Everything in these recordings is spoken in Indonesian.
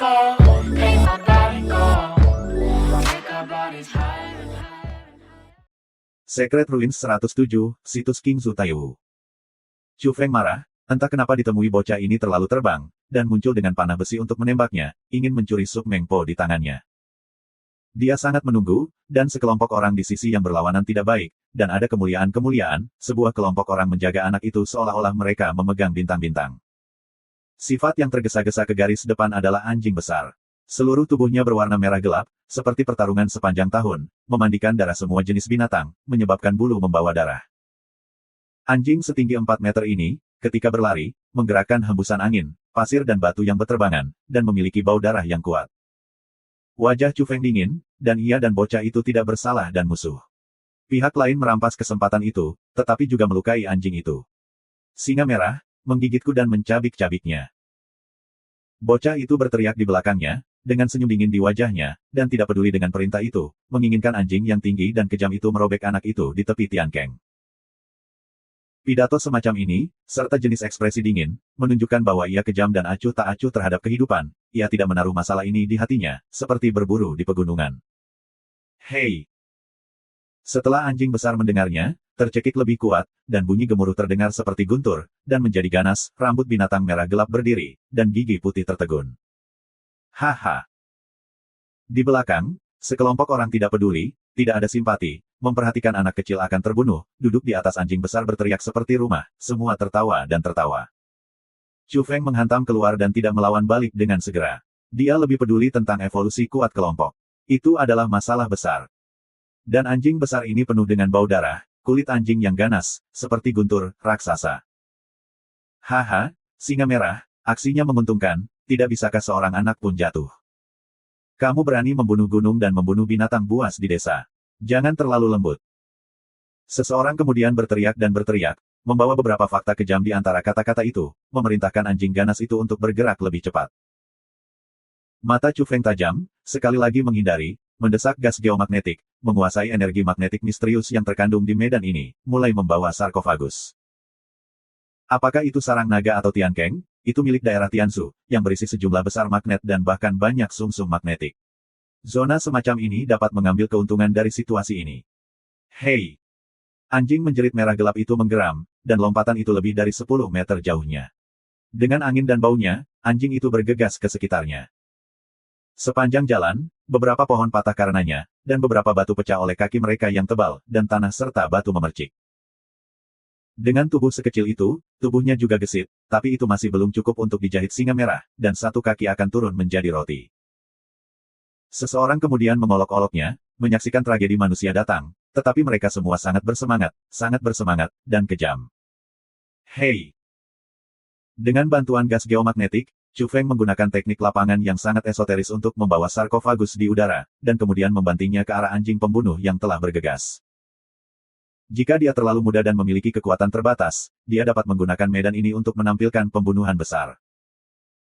go, make my body go. Take our bodies higher and higher. Secret Ruins 107, situs King Zhu Taiwu. Chu Feng marah, entah kenapa ditemui bocah ini terlalu terbang, dan muncul dengan panah besi untuk menembaknya, ingin mencuri Suk Meng Po di tangannya. Dia sangat menunggu, dan sekelompok orang di sisi yang berlawanan tidak baik, dan ada kemuliaan-kemuliaan, sebuah kelompok orang menjaga anak itu seolah-olah mereka memegang bintang-bintang. Sifat yang tergesa-gesa ke garis depan adalah anjing besar. Seluruh tubuhnya berwarna merah gelap, seperti pertarungan sepanjang tahun, memandikan darah semua jenis binatang, menyebabkan bulu membawa darah. Anjing setinggi 4 meter ini, ketika berlari, menggerakkan hembusan angin, pasir dan batu yang berterbangan, dan memiliki bau darah yang kuat. Wajah Chu Feng dingin, dan ia dan bocah itu tidak bersalah dan musuh. Pihak lain merampas kesempatan itu, tetapi juga melukai anjing itu. Singa merah, menggigitku dan mencabik-cabiknya. Bocah itu berteriak di belakangnya, dengan senyum dingin di wajahnya, dan tidak peduli dengan perintah itu, menginginkan anjing yang tinggi dan kejam itu merobek anak itu di tepi Tian Keng. Pidato semacam ini, serta jenis ekspresi dingin, menunjukkan bahwa ia kejam dan acuh tak acuh terhadap kehidupan. Ia tidak menaruh masalah ini di hatinya, seperti berburu di pegunungan. Hei! Setelah anjing besar mendengarnya, tercekik lebih kuat, dan bunyi gemuruh terdengar seperti guntur, dan menjadi ganas, rambut binatang merah gelap berdiri, dan gigi putih tertegun. Haha! Di belakang, sekelompok orang tidak peduli, tidak ada simpati, memperhatikan anak kecil akan terbunuh, duduk di atas anjing besar berteriak seperti rumah, semua tertawa dan tertawa. Chu Feng menghantam keluar dan tidak melawan balik dengan segera. Dia lebih peduli tentang evolusi kuat kelompok. Itu adalah masalah besar. Dan anjing besar ini penuh dengan bau darah, kulit anjing yang ganas, seperti guntur, raksasa. Haha, singa merah, aksinya menguntungkan, tidak bisakah seorang anak pun jatuh. Kamu berani membunuh gunung dan membunuh binatang buas di desa. Jangan terlalu lembut. Seseorang kemudian berteriak dan berteriak, membawa beberapa fakta kejam di antara kata-kata itu, memerintahkan anjing ganas itu untuk bergerak lebih cepat. Mata Chu Feng tajam, sekali lagi menghindari, mendesak gas geomagnetik, menguasai energi magnetik misterius yang terkandung di medan ini, mulai membawa sarkofagus. Apakah itu sarang naga atau Tian Keng? Itu milik daerah Tianzu, yang berisi sejumlah besar magnet dan bahkan banyak sumsum magnetik. Zona semacam ini dapat mengambil keuntungan dari situasi ini. Hei! Anjing menjerit merah gelap itu menggeram, dan lompatan itu lebih dari 10 meter jauhnya. Dengan angin dan baunya, anjing itu bergegas ke sekitarnya. Sepanjang jalan, beberapa pohon patah karenanya, dan beberapa batu pecah oleh kaki mereka yang tebal, dan tanah serta batu memercik. Dengan tubuh sekecil itu, tubuhnya juga gesit, tapi itu masih belum cukup untuk dijahit singa merah, dan satu kaki akan turun menjadi roti. Seseorang kemudian mengolok-oloknya, menyaksikan tragedi manusia datang, tetapi mereka semua sangat bersemangat, dan kejam. Hei! Dengan bantuan gas geomagnetik, Chu Feng menggunakan teknik lapangan yang sangat esoteris untuk membawa sarkofagus di udara, dan kemudian membantingnya ke arah anjing pembunuh yang telah bergegas. Jika dia terlalu muda dan memiliki kekuatan terbatas, dia dapat menggunakan medan ini untuk menampilkan pembunuhan besar.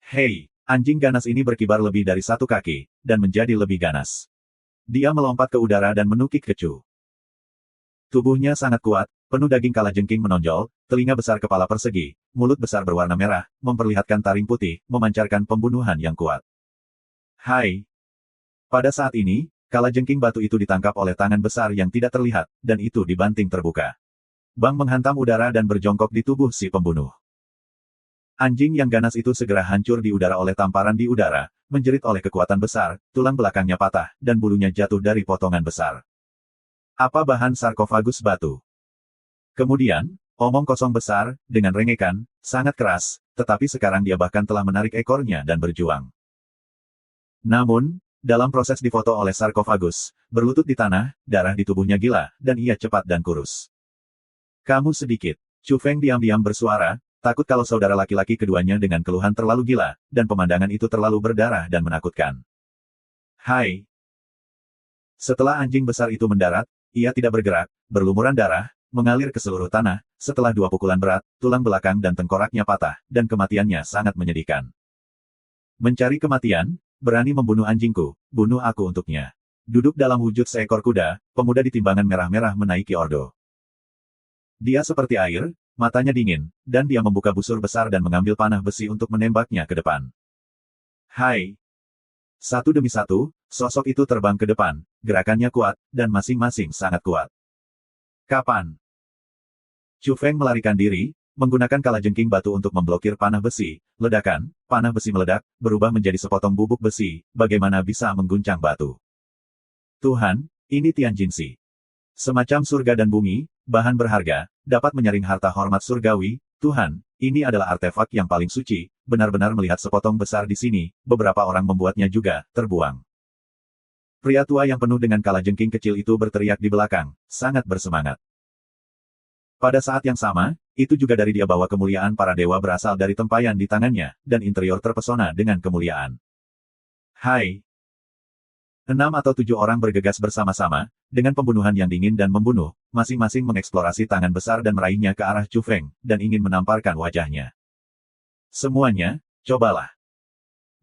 Hei! Anjing ganas ini berkibar lebih dari satu kaki, dan menjadi lebih ganas. Dia melompat ke udara dan menukik kecu. Tubuhnya sangat kuat, penuh daging kalajengking menonjol, telinga besar kepala persegi, mulut besar berwarna merah, memperlihatkan taring putih, memancarkan pembunuhan yang kuat. Hai! Pada saat ini, kalajengking batu itu ditangkap oleh tangan besar yang tidak terlihat, dan itu dibanting terbuka. Bang menghantam udara dan berjongkok di tubuh si pembunuh. Anjing yang ganas itu segera hancur di udara oleh tamparan di udara, menjerit oleh kekuatan besar, tulang belakangnya patah, dan bulunya jatuh dari potongan besar. Apa bahan sarkofagus batu? Kemudian, omong kosong besar, dengan rengekan, sangat keras, tetapi sekarang dia bahkan telah menarik ekornya dan berjuang. Namun, dalam proses difoto oleh sarkofagus, berlutut di tanah, darah di tubuhnya gila, dan ia cepat dan kurus. Kamu sedikit. Chu Feng diam-diam bersuara, takut kalau saudara laki-laki keduanya dengan keluhan terlalu gila, dan pemandangan itu terlalu berdarah dan menakutkan. Hai! Setelah anjing besar itu mendarat, ia tidak bergerak, berlumuran darah, mengalir ke seluruh tanah, setelah 2 pukulan berat, tulang belakang dan tengkoraknya patah, dan kematiannya sangat menyedihkan. Mencari kematian, berani membunuh anjingku, bunuh aku untuknya. Duduk dalam wujud seekor kuda, pemuda di timbangan merah-merah menaiki ordo. Dia seperti air, matanya dingin, dan dia membuka busur besar dan mengambil panah besi untuk menembaknya ke depan. Hai! Satu demi satu, sosok itu terbang ke depan, gerakannya kuat, dan masing-masing sangat kuat. Kapan? Chu Feng melarikan diri, menggunakan kalajengking batu untuk memblokir panah besi. Ledakan, panah besi meledak, berubah menjadi sepotong bubuk besi, bagaimana bisa mengguncang batu. Tuhan, ini Tianjinshi. Semacam surga dan bumi, bahan berharga, dapat menyaring harta hormat surgawi. Tuhan, ini adalah artefak yang paling suci, benar-benar melihat sepotong besar di sini, beberapa orang membuatnya juga, terbuang. Pria tua yang penuh dengan kalajengking kecil itu berteriak di belakang, sangat bersemangat. Pada saat yang sama, itu juga dari dia bahwa kemuliaan para dewa berasal dari tempayan di tangannya, dan interior terpesona dengan kemuliaan. Hai! 6 atau 7 orang bergegas bersama-sama, dengan pembunuhan yang dingin dan membunuh, masing-masing mengeksplorasi tangan besar dan meraihnya ke arah Chu Feng, dan ingin menamparkan wajahnya. Semuanya, cobalah.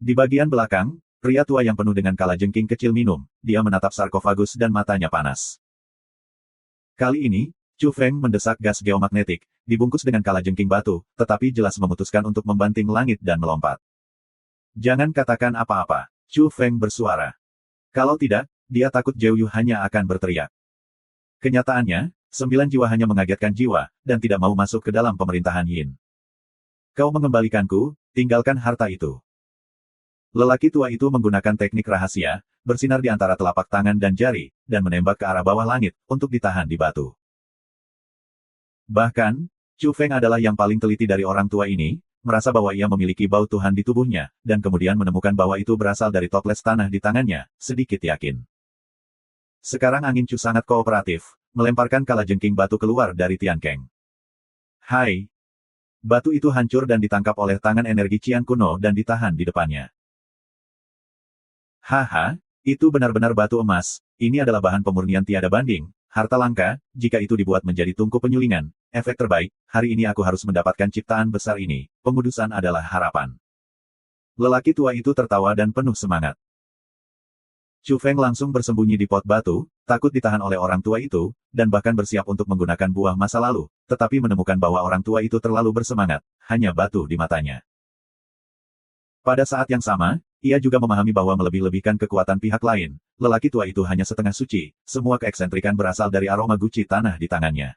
Di bagian belakang, pria tua yang penuh dengan kalajengking kecil minum, dia menatap sarkofagus dan matanya panas. Kali ini, Chu Feng mendesak gas geomagnetik, dibungkus dengan kalajengking batu, tetapi jelas memutuskan untuk membanting langit dan melompat. Jangan katakan apa-apa, Chu Feng bersuara. Kalau tidak, dia takut Zhou Yu hanya akan berteriak. Kenyataannya, 9 jiwa hanya mengagetkan jiwa, dan tidak mau masuk ke dalam pemerintahan Yin. Kau mengembalikanku, tinggalkan harta itu. Lelaki tua itu menggunakan teknik rahasia, bersinar di antara telapak tangan dan jari, dan menembak ke arah bawah langit, untuk ditahan di batu. Bahkan, Chu Feng adalah yang paling teliti dari orang tua ini, merasa bahwa ia memiliki bau Tuhan di tubuhnya, dan kemudian menemukan bahwa itu berasal dari toples tanah di tangannya, sedikit yakin. Sekarang angin Chu sangat kooperatif, melemparkan kalajengking batu keluar dari Tian Keng. Hai! Batu itu hancur dan ditangkap oleh tangan energi Qian kuno dan ditahan di depannya. Haha, itu benar-benar batu emas, ini adalah bahan pemurnian tiada banding, harta langka, jika itu dibuat menjadi tungku penyulingan, efek terbaik, hari ini aku harus mendapatkan ciptaan besar ini, pengudusan adalah harapan. Lelaki tua itu tertawa dan penuh semangat. Chu Feng langsung bersembunyi di pot batu, takut ditahan oleh orang tua itu, dan bahkan bersiap untuk menggunakan buah masa lalu, tetapi menemukan bahwa orang tua itu terlalu bersemangat, hanya batu di matanya. Pada saat yang sama, ia juga memahami bahwa melebih-lebihkan kekuatan pihak lain, lelaki tua itu hanya setengah suci, semua keeksentrikan berasal dari aroma guci tanah di tangannya.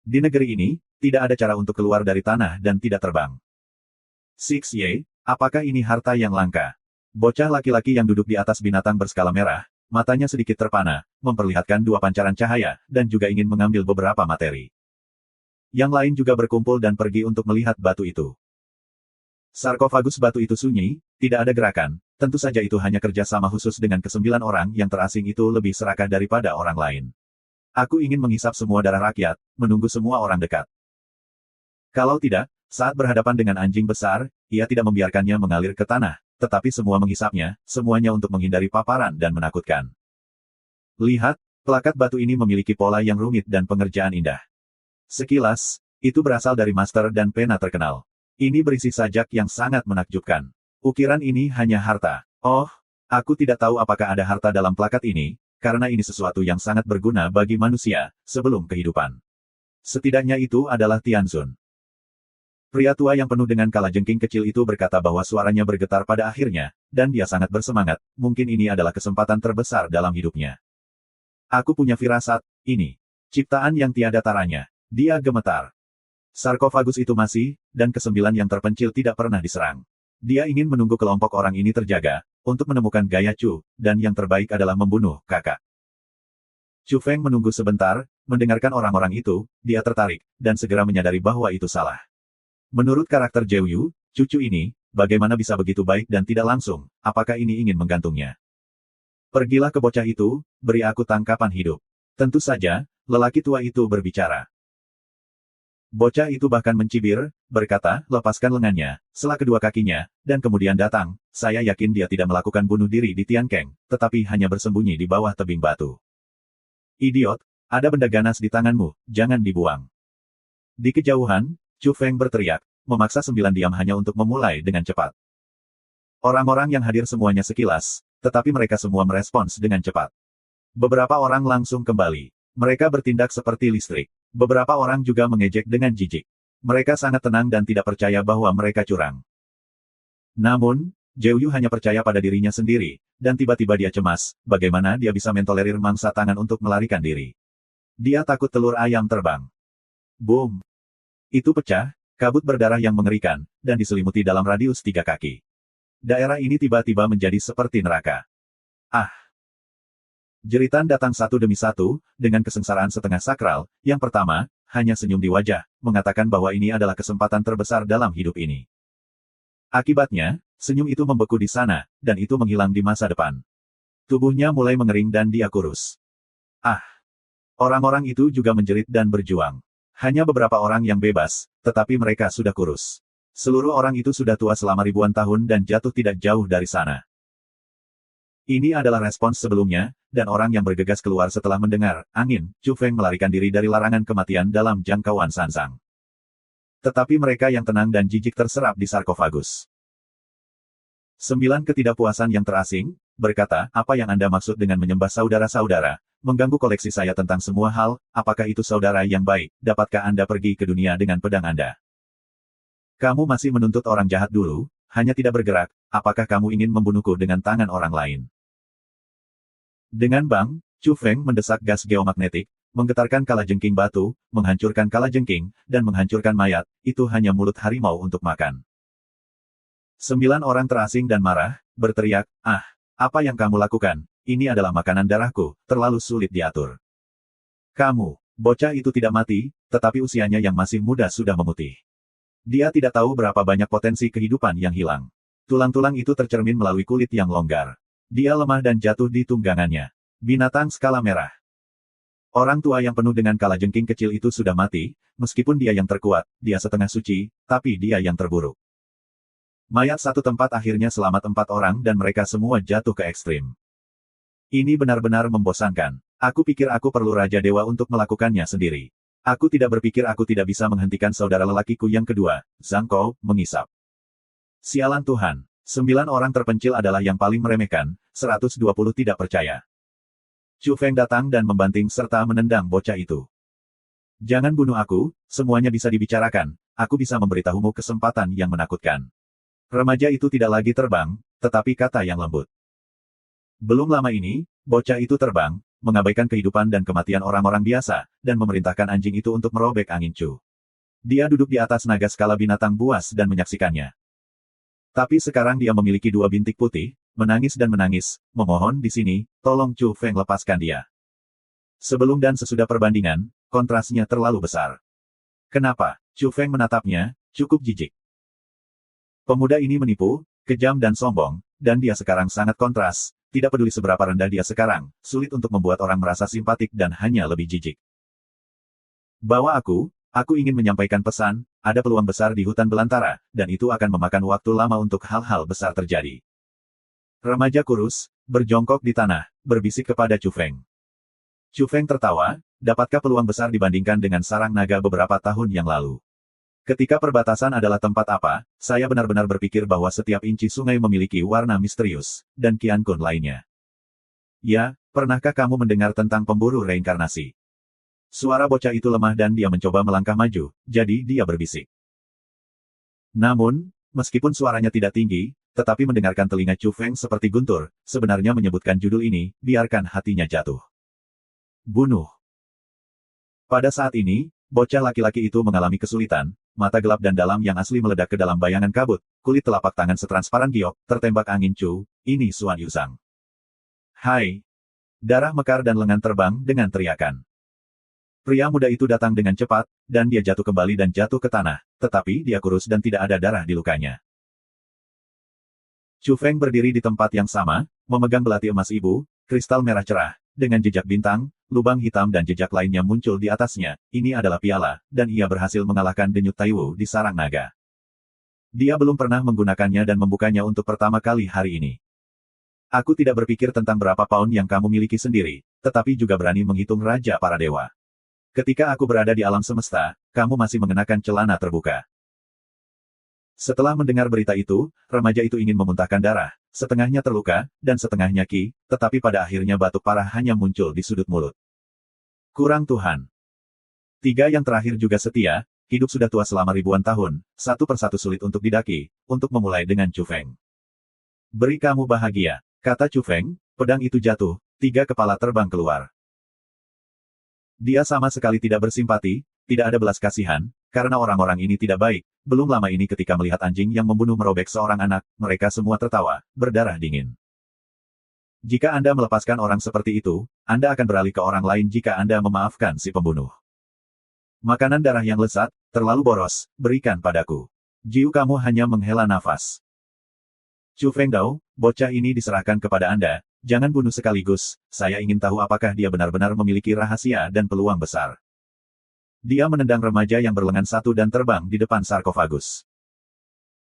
Di negeri ini, tidak ada cara untuk keluar dari tanah dan tidak terbang. 6Y, apakah ini harta yang langka? Bocah laki-laki yang duduk di atas binatang berskala merah, matanya sedikit terpana, memperlihatkan 2 pancaran cahaya, dan juga ingin mengambil beberapa materi. Yang lain juga berkumpul dan pergi untuk melihat batu itu. Sarkofagus batu itu sunyi, tidak ada gerakan, tentu saja itu hanya kerja sama khusus dengan ke-9 orang yang terasing itu lebih serakah daripada orang lain. Aku ingin menghisap semua darah rakyat, menunggu semua orang dekat. Kalau tidak, saat berhadapan dengan anjing besar, ia tidak membiarkannya mengalir ke tanah, tetapi semua menghisapnya, semuanya untuk menghindari paparan dan menakutkan. Lihat, plakat batu ini memiliki pola yang rumit dan pengerjaan indah. Sekilas, itu berasal dari master dan pena terkenal. Ini berisi sajak yang sangat menakjubkan. Ukiran ini hanya harta. Oh, aku tidak tahu apakah ada harta dalam plakat ini, karena ini sesuatu yang sangat berguna bagi manusia, sebelum kehidupan. Setidaknya itu adalah Tianzun. Pria tua yang penuh dengan kalajengking kecil itu berkata bahwa suaranya bergetar pada akhirnya, dan dia sangat bersemangat, mungkin ini adalah kesempatan terbesar dalam hidupnya. Aku punya firasat, ini. Ciptaan yang tiada taranya. Dia gemetar. Sarkofagus itu masih, dan ke-9 yang terpencil tidak pernah diserang. Dia ingin menunggu kelompok orang ini terjaga, untuk menemukan gaya Chu, dan yang terbaik adalah membunuh kakak. Chu Feng menunggu sebentar, mendengarkan orang-orang itu, dia tertarik, dan segera menyadari bahwa itu salah. Menurut karakter Zhou Yu, cucu ini, bagaimana bisa begitu baik dan tidak langsung, apakah ini ingin menggantungnya? Pergilah ke bocah itu, beri aku tangkapan hidup. Tentu saja, lelaki tua itu berbicara. Bocah itu bahkan mencibir, berkata, lepaskan lengannya, sela kedua kakinya, dan kemudian datang, saya yakin dia tidak melakukan bunuh diri di Tian Keng, tetapi hanya bersembunyi di bawah tebing batu. Idiot, ada benda ganas di tanganmu, jangan dibuang. Di kejauhan, Chu Feng berteriak, memaksa 9 diam hanya untuk memulai dengan cepat. Orang-orang yang hadir semuanya sekilas, tetapi mereka semua merespons dengan cepat. Beberapa orang langsung kembali. Mereka bertindak seperti listrik. Beberapa orang juga mengejek dengan jijik. Mereka sangat tenang dan tidak percaya bahwa mereka curang. Namun, Zhou Yu hanya percaya pada dirinya sendiri, dan tiba-tiba dia cemas, bagaimana dia bisa mentolerir mangsa tangan untuk melarikan diri. Dia takut telur ayam terbang. Boom! Itu pecah, kabut berdarah yang mengerikan, dan diselimuti dalam radius 3 kaki. Daerah ini tiba-tiba menjadi seperti neraka. Ah! Jeritan datang satu demi satu, dengan kesengsaraan setengah sakral. Yang pertama, hanya senyum di wajah, mengatakan bahwa ini adalah kesempatan terbesar dalam hidup ini. Akibatnya, senyum itu membeku di sana, dan itu menghilang di masa depan. Tubuhnya mulai mengering dan dia kurus. Ah! Orang-orang itu juga menjerit dan berjuang. Hanya beberapa orang yang bebas, tetapi mereka sudah kurus. Seluruh orang itu sudah tua selama ribuan tahun dan jatuh tidak jauh dari sana. Ini adalah respons sebelumnya, dan orang yang bergegas keluar setelah mendengar angin. Chu Feng melarikan diri dari larangan kematian dalam jangkauan Sansang. Tetapi mereka yang tenang dan jijik terserap di sarkofagus. 9 ketidakpuasan yang terasing, berkata, apa yang Anda maksud dengan menyembah saudara-saudara, mengganggu koleksi saya tentang semua hal, apakah itu saudara yang baik, dapatkah Anda pergi ke dunia dengan pedang Anda? Kamu masih menuntut orang jahat dulu, hanya tidak bergerak, apakah kamu ingin membunuhku dengan tangan orang lain? Dengan bang, Chu Feng mendesak gas geomagnetik, menggetarkan kalajengking batu, menghancurkan kalajengking, dan menghancurkan mayat, itu hanya mulut harimau untuk makan. 9 orang terasing dan marah, berteriak, ah, apa yang kamu lakukan? Ini adalah makanan darahku, terlalu sulit diatur. Kamu, bocah itu tidak mati, tetapi usianya yang masih muda sudah memutih. Dia tidak tahu berapa banyak potensi kehidupan yang hilang. Tulang-tulang itu tercermin melalui kulit yang longgar. Dia lemah dan jatuh di tunggangannya. Binatang skala merah. Orang tua yang penuh dengan kalajengking kecil itu sudah mati, meskipun dia yang terkuat, dia setengah suci, tapi dia yang terburuk. Mayat satu tempat akhirnya selamat 4 orang dan mereka semua jatuh ke ekstrim. Ini benar-benar membosankan. Aku pikir aku perlu Raja Dewa untuk melakukannya sendiri. Aku tidak berpikir aku tidak bisa menghentikan saudara lelakiku yang kedua, Zhang Kou, mengisap. Sialan Tuhan, 9 orang terpencil adalah yang paling meremehkan, 120 tidak percaya. Chu Feng datang dan membanting serta menendang bocah itu. Jangan bunuh aku, semuanya bisa dibicarakan, aku bisa memberitahumu kesempatan yang menakutkan. Remaja itu tidak lagi terbang, tetapi kata yang lembut. Belum lama ini, bocah itu terbang, mengabaikan kehidupan dan kematian orang-orang biasa, dan memerintahkan anjing itu untuk merobek angin Chu. Dia duduk di atas naga skala binatang buas dan menyaksikannya. Tapi sekarang dia memiliki 2 bintik putih, menangis dan menangis, memohon di sini, tolong Chu Feng lepaskan dia. Sebelum dan sesudah perbandingan, kontrasnya terlalu besar. Kenapa? Chu Feng menatapnya, cukup jijik. Pemuda ini menipu, kejam dan sombong, dan dia sekarang sangat kontras, tidak peduli seberapa rendah dia sekarang, sulit untuk membuat orang merasa simpatik dan hanya lebih jijik. Bawa aku ingin menyampaikan pesan, ada peluang besar di hutan belantara, dan itu akan memakan waktu lama untuk hal-hal besar terjadi. Remaja kurus, berjongkok di tanah, berbisik kepada Chu Feng. Chu Feng tertawa, dapatkah peluang besar dibandingkan dengan sarang naga beberapa tahun yang lalu? Ketika perbatasan adalah tempat apa, saya benar-benar berpikir bahwa setiap inci sungai memiliki warna misterius, dan Qian Kun lainnya. Ya, pernahkah kamu mendengar tentang pemburu reinkarnasi? Suara bocah itu lemah dan dia mencoba melangkah maju, jadi dia berbisik. Namun, meskipun suaranya tidak tinggi, tetapi mendengarkan telinga Chu Feng seperti guntur, sebenarnya menyebutkan judul ini, biarkan hatinya jatuh. Bunuh. Pada saat ini, bocah laki-laki itu mengalami kesulitan, mata gelap dan dalam yang asli meledak ke dalam bayangan kabut, kulit telapak tangan setransparan giok, tertembak angin Chu, ini Xuan Yuzhang. Hai! Darah mekar dan lengan terbang dengan teriakan. Pria muda itu datang dengan cepat, dan dia jatuh kembali dan jatuh ke tanah, tetapi dia kurus dan tidak ada darah di lukanya. Chu Feng berdiri di tempat yang sama, memegang belati emas ibu, kristal merah cerah, dengan jejak bintang, lubang hitam dan jejak lainnya muncul di atasnya, ini adalah piala, dan ia berhasil mengalahkan denyut Taiwu di sarang naga. Dia belum pernah menggunakannya dan membukanya untuk pertama kali hari ini. Aku tidak berpikir tentang berapa pound yang kamu miliki sendiri, tetapi juga berani menghitung raja para dewa. Ketika aku berada di alam semesta, kamu masih mengenakan celana terbuka. Setelah mendengar berita itu, remaja itu ingin memuntahkan darah, setengahnya terluka, dan setengahnya ki, tetapi pada akhirnya batuk parah hanya muncul di sudut mulut. Kurang Tuhan. 3 yang terakhir juga setia, hidup sudah tua selama ribuan tahun, satu persatu sulit untuk didaki, untuk memulai dengan Chu Feng. Beri kamu bahagia, kata Chu Feng, pedang itu jatuh, 3 kepala terbang keluar. Dia sama sekali tidak bersimpati, tidak ada belas kasihan, karena orang-orang ini tidak baik. Belum lama ini ketika melihat anjing yang membunuh merobek seorang anak, mereka semua tertawa, berdarah dingin. Jika Anda melepaskan orang seperti itu, Anda akan beralih ke orang lain jika Anda memaafkan si pembunuh. Makanan darah yang lezat, terlalu boros, berikan padaku. Jiu kamu hanya menghela nafas. Chu Fengdao, bocah ini diserahkan kepada Anda, jangan bunuh sekaligus, saya ingin tahu apakah dia benar-benar memiliki rahasia dan peluang besar. Dia menendang remaja yang berlengan satu dan terbang di depan sarkofagus.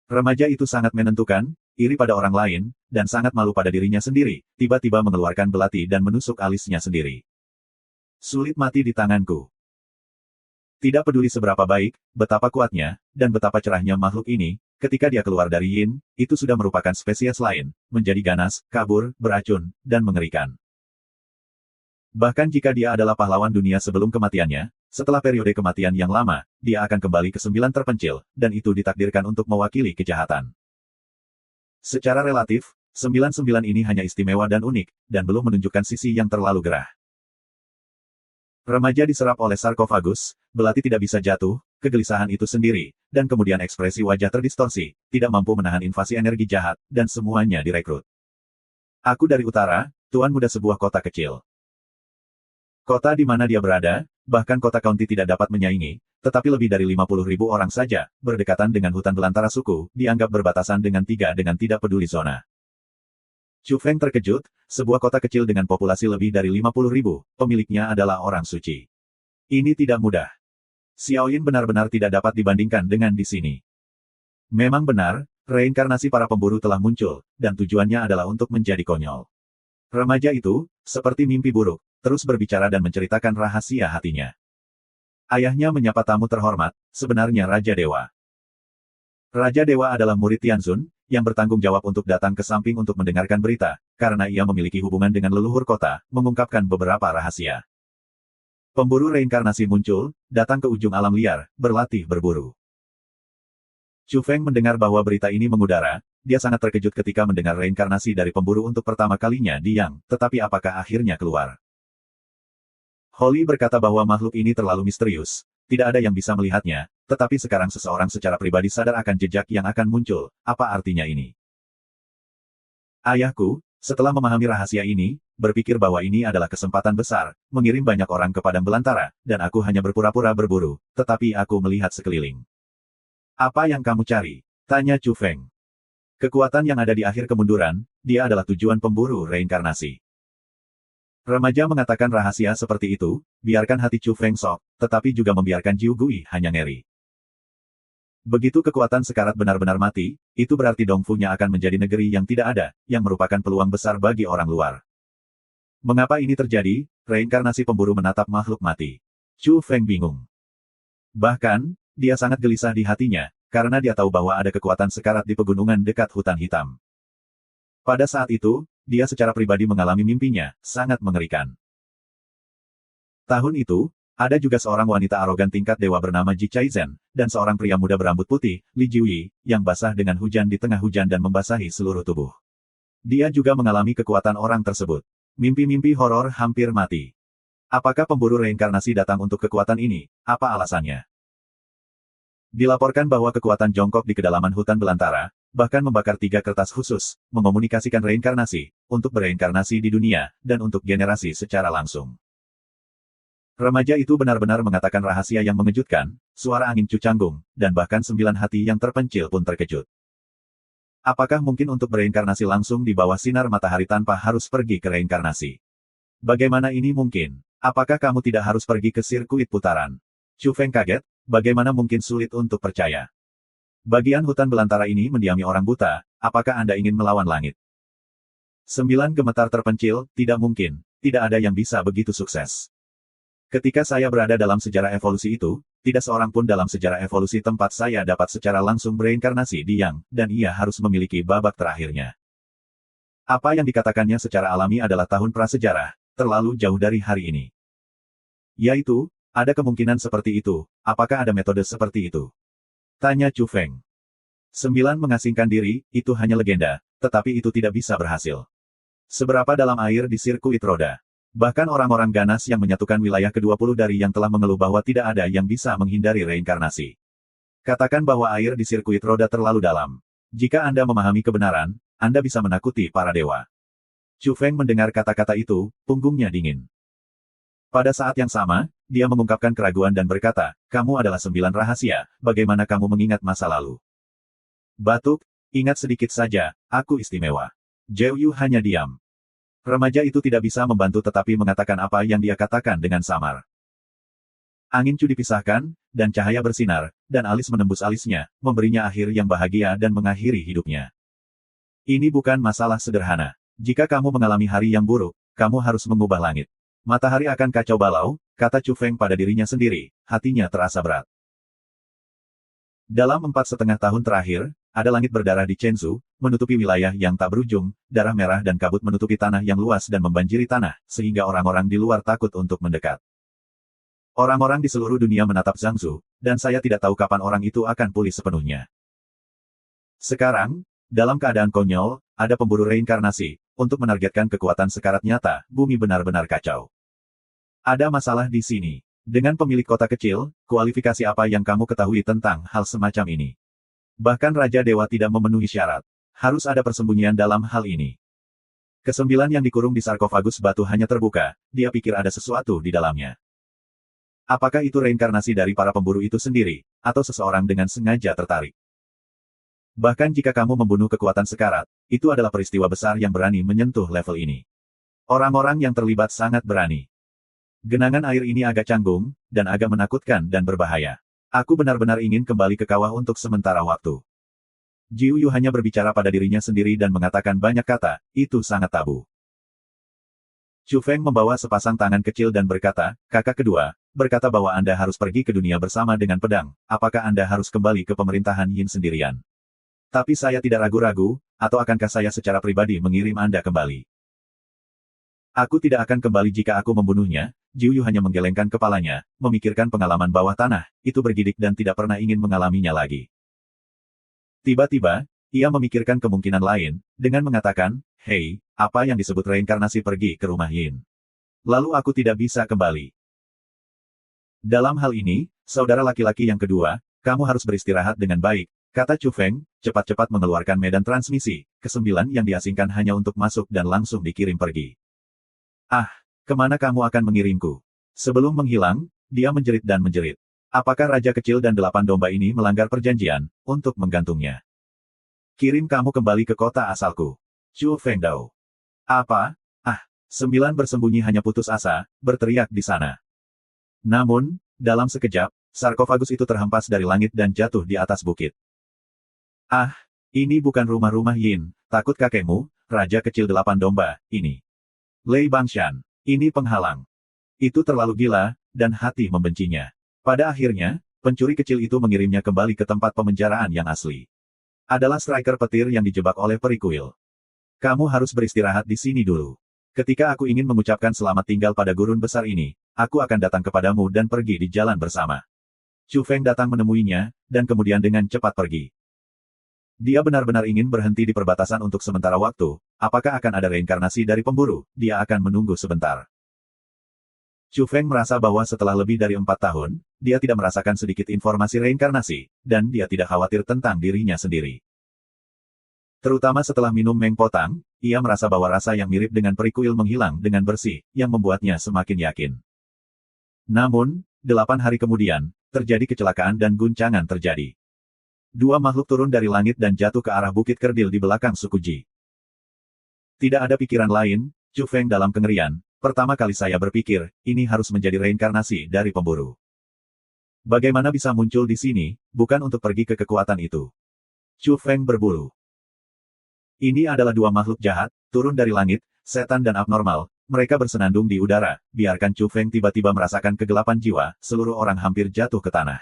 Remaja itu sangat menentukan, iri pada orang lain, dan sangat malu pada dirinya sendiri, tiba-tiba mengeluarkan belati dan menusuk alisnya sendiri. Sulit mati di tanganku. Tidak peduli seberapa baik, betapa kuatnya, dan betapa cerahnya makhluk ini, ketika dia keluar dari Yin, itu sudah merupakan spesies lain, menjadi ganas, kabur, beracun, dan mengerikan. Bahkan jika dia adalah pahlawan dunia sebelum kematiannya, setelah periode kematian yang lama, dia akan kembali ke 9 terpencil, dan itu ditakdirkan untuk mewakili kejahatan. Secara relatif, 99 ini hanya istimewa dan unik, dan belum menunjukkan sisi yang terlalu gerah. Remaja diserap oleh sarkofagus, belati tidak bisa jatuh, kegelisahan itu sendiri, dan kemudian ekspresi wajah terdistorsi, tidak mampu menahan invasi energi jahat, dan semuanya direkrut. Aku dari utara, tuan muda sebuah kota kecil. Kota di mana dia berada, bahkan kota county tidak dapat menyaingi, tetapi lebih dari 50.000 orang saja, berdekatan dengan hutan belantara suku, dianggap berbatasan dengan 3 dengan tidak peduli zona. Chu Feng terkejut, sebuah kota kecil dengan populasi lebih dari 50.000, pemiliknya adalah orang suci. Ini tidak mudah. Xiaoyin benar-benar tidak dapat dibandingkan dengan di sini. Memang benar, reinkarnasi para pemburu telah muncul, dan tujuannya adalah untuk menjadi konyol. Remaja itu, seperti mimpi buruk, terus berbicara dan menceritakan rahasia hatinya. Ayahnya menyapa tamu terhormat, sebenarnya Raja Dewa. Raja Dewa adalah murid Tianzun, yang bertanggung jawab untuk datang ke samping untuk mendengarkan berita, karena ia memiliki hubungan dengan leluhur kota, mengungkapkan beberapa rahasia. Pemburu reinkarnasi muncul, datang ke ujung alam liar, berlatih berburu. Chu Feng mendengar bahwa berita ini mengudara, dia sangat terkejut ketika mendengar reinkarnasi dari pemburu untuk pertama kalinya di Yang, tetapi apakah akhirnya keluar? Holly berkata bahwa makhluk ini terlalu misterius, tidak ada yang bisa melihatnya, tetapi sekarang seseorang secara pribadi sadar akan jejak yang akan muncul, apa artinya ini? Ayahku, setelah memahami rahasia ini, berpikir bahwa ini adalah kesempatan besar, mengirim banyak orang ke padang belantara, dan aku hanya berpura-pura berburu, tetapi aku melihat sekeliling. Apa yang kamu cari? Tanya Chu Feng. Kekuatan yang ada di akhir kemunduran, dia adalah tujuan pemburu reinkarnasi. Remaja mengatakan rahasia seperti itu, biarkan hati Chu Feng sok, tetapi juga membiarkan Jiu Gui hanya ngeri. Begitu kekuatan sekarat benar-benar mati, itu berarti Dongfu-nya akan menjadi negeri yang tidak ada, yang merupakan peluang besar bagi orang luar. Mengapa ini terjadi? Reinkarnasi pemburu menatap makhluk mati. Chu Feng bingung. Bahkan, dia sangat gelisah di hatinya, karena dia tahu bahwa ada kekuatan sekarat di pegunungan dekat hutan hitam. Pada saat itu, dia secara pribadi mengalami mimpinya, sangat mengerikan. Tahun itu, ada juga seorang wanita arogan tingkat dewa bernama Ji Chaizhen, dan seorang pria muda berambut putih, Li Jiuyi, yang basah dengan hujan di tengah hujan dan membasahi seluruh tubuh. Dia juga mengalami kekuatan orang tersebut. Mimpi-mimpi horor hampir mati. Apakah pemburu reinkarnasi datang untuk kekuatan ini? Apa alasannya? Dilaporkan bahwa kekuatan jongkok di kedalaman hutan belantara, bahkan membakar 3 kertas khusus, mengomunikasikan reinkarnasi, untuk bereinkarnasi di dunia, dan untuk generasi secara langsung. Remaja itu benar-benar mengatakan rahasia yang mengejutkan, suara angin cucanggung, dan bahkan 9 hati yang terpencil pun terkejut. Apakah mungkin untuk bereinkarnasi langsung di bawah sinar matahari tanpa harus pergi ke reinkarnasi? Bagaimana ini mungkin? Apakah kamu tidak harus pergi ke sirkuit putaran? Chu Feng kaget, bagaimana mungkin sulit untuk percaya? Bagian hutan belantara ini mendiami orang buta, apakah Anda ingin melawan langit? 9 gemetar terpencil, tidak mungkin, tidak ada yang bisa begitu sukses. Ketika saya berada dalam sejarah evolusi itu, tidak seorang pun dalam sejarah evolusi tempat saya dapat secara langsung bereinkarnasi di Yang, dan ia harus memiliki babak terakhirnya. Apa yang dikatakannya secara alami adalah tahun prasejarah, terlalu jauh dari hari ini. Yaitu, ada kemungkinan seperti itu, apakah ada metode seperti itu? Tanya Chu Feng. 9 mengasingkan diri, itu hanya legenda, tetapi itu tidak bisa berhasil. Seberapa dalam air di sirkuit roda? Bahkan orang-orang ganas yang menyatukan wilayah ke-20 dari yang telah mengeluh bahwa tidak ada yang bisa menghindari reinkarnasi. Katakan bahwa air di sirkuit roda terlalu dalam. Jika Anda memahami kebenaran, Anda bisa menakuti para dewa. Chu Feng mendengar kata-kata itu, punggungnya dingin. Pada saat yang sama, dia mengungkapkan keraguan dan berkata, kamu adalah 9 rahasia, bagaimana kamu mengingat masa lalu? Batuk, ingat sedikit saja, aku istimewa. Zhou Yu hanya diam. Remaja itu tidak bisa membantu tetapi mengatakan apa yang dia katakan dengan samar. Angin Chu dipisahkan, dan cahaya bersinar, dan alis menembus alisnya, memberinya akhir yang bahagia dan mengakhiri hidupnya. Ini bukan masalah sederhana. Jika kamu mengalami hari yang buruk, kamu harus mengubah langit. Matahari akan kacau balau, kata Chu Feng pada dirinya sendiri, hatinya terasa berat. Dalam 4,5 tahun terakhir, ada langit berdarah di Chenzhou, menutupi wilayah yang tak berujung, darah merah dan kabut menutupi tanah yang luas dan membanjiri tanah, sehingga orang-orang di luar takut untuk mendekat. Orang-orang di seluruh dunia menatap Zhangzu, dan saya tidak tahu kapan orang itu akan pulih sepenuhnya. Sekarang, dalam keadaan konyol, ada pemburu reinkarnasi, untuk menargetkan kekuatan sekarat nyata, bumi benar-benar kacau. Ada masalah di sini. Dengan pemilik kota kecil, kualifikasi apa yang kamu ketahui tentang hal semacam ini? Bahkan Raja Dewa tidak memenuhi syarat. Harus ada persembunyian dalam hal ini. Kesembilan yang dikurung di sarkofagus batu hanya terbuka, dia pikir ada sesuatu di dalamnya. Apakah itu reinkarnasi dari para pemburu itu sendiri, atau seseorang dengan sengaja tertarik? Bahkan jika kamu membunuh kekuatan sekarat, itu adalah peristiwa besar yang berani menyentuh level ini. Orang-orang yang terlibat sangat berani. Genangan air ini agak canggung, dan agak menakutkan dan berbahaya. Aku benar-benar ingin kembali ke kawah untuk sementara waktu. Jiu Yu hanya berbicara pada dirinya sendiri dan mengatakan banyak kata, itu sangat tabu. Chu Feng membawa sepasang tangan kecil dan berkata, kakak kedua, berkata bahwa Anda harus pergi ke dunia bersama dengan pedang, apakah Anda harus kembali ke pemerintahan Yin sendirian? Tapi saya tidak ragu-ragu, atau akankah saya secara pribadi mengirim Anda kembali? Aku tidak akan kembali jika aku membunuhnya. Jiu Yu hanya menggelengkan kepalanya, memikirkan pengalaman bawah tanah, itu bergidik dan tidak pernah ingin mengalaminya lagi. Tiba-tiba, ia memikirkan kemungkinan lain, dengan mengatakan, hei, apa yang disebut reinkarnasi pergi ke rumah Yin? Lalu aku tidak bisa kembali. Dalam hal ini, saudara laki-laki yang kedua, kamu harus beristirahat dengan baik, kata Chu Feng, cepat-cepat mengeluarkan medan transmisi, kesembilan yang diasingkan hanya untuk masuk dan langsung dikirim pergi. Ah, kemana kamu akan mengirimku? Sebelum menghilang, dia menjerit dan menjerit. Apakah Raja Kecil dan 8 domba ini melanggar perjanjian, untuk menggantungnya? Kirim kamu kembali ke kota asalku. Chu Feng Dao. Apa? Ah, 9 bersembunyi hanya putus asa, berteriak di sana. Namun, dalam sekejap, sarkofagus itu terhempas dari langit dan jatuh di atas bukit. Ah, ini bukan rumah-rumah Yin, takut kakekmu, Raja Kecil 8 domba, ini. Lei Bangshan, ini penghalang. Itu terlalu gila, dan hati membencinya. Pada akhirnya, pencuri kecil itu mengirimnya kembali ke tempat pemenjaraan yang asli. Adalah striker petir yang dijebak oleh peri kuil. Kamu harus beristirahat di sini dulu. Ketika aku ingin mengucapkan selamat tinggal pada gurun besar ini, aku akan datang kepadamu dan pergi di jalan bersama. Chu Feng datang menemuinya, dan kemudian dengan cepat pergi. Dia benar-benar ingin berhenti di perbatasan untuk sementara waktu. Apakah akan ada reinkarnasi dari pemburu? Dia akan menunggu sebentar. Chu Feng merasa bahwa setelah lebih dari 4 tahun, dia tidak merasakan sedikit informasi reinkarnasi, dan dia tidak khawatir tentang dirinya sendiri. Terutama setelah minum Meng Potang, ia merasa bahwa rasa yang mirip dengan peri kuil menghilang dengan bersih, yang membuatnya semakin yakin. Namun, 8 hari kemudian, terjadi kecelakaan dan guncangan terjadi. 2 makhluk turun dari langit dan jatuh ke arah bukit kerdil di belakang suku Ji. Tidak ada pikiran lain, Chu Feng dalam kengerian, pertama kali saya berpikir, ini harus menjadi reinkarnasi dari pemburu. Bagaimana bisa muncul di sini, bukan untuk pergi ke kekuatan itu. Chu Feng berbulu. Ini adalah 2 makhluk jahat, turun dari langit, setan dan abnormal, mereka bersenandung di udara, biarkan Chu Feng tiba-tiba merasakan kegelapan jiwa, seluruh orang hampir jatuh ke tanah.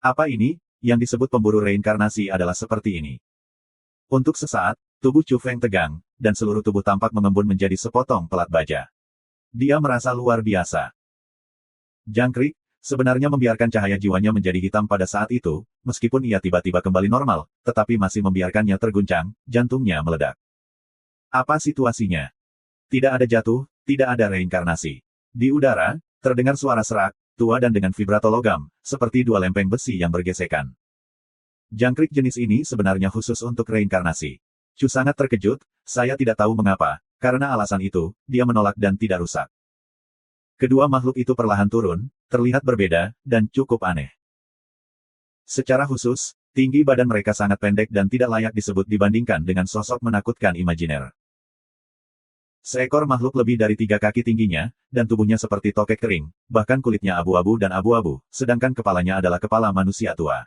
Apa ini? Yang disebut pemburu reinkarnasi adalah seperti ini. Untuk sesaat, tubuh Chu Feng tegang, dan seluruh tubuh tampak mengembun menjadi sepotong pelat baja. Dia merasa luar biasa. Jangkrik, sebenarnya membiarkan cahaya jiwanya menjadi hitam pada saat itu, meskipun ia tiba-tiba kembali normal, tetapi masih membiarkannya terguncang, jantungnya meledak. Apa situasinya? Tidak ada jatuh, tidak ada reinkarnasi. Di udara, terdengar suara serak, tua dan dengan vibrato logam, seperti dua lempeng besi yang bergesekan. Jangkrik jenis ini sebenarnya khusus untuk reinkarnasi. Chu sangat terkejut, saya tidak tahu mengapa, karena alasan itu, dia menolak dan tidak rusak. Kedua makhluk itu perlahan turun, terlihat berbeda, dan cukup aneh. Secara khusus, tinggi badan mereka sangat pendek dan tidak layak disebut dibandingkan dengan sosok menakutkan imajiner. Seekor makhluk lebih dari 3 kaki tingginya, dan tubuhnya seperti tokek kering, bahkan kulitnya abu-abu dan abu-abu, sedangkan kepalanya adalah kepala manusia tua.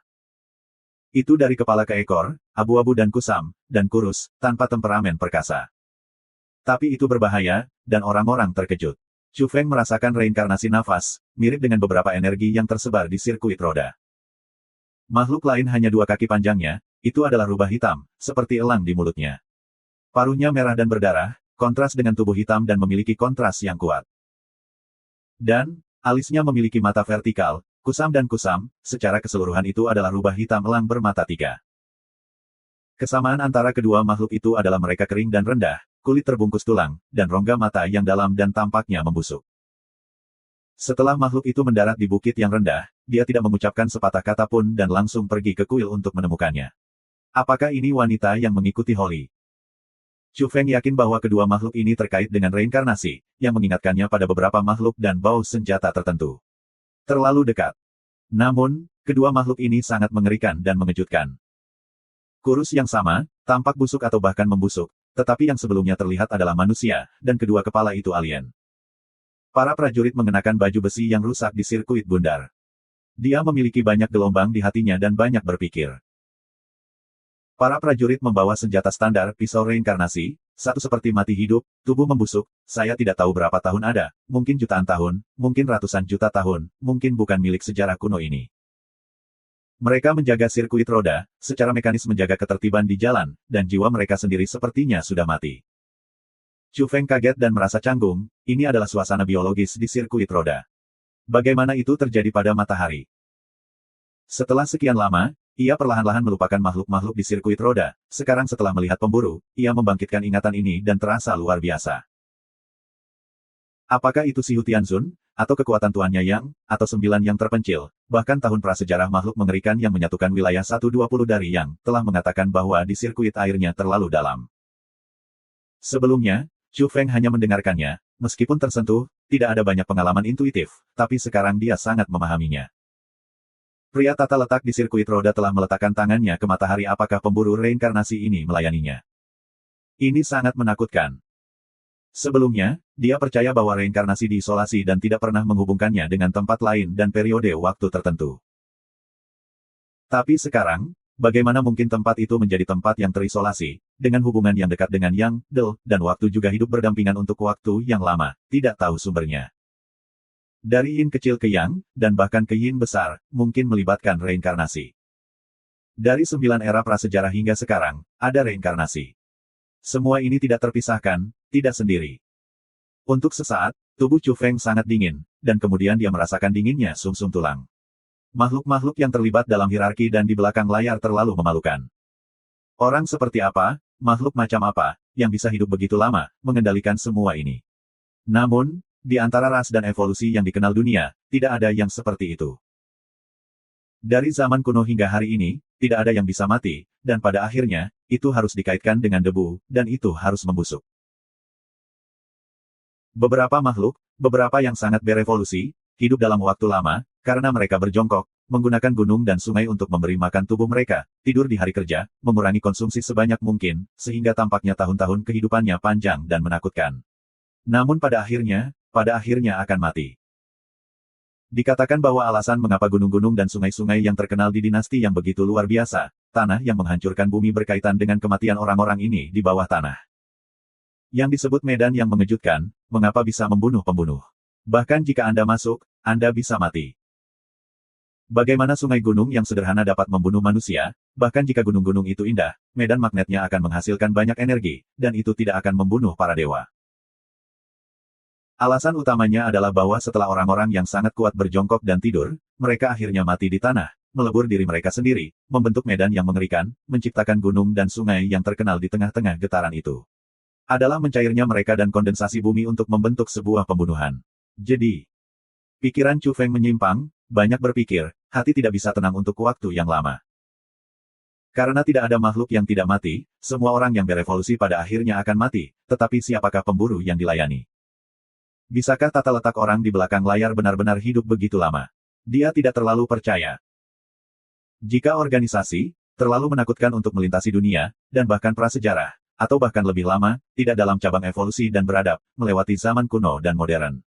Itu dari kepala ke ekor, abu-abu dan kusam, dan kurus, tanpa temperamen perkasa. Tapi itu berbahaya, dan orang-orang terkejut. Chu Feng merasakan reinkarnasi nafas, mirip dengan beberapa energi yang tersebar di sirkuit roda. Makhluk lain hanya 2 kaki panjangnya, itu adalah rubah hitam, seperti elang di mulutnya. Paruhnya merah dan berdarah, kontras dengan tubuh hitam dan memiliki kontras yang kuat. Dan, alisnya memiliki mata vertikal, kusam, secara keseluruhan itu adalah rubah hitam elang bermata 3. Kesamaan antara kedua makhluk itu adalah mereka kering dan rendah, kulit terbungkus tulang, dan rongga mata yang dalam dan tampaknya membusuk. Setelah makhluk itu mendarat di bukit yang rendah, dia tidak mengucapkan sepatah kata pun dan langsung pergi ke kuil untuk menemukannya. Apakah ini wanita yang mengikuti Holly? Chu Feng yakin bahwa kedua makhluk ini terkait dengan reinkarnasi, yang mengingatkannya pada beberapa makhluk dan bau senjata tertentu. Terlalu dekat. Namun, kedua makhluk ini sangat mengerikan dan mengejutkan. Kurus yang sama, tampak busuk atau bahkan membusuk, tetapi yang sebelumnya terlihat adalah manusia, dan kedua kepala itu alien. Para prajurit mengenakan baju besi yang rusak di sirkuit bundar. Dia memiliki banyak gelombang di hatinya dan banyak berpikir. Para prajurit membawa senjata standar pisau reinkarnasi, satu seperti mati hidup, tubuh membusuk, saya tidak tahu berapa tahun ada, mungkin jutaan tahun, mungkin ratusan juta tahun, mungkin bukan milik sejarah kuno ini. Mereka menjaga sirkuit roda, secara mekanis menjaga ketertiban di jalan, dan jiwa mereka sendiri sepertinya sudah mati. Chu Feng kaget dan merasa canggung, ini adalah suasana biologis di sirkuit roda. Bagaimana itu terjadi pada matahari? Setelah sekian lama, ia perlahan-lahan melupakan makhluk-makhluk di sirkuit roda, sekarang setelah melihat pemburu, ia membangkitkan ingatan ini dan terasa luar biasa. Apakah itu si Hu Tianzun, atau kekuatan tuannya Yang, atau 9 yang terpencil, bahkan tahun prasejarah makhluk mengerikan yang menyatukan wilayah 120 dari Yang, telah mengatakan bahwa di sirkuit airnya terlalu dalam. Sebelumnya, Chu Feng hanya mendengarkannya, meskipun tersentuh, tidak ada banyak pengalaman intuitif, tapi sekarang dia sangat memahaminya. Pria tata letak di sirkuit roda telah meletakkan tangannya ke matahari. Apakah pemburu reinkarnasi ini melayaninya? Ini sangat menakutkan. Sebelumnya, dia percaya bahwa reinkarnasi diisolasi dan tidak pernah menghubungkannya dengan tempat lain dan periode waktu tertentu. Tapi sekarang, bagaimana mungkin tempat itu menjadi tempat yang terisolasi, dengan hubungan yang dekat dengan Yang, Del, dan waktu juga hidup berdampingan untuk waktu yang lama, tidak tahu sumbernya. Dari yin kecil ke yang, dan bahkan ke yin besar, mungkin melibatkan reinkarnasi. Dari 9 era prasejarah hingga sekarang, ada reinkarnasi. Semua ini tidak terpisahkan, tidak sendiri. Untuk sesaat, tubuh Chu Feng sangat dingin, dan kemudian dia merasakan dinginnya sumsum tulang. Makhluk-makhluk yang terlibat dalam hierarki dan di belakang layar terlalu memalukan. Orang seperti apa, makhluk macam apa, yang bisa hidup begitu lama, mengendalikan semua ini. Namun, di antara ras dan evolusi yang dikenal dunia, tidak ada yang seperti itu. Dari zaman kuno hingga hari ini, tidak ada yang bisa mati, dan pada akhirnya, itu harus dikaitkan dengan debu, dan itu harus membusuk. Beberapa makhluk, beberapa yang sangat berevolusi, hidup dalam waktu lama, karena mereka berjongkok, menggunakan gunung dan sungai untuk memberi makan tubuh mereka, tidur di hari kerja, mengurangi konsumsi sebanyak mungkin, sehingga tampaknya tahun-tahun kehidupannya panjang dan menakutkan. Namun pada akhirnya akan mati. Dikatakan bahwa alasan mengapa gunung-gunung dan sungai-sungai yang terkenal di dinasti yang begitu luar biasa, tanah yang menghancurkan bumi berkaitan dengan kematian orang-orang ini di bawah tanah. Yang disebut medan yang mengejutkan, mengapa bisa membunuh pembunuh. Bahkan jika Anda masuk, Anda bisa mati. Bagaimana sungai gunung yang sederhana dapat membunuh manusia, bahkan jika gunung-gunung itu indah, medan magnetnya akan menghasilkan banyak energi, dan itu tidak akan membunuh para dewa. Alasan utamanya adalah bahwa setelah orang-orang yang sangat kuat berjongkok dan tidur, mereka akhirnya mati di tanah, melebur diri mereka sendiri, membentuk medan yang mengerikan, menciptakan gunung dan sungai yang terkenal di tengah-tengah getaran itu. Adalah mencairnya mereka dan kondensasi bumi untuk membentuk sebuah pembunuhan. Jadi, pikiran Chu Feng menyimpang, banyak berpikir, hati tidak bisa tenang untuk waktu yang lama. Karena tidak ada makhluk yang tidak mati, semua orang yang berevolusi pada akhirnya akan mati, tetapi siapakah pemburu yang dilayani? Bisakah tata letak orang di belakang layar benar-benar hidup begitu lama? Dia tidak terlalu percaya. Jika organisasi, terlalu menakutkan untuk melintasi dunia, dan bahkan prasejarah, atau bahkan lebih lama, tidak dalam cabang evolusi dan beradab, melewati zaman kuno dan modern.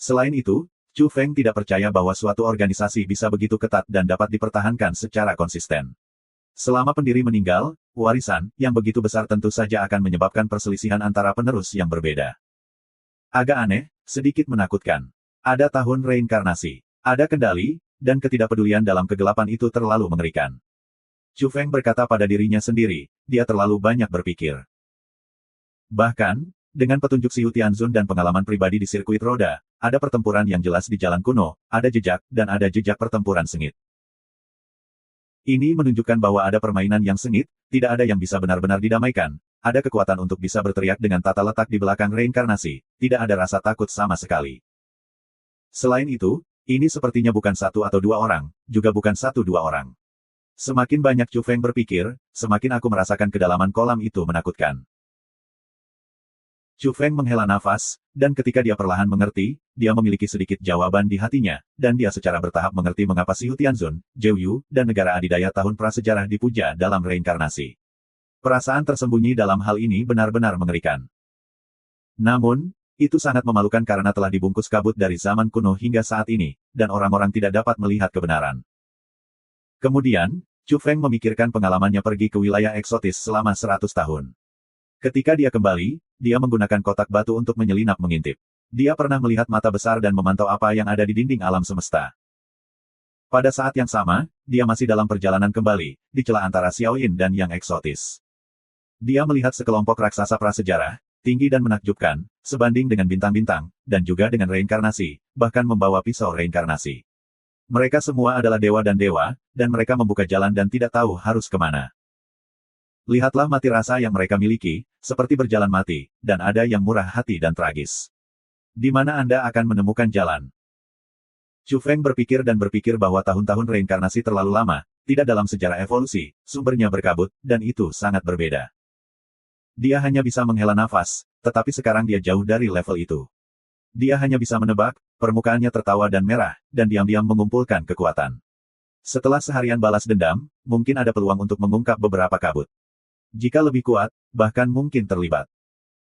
Selain itu, Chu Feng tidak percaya bahwa suatu organisasi bisa begitu ketat dan dapat dipertahankan secara konsisten. Selama pendiri meninggal, warisan, yang begitu besar tentu saja akan menyebabkan perselisihan antara penerus yang berbeda. Agak aneh, sedikit menakutkan. Ada tahun reinkarnasi, ada kendali, dan ketidakpedulian dalam kegelapan itu terlalu mengerikan. Chu Feng berkata pada dirinya sendiri, dia terlalu banyak berpikir. Bahkan, dengan petunjuk Xiu Tianzun dan pengalaman pribadi di sirkuit roda, ada pertempuran yang jelas di jalan kuno, ada jejak, dan ada jejak pertempuran sengit. Ini menunjukkan bahwa ada permainan yang sengit, tidak ada yang bisa benar-benar didamaikan, ada kekuatan untuk bisa berteriak dengan tata letak di belakang reinkarnasi, tidak ada rasa takut sama sekali. Selain itu, ini sepertinya bukan satu atau dua orang, juga bukan satu dua orang. Semakin banyak Chu Feng berpikir, semakin aku merasakan kedalaman kolam itu menakutkan. Chu Feng menghela nafas, dan ketika dia perlahan mengerti, dia memiliki sedikit jawaban di hatinya, dan dia secara bertahap mengerti mengapa Xiu Tianzun, Zhou Yu, dan negara adidaya tahun prasejarah dipuja dalam reinkarnasi. Perasaan tersembunyi dalam hal ini benar-benar mengerikan. Namun, itu sangat memalukan karena telah dibungkus kabut dari zaman kuno hingga saat ini, dan orang-orang tidak dapat melihat kebenaran. Kemudian, Chu Feng memikirkan pengalamannya pergi ke wilayah eksotis selama 100 tahun. Ketika dia kembali, dia menggunakan kotak batu untuk menyelinap mengintip. Dia pernah melihat mata besar dan memantau apa yang ada di dinding alam semesta. Pada saat yang sama, dia masih dalam perjalanan kembali, di celah antara Xiaoyin dan yang eksotis. Dia melihat sekelompok raksasa prasejarah, tinggi dan menakjubkan, sebanding dengan bintang-bintang, dan juga dengan reinkarnasi, bahkan membawa pisau reinkarnasi. Mereka semua adalah dewa, dan mereka membuka jalan dan tidak tahu harus kemana. Lihatlah mati rasa yang mereka miliki, seperti berjalan mati, dan ada yang murah hati dan tragis. Di mana Anda akan menemukan jalan? Chu Feng berpikir bahwa tahun-tahun reinkarnasi terlalu lama, tidak dalam sejarah evolusi, sumbernya berkabut, dan itu sangat berbeda. Dia hanya bisa menghela nafas, tetapi sekarang dia jauh dari level itu. Dia hanya bisa menebak, permukaannya tertawa dan merah, dan diam-diam mengumpulkan kekuatan. Setelah seharian balas dendam, mungkin ada peluang untuk mengungkap beberapa kabut. Jika lebih kuat, bahkan mungkin terlibat.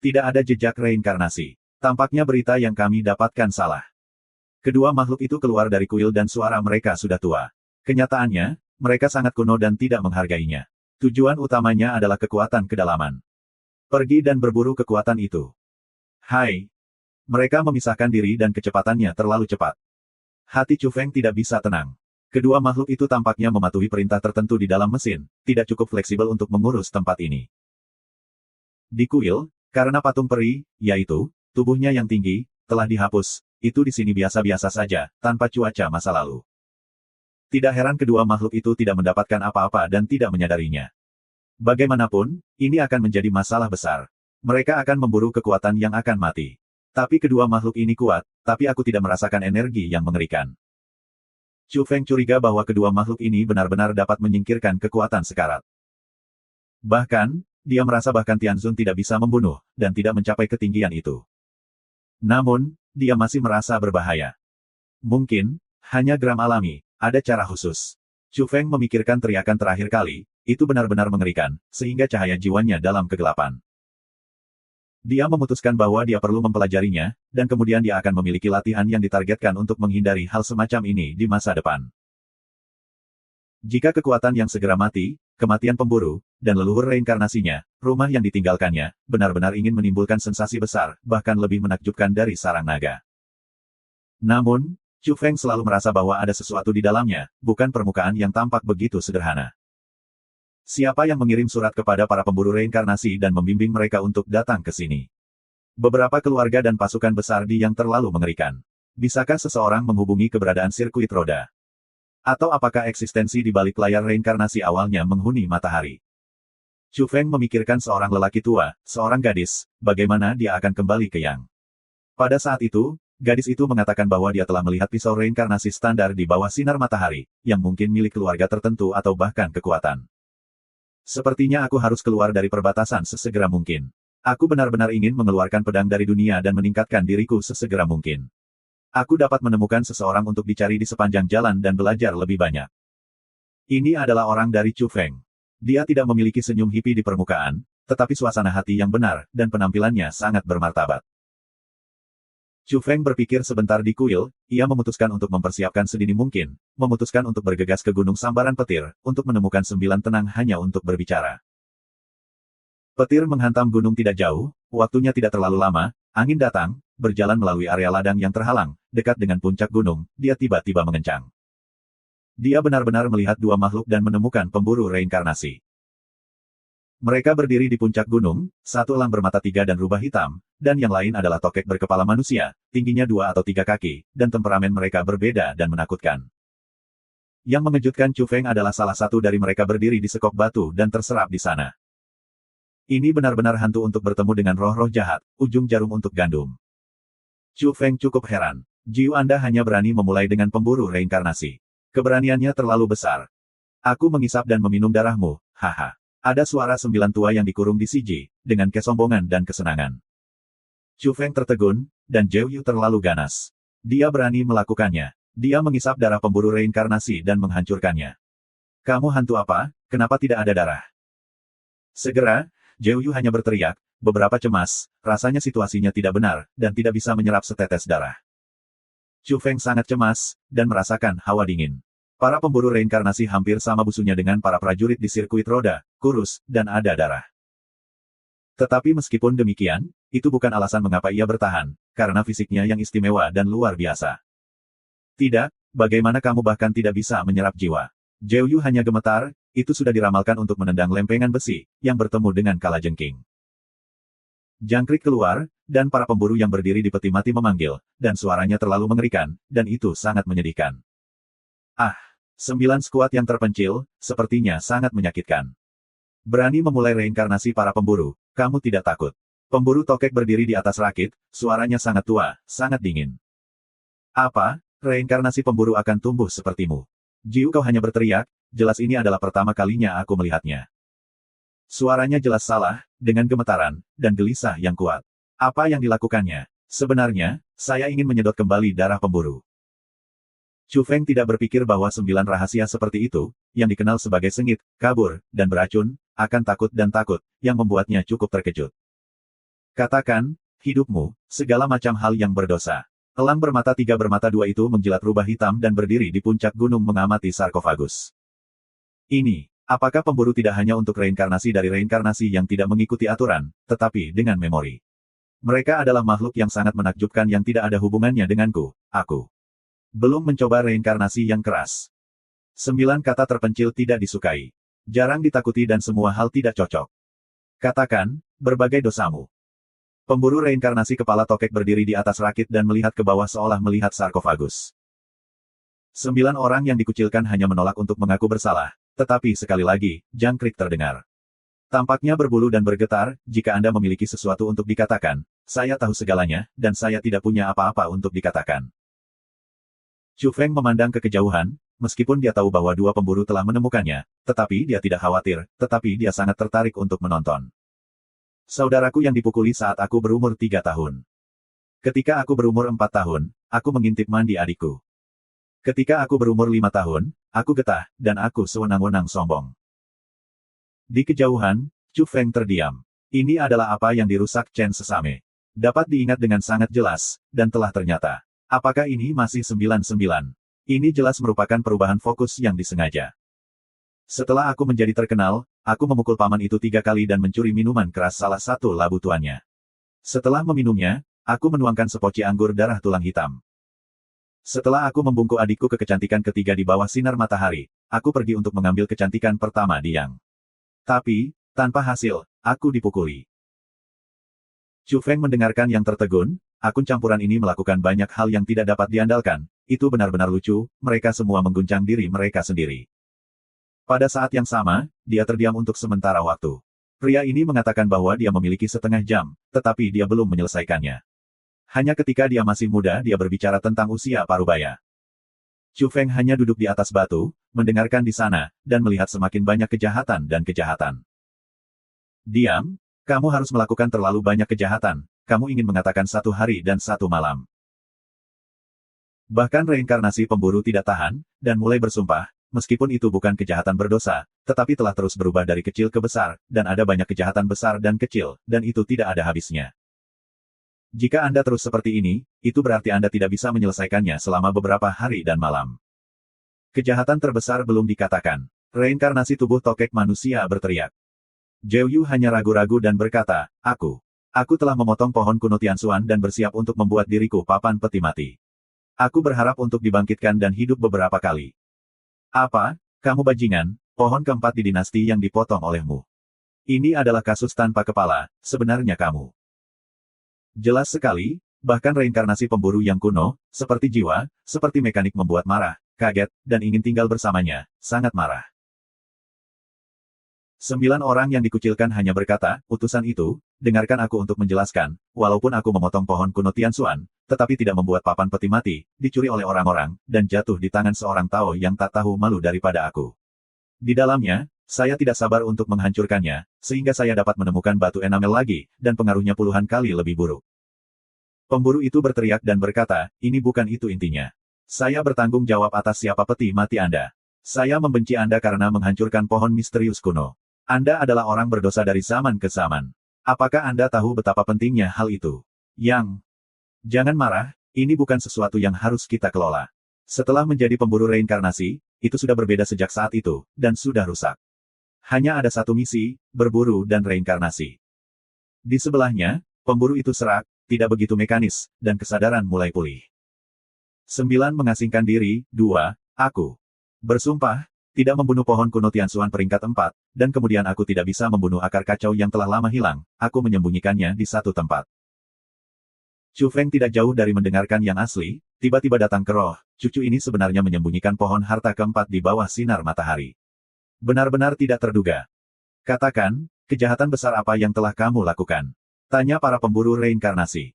Tidak ada jejak reinkarnasi. Tampaknya berita yang kami dapatkan salah. Kedua makhluk itu keluar dari kuil dan suara mereka sudah tua. Kenyataannya, mereka sangat kuno dan tidak menghargainya. Tujuan utamanya adalah kekuatan kedalaman. Pergi dan berburu kekuatan itu. Hai. Mereka memisahkan diri dan kecepatannya terlalu cepat. Hati Chu Feng tidak bisa tenang. Kedua makhluk itu tampaknya mematuhi perintah tertentu di dalam mesin, tidak cukup fleksibel untuk mengurus tempat ini. Di kuil, karena patung peri, yaitu, tubuhnya yang tinggi, telah dihapus, itu di sini biasa-biasa saja, tanpa cuaca masa lalu. Tidak heran kedua makhluk itu tidak mendapatkan apa-apa dan tidak menyadarinya. Bagaimanapun, ini akan menjadi masalah besar. Mereka akan memburu kekuatan yang akan mati. Tapi kedua makhluk ini kuat, tapi aku tidak merasakan energi yang mengerikan. Chu Feng curiga bahwa kedua makhluk ini benar-benar dapat menyingkirkan kekuatan sekarat. Bahkan, dia merasa bahkan Tianzun tidak bisa membunuh, dan tidak mencapai ketinggian itu. Namun, dia masih merasa berbahaya. Mungkin, hanya geram alami, ada cara khusus. Chu Feng memikirkan teriakan terakhir kali, itu benar-benar mengerikan, sehingga cahaya jiwanya dalam kegelapan. Dia memutuskan bahwa dia perlu mempelajarinya, dan kemudian dia akan memiliki latihan yang ditargetkan untuk menghindari hal semacam ini di masa depan. Jika kekuatan yang segera mati, kematian pemburu, dan leluhur reinkarnasinya, rumah yang ditinggalkannya, benar-benar ingin menimbulkan sensasi besar, bahkan lebih menakjubkan dari sarang naga. Namun, Chu Feng selalu merasa bahwa ada sesuatu di dalamnya, bukan permukaan yang tampak begitu sederhana. Siapa yang mengirim surat kepada para pemburu reinkarnasi dan membimbing mereka untuk datang ke sini? Beberapa keluarga dan pasukan besar di yang terlalu mengerikan. Bisakah seseorang menghubungi keberadaan sirkuit roda? Atau apakah eksistensi di balik layar reinkarnasi awalnya menghuni matahari? Chu Feng memikirkan seorang lelaki tua, seorang gadis, bagaimana dia akan kembali ke Yang. Pada saat itu, gadis itu mengatakan bahwa dia telah melihat pisau reinkarnasi standar di bawah sinar matahari, yang mungkin milik keluarga tertentu atau bahkan kekuatan. Sepertinya aku harus keluar dari perbatasan sesegera mungkin. Aku benar-benar ingin mengeluarkan pedang dari dunia dan meningkatkan diriku sesegera mungkin. Aku dapat menemukan seseorang untuk dicari di sepanjang jalan dan belajar lebih banyak. Ini adalah orang dari Chu Feng. Dia tidak memiliki senyum hippie di permukaan, tetapi suasana hati yang benar, dan penampilannya sangat bermartabat. Chu Feng berpikir sebentar di kuil, ia memutuskan untuk mempersiapkan sedini mungkin, memutuskan untuk bergegas ke Gunung Sambaran Petir, untuk menemukan 9 tenang hanya untuk berbicara. Petir menghantam gunung tidak jauh, waktunya tidak terlalu lama, angin datang, berjalan melalui area ladang yang terhalang, dekat dengan puncak gunung, dia tiba-tiba mengencang. Dia benar-benar melihat dua makhluk dan menemukan pemburu reinkarnasi. Mereka berdiri di puncak gunung, satu elang bermata 3 dan rubah hitam, dan yang lain adalah tokek berkepala manusia, tingginya 2 atau 3 kaki, dan temperamen mereka berbeda dan menakutkan. Yang mengejutkan Chu Feng adalah salah satu dari mereka berdiri di sekop batu dan terserap di sana. Ini benar-benar hantu untuk bertemu dengan roh-roh jahat, ujung jarum untuk gandum. Chu Feng cukup heran. Jiu Anda hanya berani memulai dengan pemburu reinkarnasi. Keberaniannya terlalu besar. Aku mengisap dan meminum darahmu, haha. Ada suara 9 tua yang dikurung di Siji, dengan kesombongan dan kesenangan. Chu Feng tertegun, dan Jiu Yu terlalu ganas. Dia berani melakukannya. Dia mengisap darah pemburu reinkarnasi dan menghancurkannya. Kamu hantu apa, kenapa tidak ada darah? Segera, Jiu Yu hanya berteriak, beberapa cemas, rasanya situasinya tidak benar, dan tidak bisa menyerap setetes darah. Chu Feng sangat cemas, dan merasakan hawa dingin. Para pemburu reinkarnasi hampir sama busunya dengan para prajurit di sirkuit roda, kurus, dan ada darah. Tetapi meskipun demikian, itu bukan alasan mengapa ia bertahan, karena fisiknya yang istimewa dan luar biasa. Tidak, bagaimana kamu bahkan tidak bisa menyerap jiwa? Jiu Yu hanya gemetar, itu sudah diramalkan untuk menendang lempengan besi, yang bertemu dengan kalajengking. Jangkrik keluar, dan para pemburu yang berdiri di peti mati memanggil, dan suaranya terlalu mengerikan, dan itu sangat menyedihkan. Ah, 9 skuad yang terpencil, sepertinya sangat menyakitkan. Berani memulai reinkarnasi para pemburu, kamu tidak takut. Pemburu tokek berdiri di atas rakit, suaranya sangat tua, sangat dingin. Apa, reinkarnasi pemburu akan tumbuh sepertimu? Jiu kau hanya berteriak, jelas ini adalah pertama kalinya aku melihatnya. Suaranya jelas salah, dengan gemetaran, dan gelisah yang kuat. Apa yang dilakukannya? Sebenarnya, saya ingin menyedot kembali darah pemburu. Chu Feng tidak berpikir bahwa 9 rahasia seperti itu, yang dikenal sebagai sengit, kabur, dan beracun, akan takut dan takut, yang membuatnya cukup terkejut. Katakan, hidupmu, segala macam hal yang berdosa. Elang bermata 3 bermata 2 itu menjilat rubah hitam dan berdiri di puncak gunung mengamati sarkofagus. Ini, apakah pemburu tidak hanya untuk reinkarnasi dari reinkarnasi yang tidak mengikuti aturan, tetapi dengan memori? Mereka adalah makhluk yang sangat menakjubkan yang tidak ada hubungannya denganku, aku. Belum mencoba reinkarnasi yang keras. 9 kata terpencil tidak disukai. Jarang ditakuti dan semua hal tidak cocok. Katakan, berbagai dosamu. Pemburu reinkarnasi kepala tokek berdiri di atas rakit dan melihat ke bawah seolah melihat sarkofagus. 9 orang yang dikucilkan hanya menolak untuk mengaku bersalah, tetapi sekali lagi, jangkrik terdengar. Tampaknya berbulu dan bergetar, jika Anda memiliki sesuatu untuk dikatakan, saya tahu segalanya, dan saya tidak punya apa-apa untuk dikatakan. Chu Feng memandang ke kejauhan, meskipun dia tahu bahwa 2 pemburu telah menemukannya, tetapi dia tidak khawatir, tetapi dia sangat tertarik untuk menonton. Saudaraku yang dipukuli saat aku berumur 3 tahun. Ketika aku berumur 4 tahun, aku mengintip mandi adikku. Ketika aku berumur 5 tahun, aku getah, dan aku sewenang-wenang sombong. Di kejauhan, Chu Feng terdiam. Ini adalah apa yang dirusak Chen Sesame. Dapat diingat dengan sangat jelas, dan telah ternyata. Apakah ini masih 99? Ini jelas merupakan perubahan fokus yang disengaja. Setelah aku menjadi terkenal, aku memukul paman itu 3 kali dan mencuri minuman keras salah satu labu tuannya. Setelah meminumnya, aku menuangkan sepoci anggur darah tulang hitam. Setelah aku membungkuk adikku ke kecantikan ketiga di bawah sinar matahari, aku pergi untuk mengambil kecantikan pertama di Yang. Tapi, tanpa hasil, aku dipukuli. Chu Feng mendengarkan yang tertegun, akun campuran ini melakukan banyak hal yang tidak dapat diandalkan. Itu benar-benar lucu, mereka semua mengguncang diri mereka sendiri. Pada saat yang sama, dia terdiam untuk sementara waktu. Pria ini mengatakan bahwa dia memiliki setengah jam, tetapi dia belum menyelesaikannya. Hanya ketika dia masih muda dia berbicara tentang usia parubaya. Chu Feng hanya duduk di atas batu, mendengarkan di sana, dan melihat semakin banyak kejahatan dan kejahatan. Diam, kamu harus melakukan terlalu banyak kejahatan, kamu ingin mengatakan 1 hari dan 1 malam. Bahkan reinkarnasi pemburu tidak tahan, dan mulai bersumpah, meskipun itu bukan kejahatan berdosa, tetapi telah terus berubah dari kecil ke besar, dan ada banyak kejahatan besar dan kecil, dan itu tidak ada habisnya. Jika Anda terus seperti ini, itu berarti Anda tidak bisa menyelesaikannya selama beberapa hari dan malam. Kejahatan terbesar belum dikatakan. Reinkarnasi tubuh tokek manusia berteriak. Zhou Yu hanya ragu-ragu dan berkata, Aku telah memotong pohon kuno Tianxuan dan bersiap untuk membuat diriku papan peti mati. Aku berharap untuk dibangkitkan dan hidup beberapa kali. Apa, kamu bajingan, pohon keempat di dinasti yang dipotong olehmu. Ini adalah kasus tanpa kepala, sebenarnya kamu. Jelas sekali, bahkan reinkarnasi pemburu yang kuno, seperti jiwa, seperti mekanik membuat marah, kaget, dan ingin tinggal bersamanya, sangat marah. 9 orang yang dikucilkan hanya berkata, utusan itu, dengarkan aku untuk menjelaskan, walaupun aku memotong pohon kuno Tianxuan, tetapi tidak membuat papan peti mati, dicuri oleh orang-orang, dan jatuh di tangan seorang Tao yang tak tahu malu daripada aku. Di dalamnya, saya tidak sabar untuk menghancurkannya, sehingga saya dapat menemukan batu enamel lagi, dan pengaruhnya puluhan kali lebih buruk. Pemburu itu berteriak dan berkata, ini bukan itu intinya. Saya bertanggung jawab atas siapa peti mati Anda. Saya membenci Anda karena menghancurkan pohon misterius kuno. Anda adalah orang berdosa dari zaman ke zaman. Apakah Anda tahu betapa pentingnya hal itu? Jangan marah, ini bukan sesuatu yang harus kita kelola. Setelah menjadi pemburu reinkarnasi, itu sudah berbeda sejak saat itu, dan sudah rusak. Hanya ada satu misi, berburu dan reinkarnasi. Di sebelahnya, pemburu itu serak, tidak begitu mekanis, dan kesadaran mulai pulih. 9 mengasingkan diri, 2, aku bersumpah, tidak membunuh pohon kuno Tianxuan peringkat 4, dan kemudian aku tidak bisa membunuh akar kacau yang telah lama hilang, aku menyembunyikannya di satu tempat. Chu Feng tidak jauh dari mendengarkan yang asli, tiba-tiba datang ke roh, cucu ini sebenarnya menyembunyikan pohon harta keempat di bawah sinar matahari. Benar-benar tidak terduga. Katakan, kejahatan besar apa yang telah kamu lakukan? Tanya para pemburu reinkarnasi.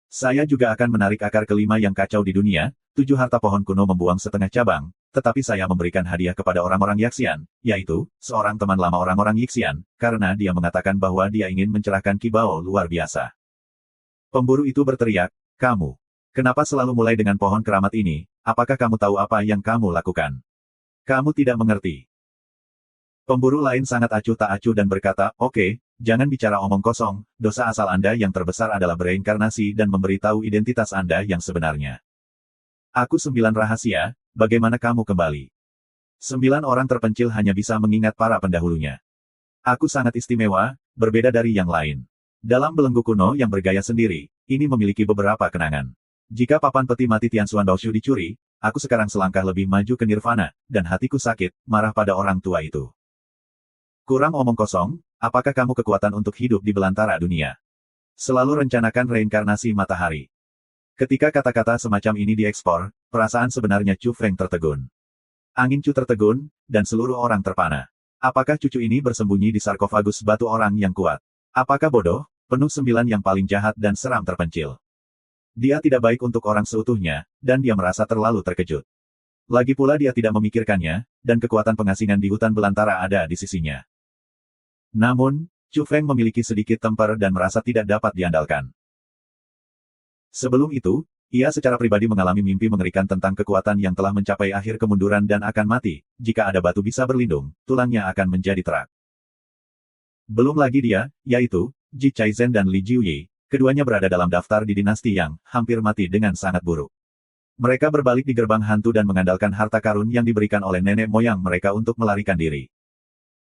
Saya juga akan menarik akar kelima yang kacau di dunia, 7 harta pohon kuno membuang setengah cabang, tetapi saya memberikan hadiah kepada orang-orang Yaxian, yaitu, seorang teman lama orang-orang Yixian, karena dia mengatakan bahwa dia ingin mencerahkan Kibao luar biasa. Pemburu itu berteriak, kamu. Kenapa selalu mulai dengan pohon keramat ini, apakah kamu tahu apa yang kamu lakukan? Kamu tidak mengerti. Pemburu lain sangat acuh tak acuh dan berkata, oke, jangan bicara omong kosong, dosa asal Anda yang terbesar adalah bereinkarnasi dan memberitahu identitas Anda yang sebenarnya. Aku 9 rahasia, bagaimana kamu kembali? 9 orang terpencil hanya bisa mengingat para pendahulunya. Aku sangat istimewa, berbeda dari yang lain. Dalam belenggu kuno yang bergaya sendiri, ini memiliki beberapa kenangan. Jika papan peti mati Tianxuan Baoshu dicuri, aku sekarang selangkah lebih maju ke nirvana, dan hatiku sakit, marah pada orang tua itu. Kurang omong kosong, apakah kamu kekuatan untuk hidup di belantara dunia? Selalu rencanakan reinkarnasi matahari. Ketika kata-kata semacam ini diekspor, perasaan sebenarnya Chu Feng tertegun. Angin Chu tertegun, dan seluruh orang terpana. Apakah cucu ini bersembunyi di sarkofagus batu orang yang kuat? Apakah bodoh, penuh 9 yang paling jahat dan seram terpencil? Dia tidak baik untuk orang seutuhnya, dan dia merasa terlalu terkejut. Lagi pula dia tidak memikirkannya, dan kekuatan pengasingan di hutan belantara ada di sisinya. Namun, Chu Feng memiliki sedikit temper dan merasa tidak dapat diandalkan. Sebelum itu, ia secara pribadi mengalami mimpi mengerikan tentang kekuatan yang telah mencapai akhir kemunduran dan akan mati, jika ada batu bisa berlindung, tulangnya akan menjadi terak. Belum lagi dia, yaitu, Ji Chaizhen dan Li Jiuyi, keduanya berada dalam daftar di dinasti yang hampir mati dengan sangat buruk. Mereka berbalik di gerbang hantu dan mengandalkan harta karun yang diberikan oleh nenek moyang mereka untuk melarikan diri.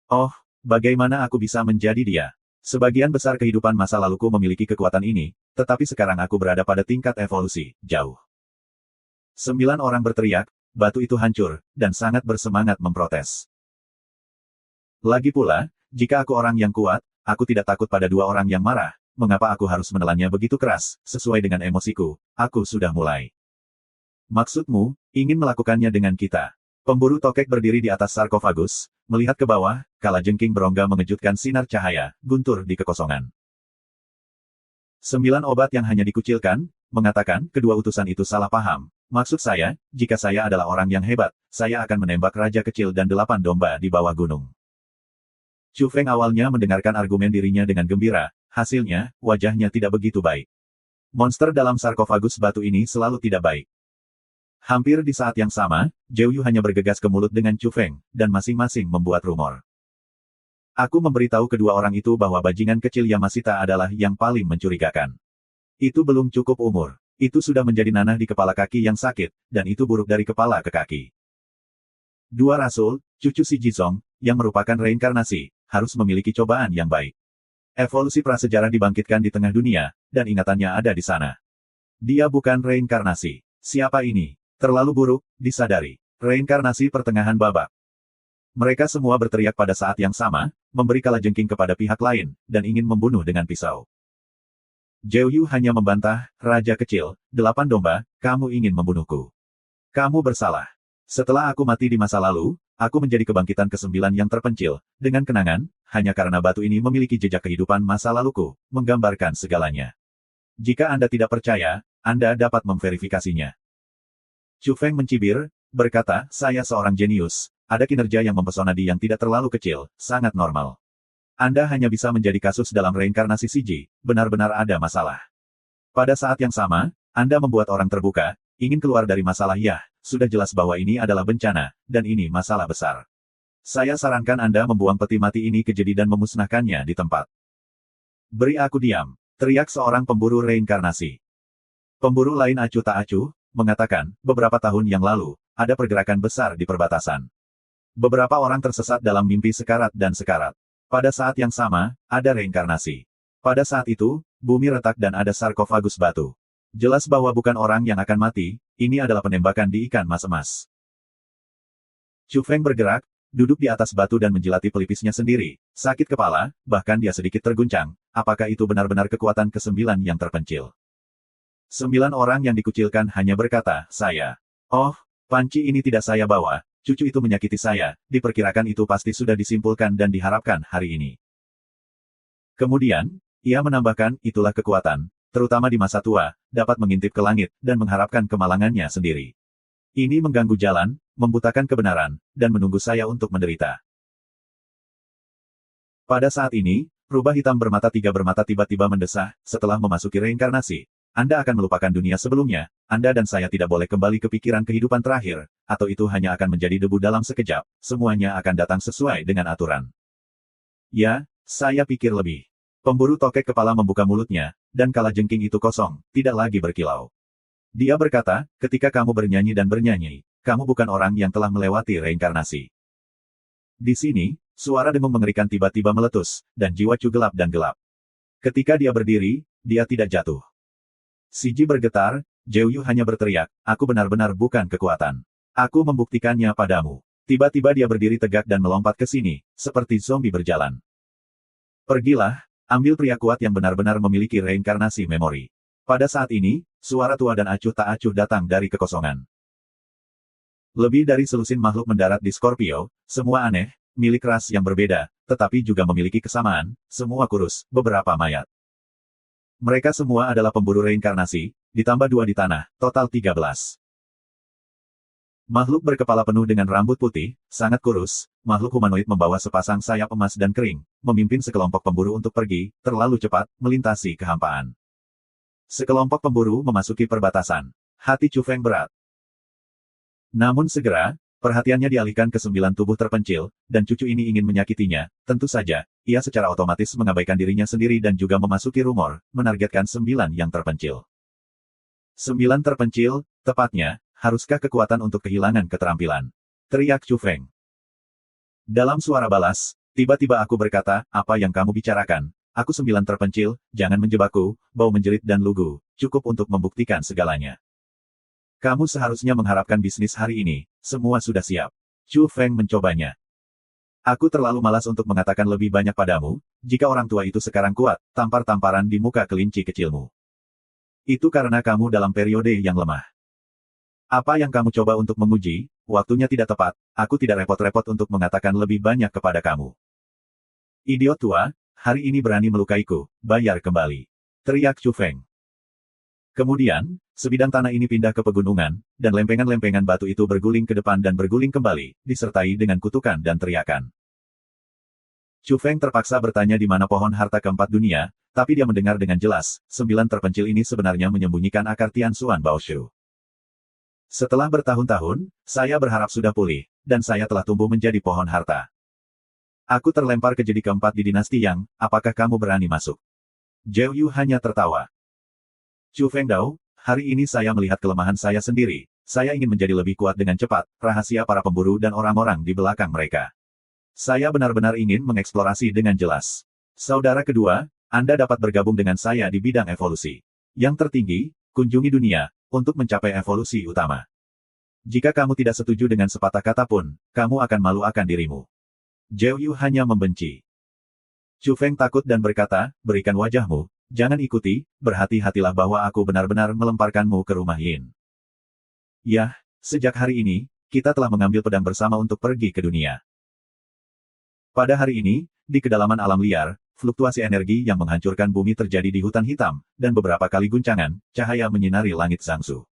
Oh, bagaimana aku bisa menjadi dia? Sebagian besar kehidupan masa laluku memiliki kekuatan ini, tetapi sekarang aku berada pada tingkat evolusi, jauh. 9 orang berteriak, batu itu hancur, dan sangat bersemangat memprotes. Lagi pula, jika aku orang yang kuat, aku tidak takut pada dua orang yang marah. Mengapa aku harus menelannya begitu keras, sesuai dengan emosiku? Aku sudah mulai. Maksudmu, ingin melakukannya dengan kita? Pemburu tokek berdiri di atas sarkofagus, melihat ke bawah, kalajengking berongga mengejutkan sinar cahaya, guntur di kekosongan. 9 obat yang hanya dikucilkan, mengatakan kedua utusan itu salah paham. Maksud saya, jika saya adalah orang yang hebat, saya akan menembak raja kecil dan 8 domba di bawah gunung. Chu Feng awalnya mendengarkan argumen dirinya dengan gembira, hasilnya, wajahnya tidak begitu baik. Monster dalam sarkofagus batu ini selalu tidak baik. Hampir di saat yang sama, Zhou Yu hanya bergegas ke mulut dengan Chu Feng, dan masing-masing membuat rumor. Aku memberitahu kedua orang itu bahwa bajingan kecil Yamashita adalah yang paling mencurigakan. Itu belum cukup umur. Itu sudah menjadi nanah di kepala kaki yang sakit, dan itu buruk dari kepala ke kaki. Dua rasul, cucu si Jizong, yang merupakan reinkarnasi, harus memiliki cobaan yang baik. Evolusi prasejarah dibangkitkan di tengah dunia, dan ingatannya ada di sana. Dia bukan reinkarnasi. Siapa ini? Terlalu buruk, disadari. Reinkarnasi pertengahan babak. Mereka semua berteriak pada saat yang sama, memberi kalajengking kepada pihak lain, dan ingin membunuh dengan pisau. Zhou Yu hanya membantah, Raja kecil, 8 domba, kamu ingin membunuhku. Kamu bersalah. Setelah aku mati di masa lalu, aku menjadi kebangkitan ke-9 yang terpencil, dengan kenangan, hanya karena batu ini memiliki jejak kehidupan masa laluku, menggambarkan segalanya. Jika Anda tidak percaya, Anda dapat memverifikasinya. Chu Feng mencibir, berkata, saya seorang jenius, ada kinerja yang mempesona di yang tidak terlalu kecil, sangat normal. Anda hanya bisa menjadi kasus dalam reinkarnasi CG, benar-benar ada masalah. Pada saat yang sama, Anda membuat orang terbuka, ingin keluar dari masalah ya, sudah jelas bahwa ini adalah bencana, dan ini masalah besar. Saya sarankan Anda membuang peti mati ini ke jedi dan memusnahkannya di tempat. Beri aku diam, teriak seorang pemburu reinkarnasi. Pemburu lain acuh tak acuh, mengatakan, beberapa tahun yang lalu, ada pergerakan besar di perbatasan. Beberapa orang tersesat dalam mimpi sekarat dan sekarat. Pada saat yang sama, ada reinkarnasi. Pada saat itu, bumi retak dan ada sarkofagus batu. Jelas bahwa bukan orang yang akan mati, ini adalah penembakan di ikan mas emas. Chu Feng bergerak, duduk di atas batu dan menjilati pelipisnya sendiri, sakit kepala, bahkan dia sedikit terguncang, apakah itu benar-benar kekuatan ke-9 yang terpencil? 9 orang yang dikucilkan hanya berkata, saya. Oh, panci ini tidak saya bawa, cucu itu menyakiti saya, diperkirakan itu pasti sudah disimpulkan dan diharapkan hari ini. Kemudian, ia menambahkan, itulah kekuatan, terutama di masa tua, dapat mengintip ke langit, dan mengharapkan kemalangannya sendiri. Ini mengganggu jalan, membutakan kebenaran, dan menunggu saya untuk menderita. Pada saat ini, rubah hitam bermata 3 bermata tiba-tiba mendesah, setelah memasuki reinkarnasi. Anda akan melupakan dunia sebelumnya, Anda dan saya tidak boleh kembali ke pikiran kehidupan terakhir, atau itu hanya akan menjadi debu dalam sekejap, semuanya akan datang sesuai dengan aturan. Ya, saya pikir lebih. Pemburu tokek kepala membuka mulutnya, dan kalajengking itu kosong, tidak lagi berkilau. Dia berkata, ketika kamu bernyanyi dan bernyanyi, kamu bukan orang yang telah melewati reinkarnasi. Di sini, suara dengung mengerikan tiba-tiba meletus, dan jiwa Chu gelap dan gelap. Ketika dia berdiri, dia tidak jatuh. Siji bergetar, Zhou Yu hanya berteriak, aku benar-benar bukan kekuatan. Aku membuktikannya padamu. Tiba-tiba dia berdiri tegak dan melompat ke sini, seperti zombie berjalan. Pergilah, ambil pria kuat yang benar-benar memiliki reinkarnasi memori. Pada saat ini, suara tua dan acuh tak acuh datang dari kekosongan. Lebih dari selusin makhluk mendarat di Scorpio, semua aneh, milik ras yang berbeda, tetapi juga memiliki kesamaan, semua kurus, beberapa mayat. Mereka semua adalah pemburu reinkarnasi, ditambah 2 di tanah, total 13. Makhluk berkepala penuh dengan rambut putih, sangat kurus, makhluk humanoid membawa sepasang sayap emas dan kering, memimpin sekelompok pemburu untuk pergi, terlalu cepat, melintasi kehampaan. Sekelompok pemburu memasuki perbatasan. Hati Chu Feng berat. Namun segera, perhatiannya dialihkan ke 9 tubuh terpencil, dan cucu ini ingin menyakitinya, tentu saja, ia secara otomatis mengabaikan dirinya sendiri dan juga memasuki rumor, menargetkan 9 yang terpencil. 9 terpencil, tepatnya, haruskah kekuatan untuk kehilangan keterampilan? Teriak Chu Feng. Dalam suara balas, tiba-tiba aku berkata, apa yang kamu bicarakan? Aku 9 terpencil, jangan menjebakku, bau menjerit dan lugu, cukup untuk membuktikan segalanya. Kamu seharusnya mengharapkan bisnis hari ini, semua sudah siap. Chu Feng mencobanya. Aku terlalu malas untuk mengatakan lebih banyak padamu, jika orang tua itu sekarang kuat, tampar-tamparan di muka kelinci kecilmu. Itu karena kamu dalam periode yang lemah. Apa yang kamu coba untuk menguji, waktunya tidak tepat, aku tidak repot-repot untuk mengatakan lebih banyak kepada kamu. Idiot tua, hari ini berani melukaiku, bayar kembali. Teriak Chu Feng. Kemudian, sebidang tanah ini pindah ke pegunungan, dan lempengan-lempengan batu itu berguling ke depan dan berguling kembali, disertai dengan kutukan dan teriakan. Chu Feng terpaksa bertanya di mana pohon harta keempat dunia, tapi dia mendengar dengan jelas, 9 terpencil ini sebenarnya menyembunyikan akar Tian Xuan Baoshu. Setelah bertahun-tahun, saya berharap sudah pulih, dan saya telah tumbuh menjadi pohon harta. Aku terlempar ke jadi keempat di dinasti Yang, apakah kamu berani masuk? Zhou Yu hanya tertawa. Chu Feng Dao, hari ini saya melihat kelemahan saya sendiri. Saya ingin menjadi lebih kuat dengan cepat, rahasia para pemburu dan orang-orang di belakang mereka. Saya benar-benar ingin mengeksplorasi dengan jelas. Saudara kedua, Anda dapat bergabung dengan saya di bidang evolusi. Yang tertinggi, kunjungi dunia, untuk mencapai evolusi utama. Jika kamu tidak setuju dengan sepatah kata pun, kamu akan malu akan dirimu. Zhou Yu hanya membenci. Chu Feng takut dan berkata, berikan wajahmu. Jangan ikuti, berhati-hatilah bahwa aku benar-benar melemparkanmu ke rumah Yin. Yah, sejak hari ini, kita telah mengambil pedang bersama untuk pergi ke dunia. Pada hari ini, di kedalaman alam liar, fluktuasi energi yang menghancurkan bumi terjadi di hutan hitam, dan beberapa kali guncangan, cahaya menyinari langit Zhangsu.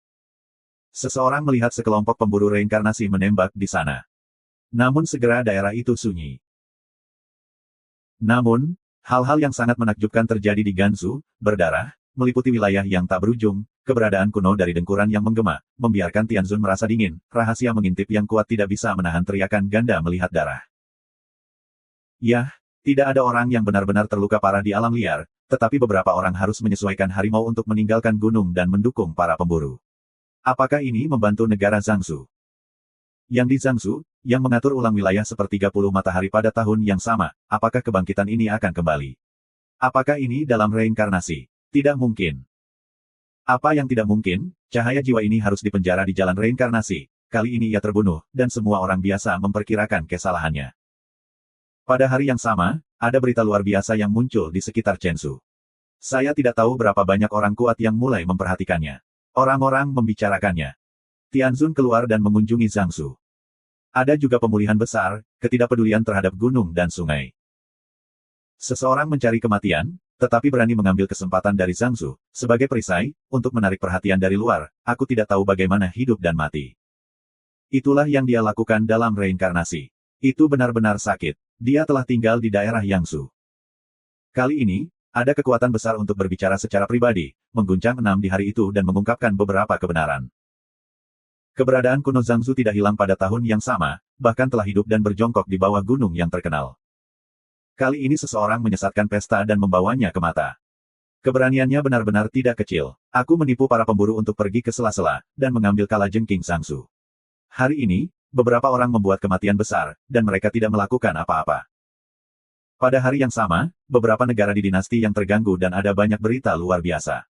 Seseorang melihat sekelompok pemburu reinkarnasi menembak di sana. Namun segera daerah itu sunyi. Namun, hal-hal yang sangat menakjubkan terjadi di Gansu, berdarah, meliputi wilayah yang tak berujung, keberadaan kuno dari dengkuran yang menggema, membiarkan Tianzun merasa dingin, rahasia mengintip yang kuat tidak bisa menahan teriakan ganda melihat darah. Yah, tidak ada orang yang benar-benar terluka parah di alam liar, tetapi beberapa orang harus menyesuaikan harimau untuk meninggalkan gunung dan mendukung para pemburu. Apakah ini membantu negara Zhangsu? Yang di Zhangsu, yang mengatur ulang wilayah sepertiga puluh matahari pada tahun yang sama, apakah kebangkitan ini akan kembali? Apakah ini dalam reinkarnasi? Tidak mungkin. Apa yang tidak mungkin, cahaya jiwa ini harus dipenjara di jalan reinkarnasi. Kali ini ia terbunuh, dan semua orang biasa memperkirakan kesalahannya. Pada hari yang sama, ada berita luar biasa yang muncul di sekitar Chensu. Saya tidak tahu berapa banyak orang kuat yang mulai memperhatikannya. Orang-orang membicarakannya. Tianzun keluar dan mengunjungi Zhangsu. Ada juga pemulihan besar, ketidakpedulian terhadap gunung dan sungai. Seseorang mencari kematian, tetapi berani mengambil kesempatan dari Zhangsu, sebagai perisai, untuk menarik perhatian dari luar, aku tidak tahu bagaimana hidup dan mati. Itulah yang dia lakukan dalam reinkarnasi. Itu benar-benar sakit. Dia telah tinggal di daerah Yangsu. Kali ini, ada kekuatan besar untuk berbicara secara pribadi, mengguncang 6 di hari itu dan mengungkapkan beberapa kebenaran. Keberadaan kuno Zhangsu tidak hilang pada tahun yang sama, bahkan telah hidup dan berjongkok di bawah gunung yang terkenal. Kali ini seseorang menyesatkan pesta dan membawanya ke mata. Keberaniannya benar-benar tidak kecil. Aku menipu para pemburu untuk pergi ke sela-sela, dan mengambil kalajengking Zhangsu. Hari ini, beberapa orang membuat kematian besar, dan mereka tidak melakukan apa-apa. Pada hari yang sama, beberapa negara di dinasti yang terganggu dan ada banyak berita luar biasa.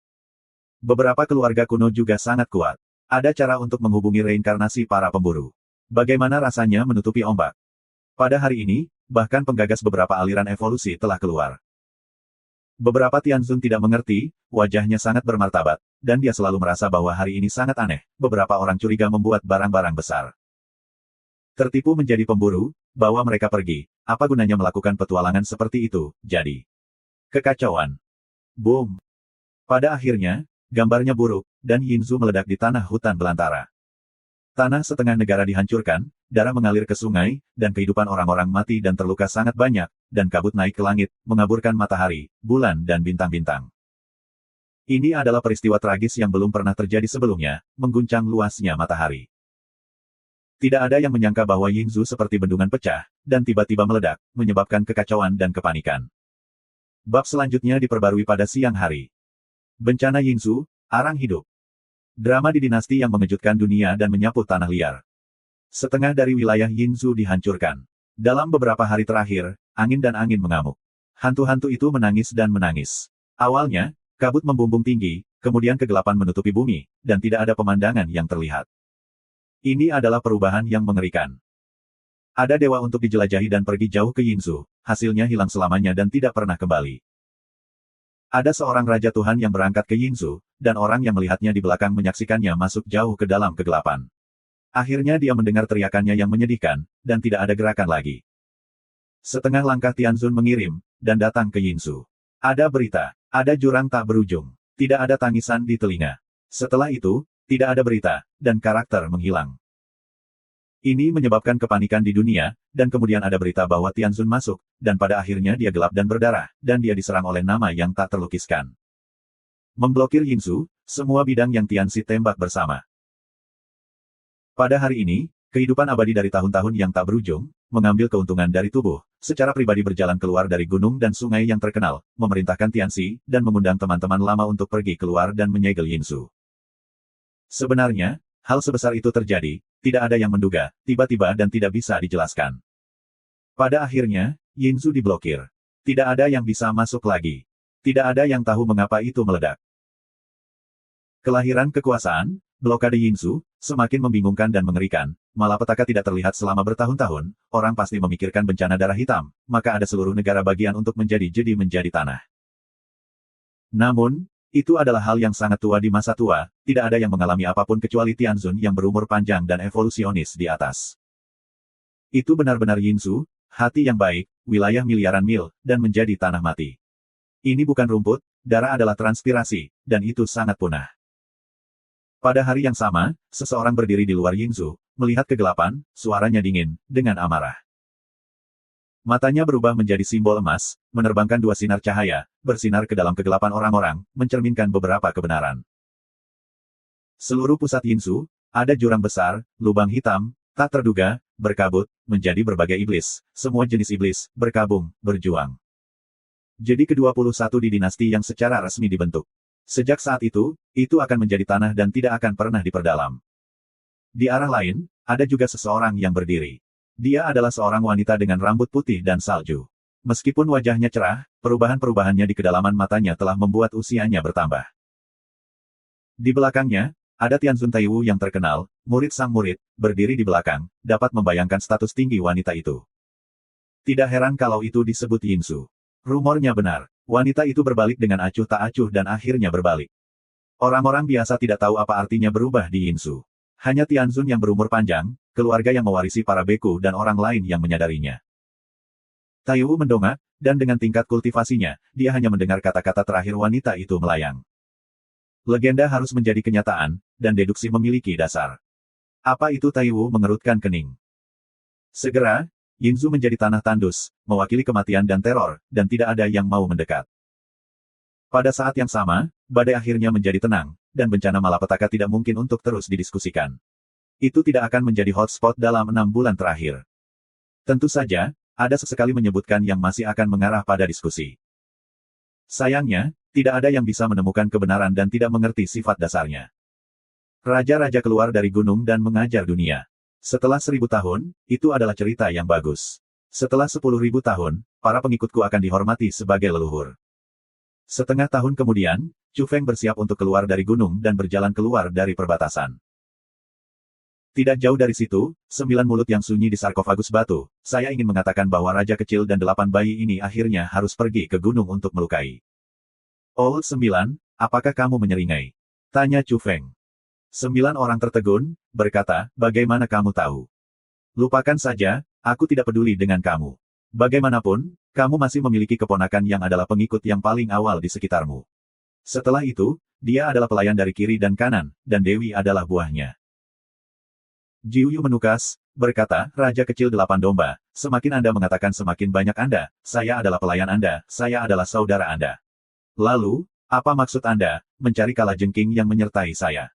Beberapa keluarga kuno juga sangat kuat. Ada cara untuk menghubungi reinkarnasi para pemburu. Bagaimana rasanya menutupi ombak? Pada hari ini, bahkan penggagas beberapa aliran evolusi telah keluar. Beberapa Tianzun tidak mengerti, wajahnya sangat bermartabat, dan dia selalu merasa bahwa hari ini sangat aneh. Beberapa orang curiga membuat barang-barang besar. Tertipu menjadi pemburu, bawa mereka pergi. Apa gunanya melakukan petualangan seperti itu? Jadi kekacauan. Boom. Pada akhirnya, gambarnya buruk, dan Yinzu meledak di tanah hutan belantara. Tanah setengah negara dihancurkan, darah mengalir ke sungai, dan kehidupan orang-orang mati dan terluka sangat banyak, dan kabut naik ke langit, mengaburkan matahari, bulan dan bintang-bintang. Ini adalah peristiwa tragis yang belum pernah terjadi sebelumnya, mengguncang luasnya matahari. Tidak ada yang menyangka bahwa Yingzu seperti bendungan pecah, dan tiba-tiba meledak, menyebabkan kekacauan dan kepanikan. Bab selanjutnya diperbarui pada siang hari. Bencana Yingzu, arang hidup. Drama di dinasti yang mengejutkan dunia dan menyapu tanah liar. Setengah dari wilayah Yingzu dihancurkan. Dalam beberapa hari terakhir, angin dan angin mengamuk. Hantu-hantu itu menangis dan menangis. Awalnya, kabut membumbung tinggi, kemudian kegelapan menutupi bumi, dan tidak ada pemandangan yang terlihat. Ini adalah perubahan yang mengerikan. Ada dewa untuk dijelajahi dan pergi jauh ke Yinzhu, hasilnya hilang selamanya dan tidak pernah kembali. Ada seorang Raja Tuhan yang berangkat ke Yinzhu, dan orang yang melihatnya di belakang menyaksikannya masuk jauh ke dalam kegelapan. Akhirnya dia mendengar teriakannya yang menyedihkan, dan tidak ada gerakan lagi. Setengah langkah Tianzun mengirim, dan datang ke Yinzhu. Ada berita, ada jurang tak berujung. Tidak ada tangisan di telinga. Setelah itu, tidak ada berita, dan karakter menghilang. Ini menyebabkan kepanikan di dunia, dan kemudian ada berita bahwa Tianzun masuk, dan pada akhirnya dia gelap dan berdarah, dan dia diserang oleh nama yang tak terlukiskan. Memblokir Yinzhu, semua bidang yang Tianxi tembak bersama. Pada hari ini, kehidupan abadi dari tahun-tahun yang tak berujung, mengambil keuntungan dari tubuh, secara pribadi berjalan keluar dari gunung dan sungai yang terkenal, memerintahkan Tianxi, dan mengundang teman-teman lama untuk pergi keluar dan menyegel Yinzhu. Sebenarnya, hal sebesar itu terjadi, tidak ada yang menduga, tiba-tiba dan tidak bisa dijelaskan. Pada akhirnya, Yinzhu diblokir. Tidak ada yang bisa masuk lagi. Tidak ada yang tahu mengapa itu meledak. Kelahiran kekuasaan, blokade Yinzhu, semakin membingungkan dan mengerikan, malapetaka tidak terlihat selama bertahun-tahun, orang pasti memikirkan bencana darah hitam, maka ada seluruh negara bagian untuk menjadi tanah. Namun, itu adalah hal yang sangat tua di masa tua, tidak ada yang mengalami apapun kecuali Tianzun yang berumur panjang dan evolusionis di atas. Itu benar-benar Yinzhu, hati yang baik, wilayah miliaran mil, dan menjadi tanah mati. Ini bukan rumput, darah adalah transpirasi, dan itu sangat punah. Pada hari yang sama, seseorang berdiri di luar Yinzhu, melihat kegelapan, suaranya dingin, dengan amarah. Matanya berubah menjadi simbol emas, menerbangkan dua sinar cahaya, bersinar ke dalam kegelapan orang-orang, mencerminkan beberapa kebenaran. Seluruh pusat Yinzhu, ada jurang besar, lubang hitam, tak terduga, berkabut, menjadi berbagai iblis, semua jenis iblis, berkabung, berjuang. Jadi ke-21 di dinasti yang secara resmi dibentuk. Sejak saat itu akan menjadi tanah dan tidak akan pernah diperdalam. Di arah lain, ada juga seseorang yang berdiri. Dia adalah seorang wanita dengan rambut putih dan salju. Meskipun wajahnya cerah, perubahan-perubahannya di kedalaman matanya telah membuat usianya bertambah. Di belakangnya, ada Tianzun Taiwu yang terkenal, murid sang murid, berdiri di belakang, dapat membayangkan status tinggi wanita itu. Tidak heran kalau itu disebut Yinzhu. Rumornya benar, wanita itu berbalik dengan acuh tak acuh dan akhirnya berbalik. Orang-orang biasa tidak tahu apa artinya berubah di Yinzhu. Hanya Tianzun yang berumur panjang, keluarga yang mewarisi para beku dan orang lain yang menyadarinya. Taiwu mendongak, dan dengan tingkat kultivasinya, dia hanya mendengar kata-kata terakhir wanita itu melayang. Legenda harus menjadi kenyataan, dan deduksi memiliki dasar. Apa itu? Taiwu mengerutkan kening. Segera, Yinzhu menjadi tanah tandus, mewakili kematian dan teror, dan tidak ada yang mau mendekat. Pada saat yang sama, badai akhirnya menjadi tenang, dan bencana malapetaka tidak mungkin untuk terus didiskusikan. Itu tidak akan menjadi hotspot dalam 6 bulan terakhir. Tentu saja, ada sesekali menyebutkan yang masih akan mengarah pada diskusi. Sayangnya, tidak ada yang bisa menemukan kebenaran dan tidak mengerti sifat dasarnya. Raja-raja keluar dari gunung dan mengajar dunia. Setelah 1000 tahun, itu adalah cerita yang bagus. Setelah 10.000 tahun, para pengikutku akan dihormati sebagai leluhur. Setengah tahun kemudian, Chu Feng bersiap untuk keluar dari gunung dan berjalan keluar dari perbatasan. Tidak jauh dari situ, 9 mulut yang sunyi di sarkofagus batu, saya ingin mengatakan bahwa raja kecil dan 8 bayi ini akhirnya harus pergi ke gunung untuk melukai. Old 9, apakah kamu menyeringai? Tanya Chu Feng. 9 orang tertegun, berkata, bagaimana kamu tahu? Lupakan saja, aku tidak peduli dengan kamu. Bagaimanapun, kamu masih memiliki keponakan yang adalah pengikut yang paling awal di sekitarmu. Setelah itu, dia adalah pelayan dari kiri dan kanan, dan Dewi adalah buahnya. Jiuyu menukas, berkata, Raja kecil 8 domba, semakin Anda mengatakan semakin banyak Anda, saya adalah pelayan Anda, saya adalah saudara Anda. Lalu, apa maksud Anda, mencari kalajengking yang menyertai saya?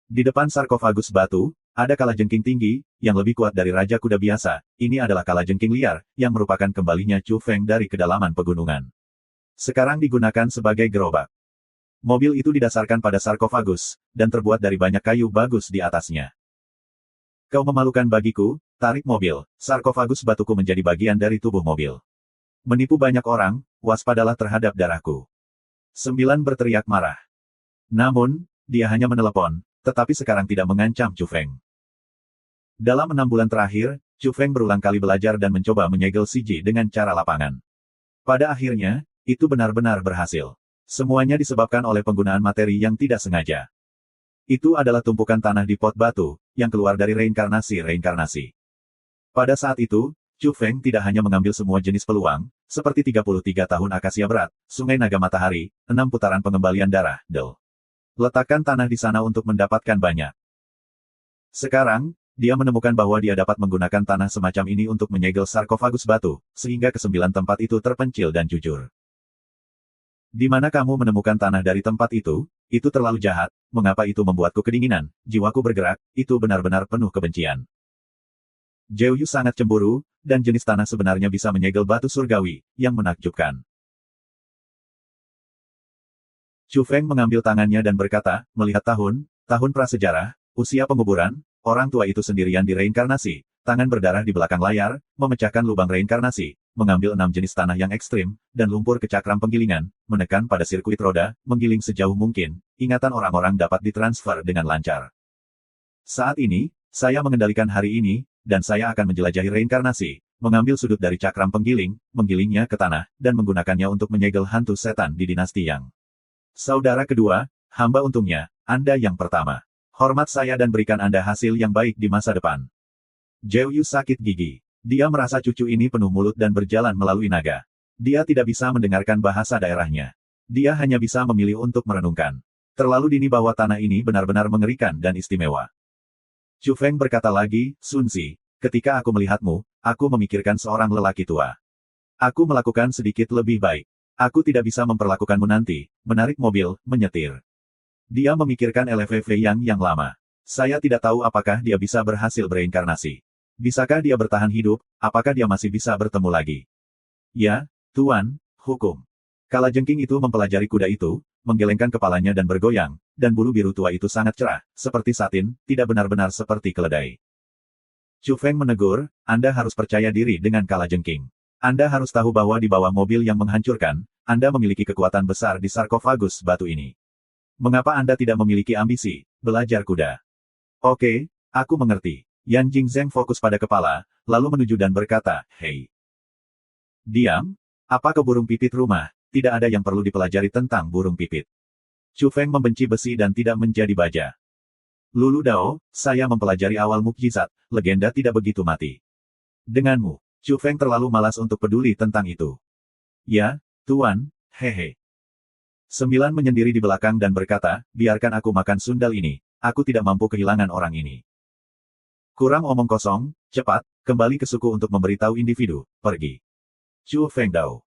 Di depan sarkofagus batu, ada kalajengking tinggi, yang lebih kuat dari Raja Kuda biasa, ini adalah kalajengking liar, yang merupakan kembalinya Chu Feng dari kedalaman pegunungan. Sekarang digunakan sebagai gerobak. Mobil itu didasarkan pada sarkofagus, dan terbuat dari banyak kayu bagus di atasnya. Kau memalukan bagiku, tarik mobil, sarkofagus batuku menjadi bagian dari tubuh mobil. Menipu banyak orang, waspadalah terhadap darahku. 9 berteriak marah. Namun, dia hanya menelepon, tetapi sekarang tidak mengancam Chu Feng. Dalam 6 bulan terakhir, Chu Feng berulang kali belajar dan mencoba menyegel si Ji dengan cara lapangan. Pada akhirnya, itu benar-benar berhasil. Semuanya disebabkan oleh penggunaan materi yang tidak sengaja. Itu adalah tumpukan tanah di pot batu, yang keluar dari reinkarnasi-reinkarnasi. Pada saat itu, Chu Feng tidak hanya mengambil semua jenis peluang, seperti 33 tahun akasia berat, sungai naga matahari, 6 putaran pengembalian darah, Del. Letakkan tanah di sana untuk mendapatkan banyak. Sekarang, dia menemukan bahwa dia dapat menggunakan tanah semacam ini untuk menyegel sarkofagus batu, sehingga kesembilan tempat itu terpencil dan jujur. Di mana kamu menemukan tanah dari tempat itu? Itu terlalu jahat, mengapa itu membuatku kedinginan, jiwaku bergerak, itu benar-benar penuh kebencian. Zhou Yu sangat cemburu, dan jenis tanah sebenarnya bisa menyegel batu surgawi, yang menakjubkan. Chu Feng mengambil tangannya dan berkata, melihat tahun prasejarah, usia penguburan, orang tua itu sendirian di reinkarnasi, tangan berdarah di belakang layar, memecahkan lubang reinkarnasi, mengambil 6 jenis tanah yang ekstrim, dan lumpur ke cakram penggilingan, menekan pada sirkuit roda, menggiling sejauh mungkin, ingatan orang-orang dapat ditransfer dengan lancar. Saat ini, saya mengendalikan hari ini, dan saya akan menjelajahi reinkarnasi, mengambil sudut dari cakram penggiling, menggilingnya ke tanah, dan menggunakannya untuk menyegel hantu setan di dinasti Yang. Saudara kedua, hamba untungnya, Anda yang pertama. Hormat saya dan berikan Anda hasil yang baik di masa depan. Zhou Yu sakit gigi. Dia merasa cucu ini penuh mulut dan berjalan melalui naga. Dia tidak bisa mendengarkan bahasa daerahnya. Dia hanya bisa memilih untuk merenungkan. Terlalu dini bahwa tanah ini benar-benar mengerikan dan istimewa. Chu Feng berkata lagi, Sun Zi, ketika aku melihatmu, aku memikirkan seorang lelaki tua. Aku melakukan sedikit lebih baik. Aku tidak bisa memperlakukanmu nanti, menarik mobil, menyetir. Dia memikirkan LVV yang lama. Saya tidak tahu apakah dia bisa berhasil bereinkarnasi. Bisakah dia bertahan hidup, apakah dia masih bisa bertemu lagi? Ya, Tuan, hukum. Kalajengking itu mempelajari kuda itu, menggelengkan kepalanya dan bergoyang, dan bulu biru tua itu sangat cerah, seperti satin, tidak benar-benar seperti keledai. Chu Feng menegur, Anda harus percaya diri dengan kalajengking. Anda harus tahu bahwa di bawah mobil yang menghancurkan, Anda memiliki kekuatan besar di sarkofagus batu ini. Mengapa Anda tidak memiliki ambisi, belajar kuda? Oke, aku mengerti. Yan Jingzheng fokus pada kepala, lalu menuju dan berkata, Hei. Diam? Apa ke burung pipit rumah? Tidak ada yang perlu dipelajari tentang burung pipit. Chu Feng membenci besi dan tidak menjadi baja. Lulu Dao, saya mempelajari awal mukjizat, legenda tidak begitu mati. Denganmu, Chu Feng terlalu malas untuk peduli tentang itu. Ya, Tuan, hehe. 9 menyendiri di belakang dan berkata, biarkan aku makan sundal ini, aku tidak mampu kehilangan orang ini. Kurang omong kosong, cepat, kembali ke suku untuk memberitahu individu, pergi. Chu Feng Dao.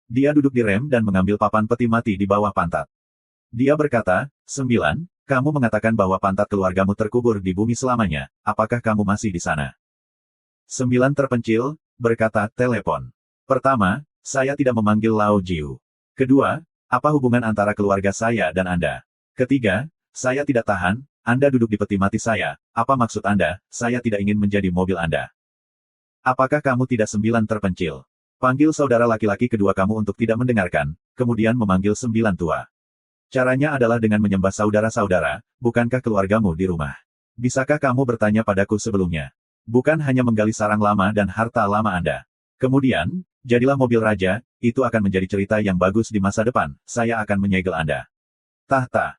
Dia duduk di rem dan mengambil papan peti mati di bawah pantat. Dia berkata, 9, kamu mengatakan bahwa pantat keluargamu terkubur di bumi selamanya, apakah kamu masih di sana? 9 terpencil, berkata, telepon. Pertama, saya tidak memanggil Lao Jiu. Kedua, apa hubungan antara keluarga saya dan Anda? Ketiga, saya tidak tahan, Anda duduk di peti mati saya, apa maksud Anda, saya tidak ingin menjadi mobil Anda. Apakah kamu tidak 9 terpencil? Panggil saudara laki-laki kedua kamu untuk tidak mendengarkan, kemudian memanggil 9 tua. Caranya adalah dengan menyembah saudara-saudara, bukankah keluargamu di rumah? Bisakah kamu bertanya padaku sebelumnya? Bukan hanya menggali sarang lama dan harta lama Anda. Kemudian, jadilah mobil raja, itu akan menjadi cerita yang bagus di masa depan, saya akan menyegel Anda. Tahta.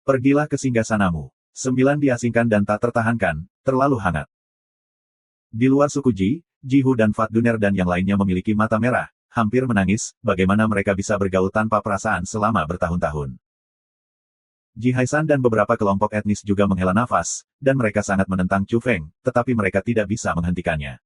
Pergilah ke singgasanamu. 9 diasingkan dan tak tertahankan, terlalu hangat. Di luar suku Jihu dan Fat Duner dan yang lainnya memiliki mata merah, hampir menangis, bagaimana mereka bisa bergaul tanpa perasaan selama bertahun-tahun. Ji Haisan dan beberapa kelompok etnis juga menghela nafas, dan mereka sangat menentang Chu Feng, tetapi mereka tidak bisa menghentikannya.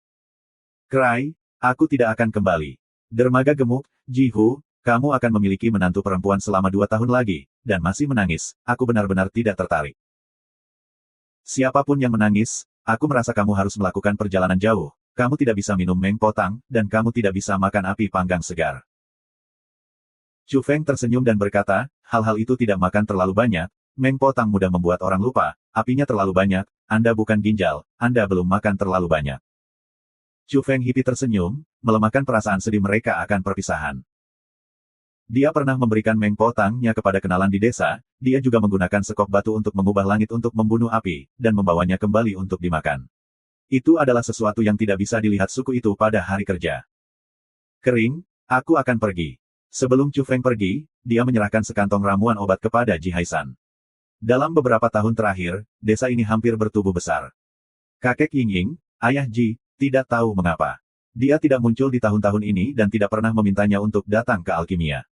Cry, aku tidak akan kembali. Dermaga gemuk, Jihu, kamu akan memiliki menantu perempuan selama 2 tahun lagi, dan masih menangis, aku benar-benar tidak tertarik. Siapapun yang menangis, aku merasa kamu harus melakukan perjalanan jauh, kamu tidak bisa minum Meng Potang, dan kamu tidak bisa makan api panggang segar. Chu Feng tersenyum dan berkata, hal-hal itu tidak makan terlalu banyak, Meng Potang mudah membuat orang lupa, apinya terlalu banyak, Anda bukan ginjal, Anda belum makan terlalu banyak. Chu Feng Hippie tersenyum, melemahkan perasaan sedih mereka akan perpisahan. Dia pernah memberikan Meng Potangnya kepada kenalan di desa, dia juga menggunakan sekop batu untuk mengubah langit untuk membunuh api, dan membawanya kembali untuk dimakan. Itu adalah sesuatu yang tidak bisa dilihat suku itu pada hari kerja. Kering, aku akan pergi. Sebelum Chu Feng pergi, dia menyerahkan sekantong ramuan obat kepada Ji Haisan. Dalam beberapa tahun terakhir, desa ini hampir bertumbuh besar. Kakek Ying Ying, ayah Ji, tidak tahu mengapa. Dia tidak muncul di tahun-tahun ini dan tidak pernah memintanya untuk datang ke alkimia.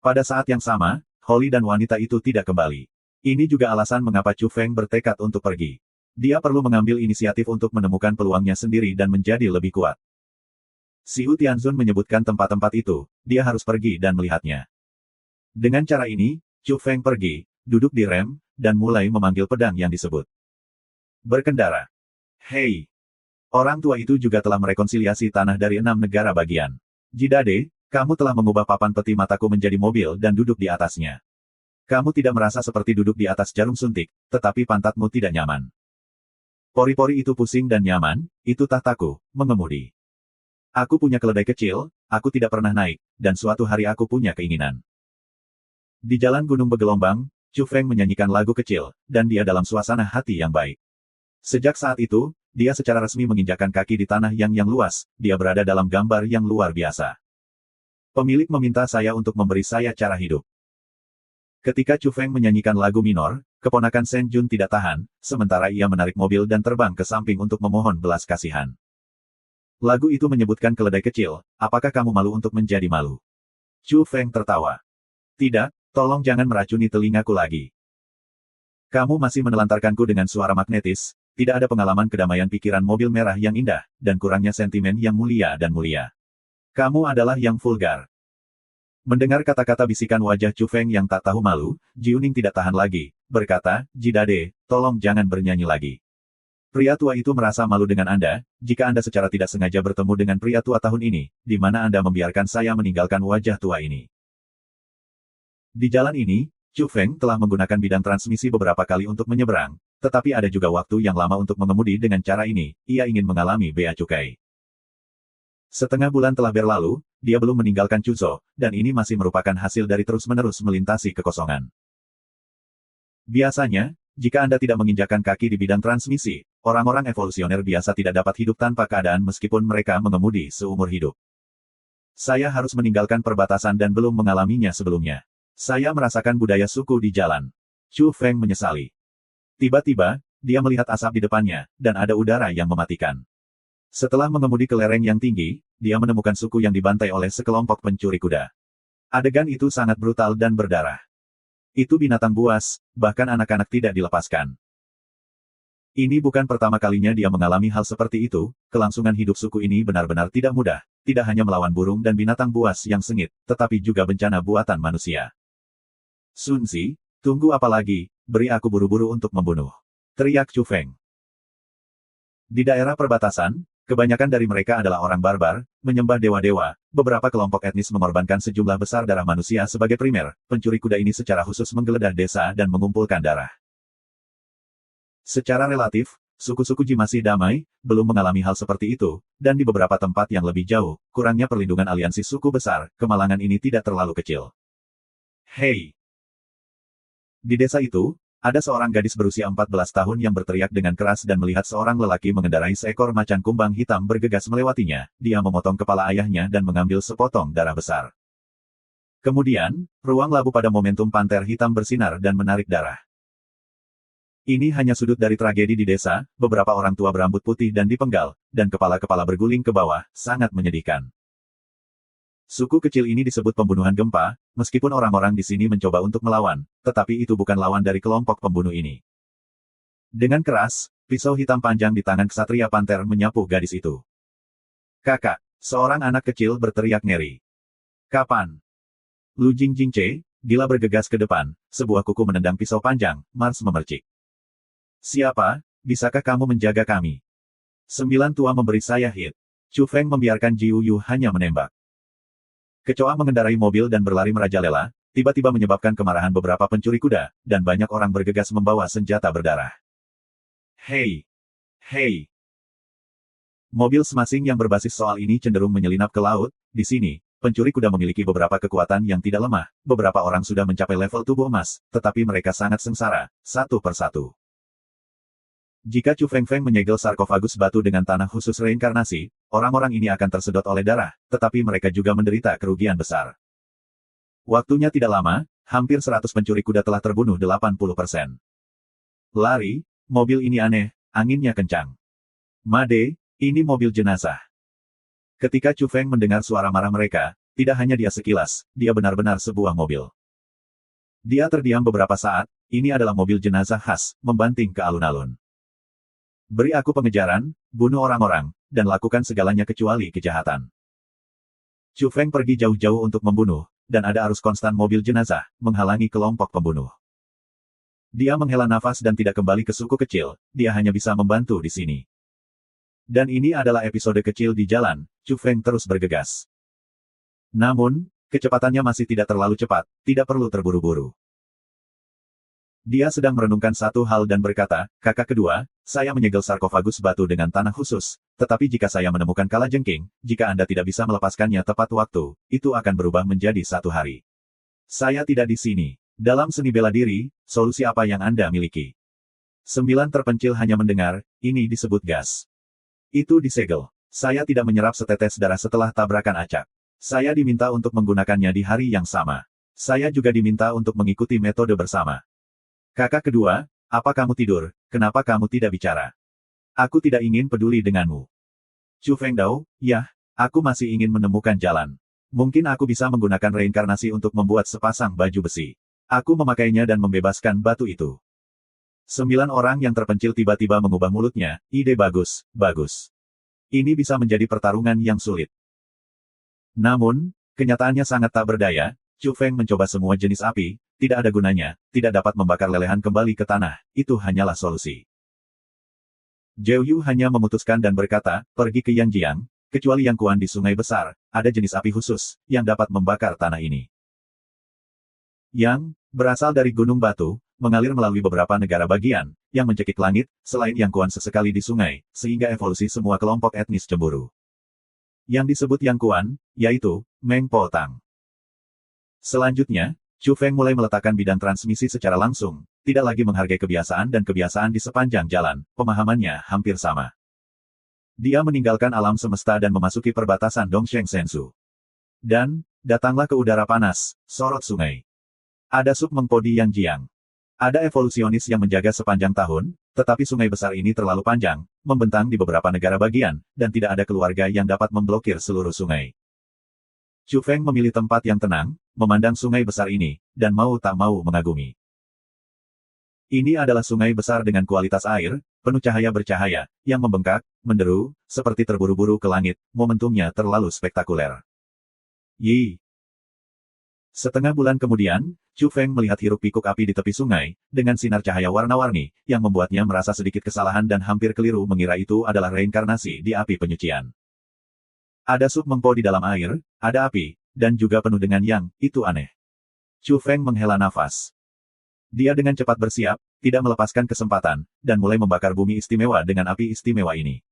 Pada saat yang sama, Holly dan wanita itu tidak kembali. Ini juga alasan mengapa Chu Feng bertekad untuk pergi. Dia perlu mengambil inisiatif untuk menemukan peluangnya sendiri dan menjadi lebih kuat. Xiu Tianzun menyebutkan tempat-tempat itu, dia harus pergi dan melihatnya. Dengan cara ini, Chu Feng pergi, duduk di rem, dan mulai memanggil pedang yang disebut. Berkendara. Hei! Orang tua itu juga telah merekonsiliasi tanah dari 6 negara bagian. Jidade, kamu telah mengubah papan peti mataku menjadi mobil dan duduk di atasnya. Kamu tidak merasa seperti duduk di atas jarum suntik, tetapi pantatmu tidak nyaman. Pori-pori itu pusing dan nyaman, itu tahtaku, mengemudi. Aku punya keledai kecil, aku tidak pernah naik, dan suatu hari aku punya keinginan. Di jalan gunung bergelombang, Chu Feng menyanyikan lagu kecil, dan dia dalam suasana hati yang baik. Sejak saat itu, dia secara resmi menginjakkan kaki di tanah yang luas, dia berada dalam gambar yang luar biasa. Pemilik meminta saya untuk memberi saya cara hidup. Ketika Chu Feng menyanyikan lagu minor, keponakan Shen Jun tidak tahan, sementara ia menarik mobil dan terbang ke samping untuk memohon belas kasihan. Lagu itu menyebutkan keledai kecil, apakah kamu malu untuk menjadi malu? Chu Feng tertawa. Tidak, tolong jangan meracuni telingaku lagi. Kamu masih menelantarkanku dengan suara magnetis, tidak ada pengalaman kedamaian pikiran mobil merah yang indah, dan kurangnya sentimen yang mulia dan mulia. Kamu adalah yang vulgar. Mendengar kata-kata bisikan wajah Chu Feng yang tak tahu malu, Jiuning tidak tahan lagi, berkata, Jidade, tolong jangan bernyanyi lagi. Pria tua itu merasa malu dengan Anda, jika Anda secara tidak sengaja bertemu dengan pria tua tahun ini, di mana Anda membiarkan saya meninggalkan wajah tua ini. Di jalan ini, Chu Feng telah menggunakan bidang transmisi beberapa kali untuk menyeberang, tetapi ada juga waktu yang lama untuk mengemudi dengan cara ini, ia ingin mengalami bea cukai. Setengah bulan telah berlalu, dia belum meninggalkan Chuzhou, dan ini masih merupakan hasil dari terus-menerus melintasi kekosongan. Biasanya, jika Anda tidak menginjakkan kaki di bidang transmisi, orang-orang evolusioner biasa tidak dapat hidup tanpa keadaan meskipun mereka mengemudi seumur hidup. Saya harus meninggalkan perbatasan dan belum mengalaminya sebelumnya. Saya merasakan budaya suku di jalan. Chu Feng menyesali. Tiba-tiba, dia melihat asap di depannya, dan ada udara yang mematikan. Setelah mengemudi ke lereng yang tinggi, dia menemukan suku yang dibantai oleh sekelompok pencuri kuda. Adegan itu sangat brutal dan berdarah. Itu binatang buas, bahkan anak-anak tidak dilepaskan. Ini bukan pertama kalinya dia mengalami hal seperti itu, kelangsungan hidup suku ini benar-benar tidak mudah, tidak hanya melawan burung dan binatang buas yang sengit, tetapi juga bencana buatan manusia. Sun Zi, tunggu apa lagi, beri aku buru-buru untuk membunuh. Teriak Chu Feng. Di daerah perbatasan, kebanyakan dari mereka adalah orang barbar, menyembah dewa-dewa, beberapa kelompok etnis mengorbankan sejumlah besar darah manusia sebagai primer, pencuri kuda ini secara khusus menggeledah desa dan mengumpulkan darah. Secara relatif, suku-suku Ji masih damai, belum mengalami hal seperti itu, dan di beberapa tempat yang lebih jauh, kurangnya perlindungan aliansi suku besar, kemalangan ini tidak terlalu kecil. Hei! Di desa itu, ada seorang gadis berusia 14 tahun yang berteriak dengan keras dan melihat seorang lelaki mengendarai seekor macan kumbang hitam bergegas melewatinya, dia memotong kepala ayahnya dan mengambil sepotong darah besar. Kemudian, ruang labu pada momentum panter hitam bersinar dan menarik darah. Ini hanya sudut dari tragedi di desa, beberapa orang tua berambut putih dan dipenggal, dan kepala-kepala berguling ke bawah, sangat menyedihkan. Suku kecil ini disebut pembunuhan gempa, meskipun orang-orang di sini mencoba untuk melawan, tetapi itu bukan lawan dari kelompok pembunuh ini. Dengan keras, pisau hitam panjang di tangan ksatria panter menyapu gadis itu. Kakak, seorang anak kecil berteriak ngeri. Kapan? Lu Jingjingce, gila bergegas ke depan, sebuah kuku menendang pisau panjang, Mars memercik. Siapa, bisakah kamu menjaga kami? 9 tua memberi saya hit. Chu Feng membiarkan Jiu Yu hanya menembak. Kecoa mengendarai mobil dan berlari merajalela, tiba-tiba menyebabkan kemarahan beberapa pencuri kuda, dan banyak orang bergegas membawa senjata berdarah. Hei! Hei! Mobil smasing yang berbasis soal ini cenderung menyelinap ke laut, di sini, pencuri kuda memiliki beberapa kekuatan yang tidak lemah, beberapa orang sudah mencapai level tubuh emas, tetapi mereka sangat sengsara, satu persatu. Jika Chu Fengfeng menyegel sarkofagus batu dengan tanah khusus reinkarnasi, orang-orang ini akan tersedot oleh darah, tetapi mereka juga menderita kerugian besar. Waktunya tidak lama, hampir 100 pencuri kuda telah terbunuh 80%. Lari, mobil ini aneh, anginnya kencang. Made, ini mobil jenazah. Ketika Chu Feng mendengar suara marah mereka, tidak hanya dia sekilas, dia benar-benar sebuah mobil. Dia terdiam beberapa saat, ini adalah mobil jenazah khas, membanting ke alun-alun. Beri aku pengejaran, bunuh orang-orang, dan lakukan segalanya kecuali kejahatan. Chu Feng pergi jauh-jauh untuk membunuh, dan ada arus konstan mobil jenazah, menghalangi kelompok pembunuh. Dia menghela nafas dan tidak kembali ke suku kecil, dia hanya bisa membantu di sini. Dan ini adalah episode kecil di jalan, Chu Feng terus bergegas. Namun, kecepatannya masih tidak terlalu cepat, tidak perlu terburu-buru. Dia sedang merenungkan satu hal dan berkata, kakak kedua, saya menyegel sarkofagus batu dengan tanah khusus, tetapi jika saya menemukan kalajengking, jika Anda tidak bisa melepaskannya tepat waktu, itu akan berubah menjadi 1 hari. Saya tidak di sini. Dalam seni bela diri, solusi apa yang Anda miliki? 9 terpencil hanya mendengar, ini disebut gas. Itu disegel. Saya tidak menyerap setetes darah setelah tabrakan acak. Saya diminta untuk menggunakannya di hari yang sama. Saya juga diminta untuk mengikuti metode bersama. Kakak kedua, apa kamu tidur? Kenapa kamu tidak bicara? Aku tidak ingin peduli denganmu. Chu Fengdao, ya, aku masih ingin menemukan jalan. Mungkin aku bisa menggunakan reinkarnasi untuk membuat sepasang baju besi. Aku memakainya dan membebaskan batu itu. 9 orang yang terpencil tiba-tiba mengubah mulutnya, ide bagus, bagus. Ini bisa menjadi pertarungan yang sulit. Namun, kenyataannya sangat tak berdaya, Chu Feng mencoba semua jenis api, tidak ada gunanya, tidak dapat membakar lelehan kembali ke tanah, itu hanyalah solusi. Zhou Yu hanya memutuskan dan berkata, pergi ke Yangjiang, kecuali Yang Kuan di Sungai Besar, ada jenis api khusus, yang dapat membakar tanah ini. Yang, berasal dari Gunung Batu, mengalir melalui beberapa negara bagian, yang mencekik langit, selain Yang Kuan sesekali di sungai, sehingga evolusi semua kelompok etnis cemburu. Yang disebut Yang Kuan, yaitu, Meng Po Tang. Selanjutnya, Chu Feng mulai meletakkan bidang transmisi secara langsung, tidak lagi menghargai kebiasaan dan kebiasaan di sepanjang jalan, pemahamannya hampir sama. Dia meninggalkan alam semesta dan memasuki perbatasan Dongsheng Sensu. Dan, datanglah ke udara panas, sorot sungai. Ada sub Mengpo di Yangjiang. Ada evolusionis yang menjaga sepanjang tahun, tetapi sungai besar ini terlalu panjang, membentang di beberapa negara bagian, dan tidak ada keluarga yang dapat memblokir seluruh sungai. Chu Feng memilih tempat yang tenang, memandang sungai besar ini, dan mau tak mau mengagumi. Ini adalah sungai besar dengan kualitas air, penuh cahaya bercahaya, yang membengkak, menderu, seperti terburu-buru ke langit, momentumnya terlalu spektakuler. Yi. Setengah bulan kemudian, Chu Feng melihat hiruk-pikuk api di tepi sungai, dengan sinar cahaya warna-warni, yang membuatnya merasa sedikit kesalahan dan hampir keliru mengira itu adalah reinkarnasi di api penyucian. Ada sub Mengpo di dalam air, ada api, dan juga penuh dengan yang, itu aneh. Chu Feng menghela nafas. Dia dengan cepat bersiap, tidak melepaskan kesempatan, dan mulai membakar bumi istimewa dengan api istimewa ini.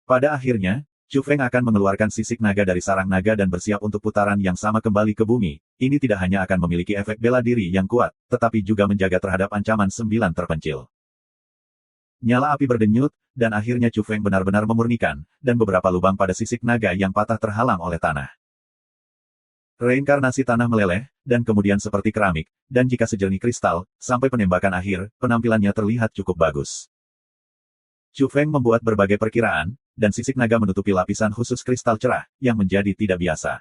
Pada akhirnya, Chu Feng akan mengeluarkan sisik naga dari sarang naga dan bersiap untuk putaran yang sama kembali ke bumi. Ini tidak hanya akan memiliki efek bela diri yang kuat, tetapi juga menjaga terhadap ancaman 9 terpencil. Nyala api berdenyut, dan akhirnya Chu Feng benar-benar memurnikan, dan beberapa lubang pada sisik naga yang patah terhalang oleh tanah. Reinkarnasi tanah meleleh, dan kemudian seperti keramik, dan jika sejernih kristal, sampai penembakan akhir, penampilannya terlihat cukup bagus. Chu Feng membuat berbagai perkiraan, dan sisik naga menutupi lapisan khusus kristal cerah, yang menjadi tidak biasa.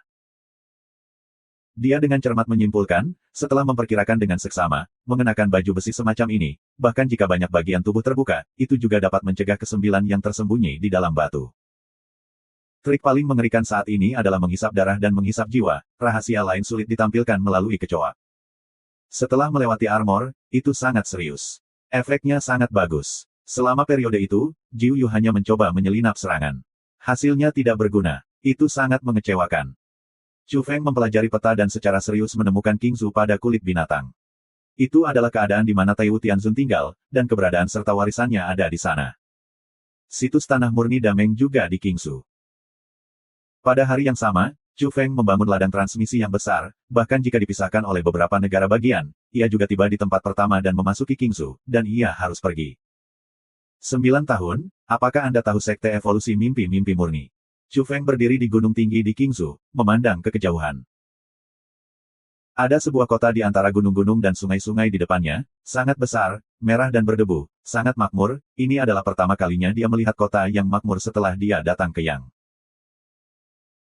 Dia dengan cermat menyimpulkan, setelah memperkirakan dengan seksama, mengenakan baju besi semacam ini, bahkan jika banyak bagian tubuh terbuka, itu juga dapat mencegah kesembilan yang tersembunyi di dalam batu. Trik paling mengerikan saat ini adalah menghisap darah dan menghisap jiwa, rahasia lain sulit ditampilkan melalui kecoa. Setelah melewati armor, itu sangat serius. Efeknya sangat bagus. Selama periode itu, Jiu Yu hanya mencoba menyelinap serangan. Hasilnya tidak berguna. Itu sangat mengecewakan. Chu Feng mempelajari peta dan secara serius menemukan Qingzu pada kulit binatang. Itu adalah keadaan di mana Taiwu Tianzun tinggal, dan keberadaan serta warisannya ada di sana. Situs tanah murni Dameng juga di Qingzu. Pada hari yang sama, Chu Feng membangun ladang transmisi yang besar, bahkan jika dipisahkan oleh beberapa negara bagian, ia juga tiba di tempat pertama dan memasuki Qingzu, dan ia harus pergi. 9 tahun, apakah Anda tahu sekte evolusi mimpi-mimpi murni? Chu Feng berdiri di gunung tinggi di Qingzhou, memandang ke kejauhan. Ada sebuah kota di antara gunung-gunung dan sungai-sungai di depannya, sangat besar, merah dan berdebu, sangat makmur. Ini adalah pertama kalinya dia melihat kota yang makmur setelah dia datang ke Yang.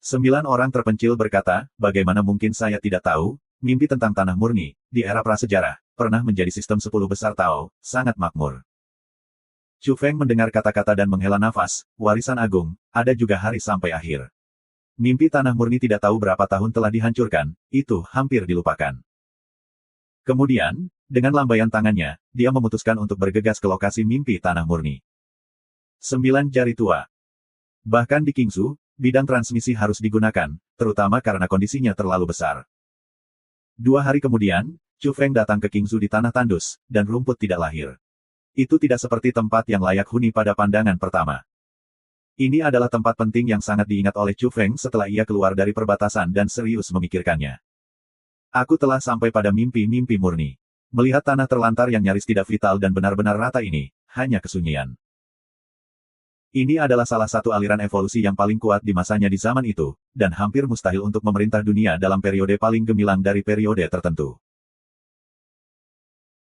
9 orang terpencil berkata, bagaimana mungkin saya tidak tahu, mimpi tentang tanah murni, di era prasejarah, pernah menjadi sistem 10 besar Tao, sangat makmur. Chu Feng mendengar kata-kata dan menghela nafas, warisan agung, ada juga hari sampai akhir. Mimpi tanah murni tidak tahu berapa tahun telah dihancurkan, itu hampir dilupakan. Kemudian, dengan lambaian tangannya, dia memutuskan untuk bergegas ke lokasi mimpi tanah murni. 9 jari tua. Bahkan di Qingzhou, bidang transmisi harus digunakan, terutama karena kondisinya terlalu besar. 2 hari kemudian, Chu Feng datang ke Qingzhou di tanah tandus, dan rumput tidak lahir. Itu tidak seperti tempat yang layak huni pada pandangan pertama. Ini adalah tempat penting yang sangat diingat oleh Chu Feng setelah ia keluar dari perbatasan dan serius memikirkannya. Aku telah sampai pada mimpi-mimpi murni. Melihat tanah terlantar yang nyaris tidak vital dan benar-benar rata ini, hanya kesunyian. Ini adalah salah satu aliran evolusi yang paling kuat di masanya di zaman itu, dan hampir mustahil untuk memerintah dunia dalam periode paling gemilang dari periode tertentu.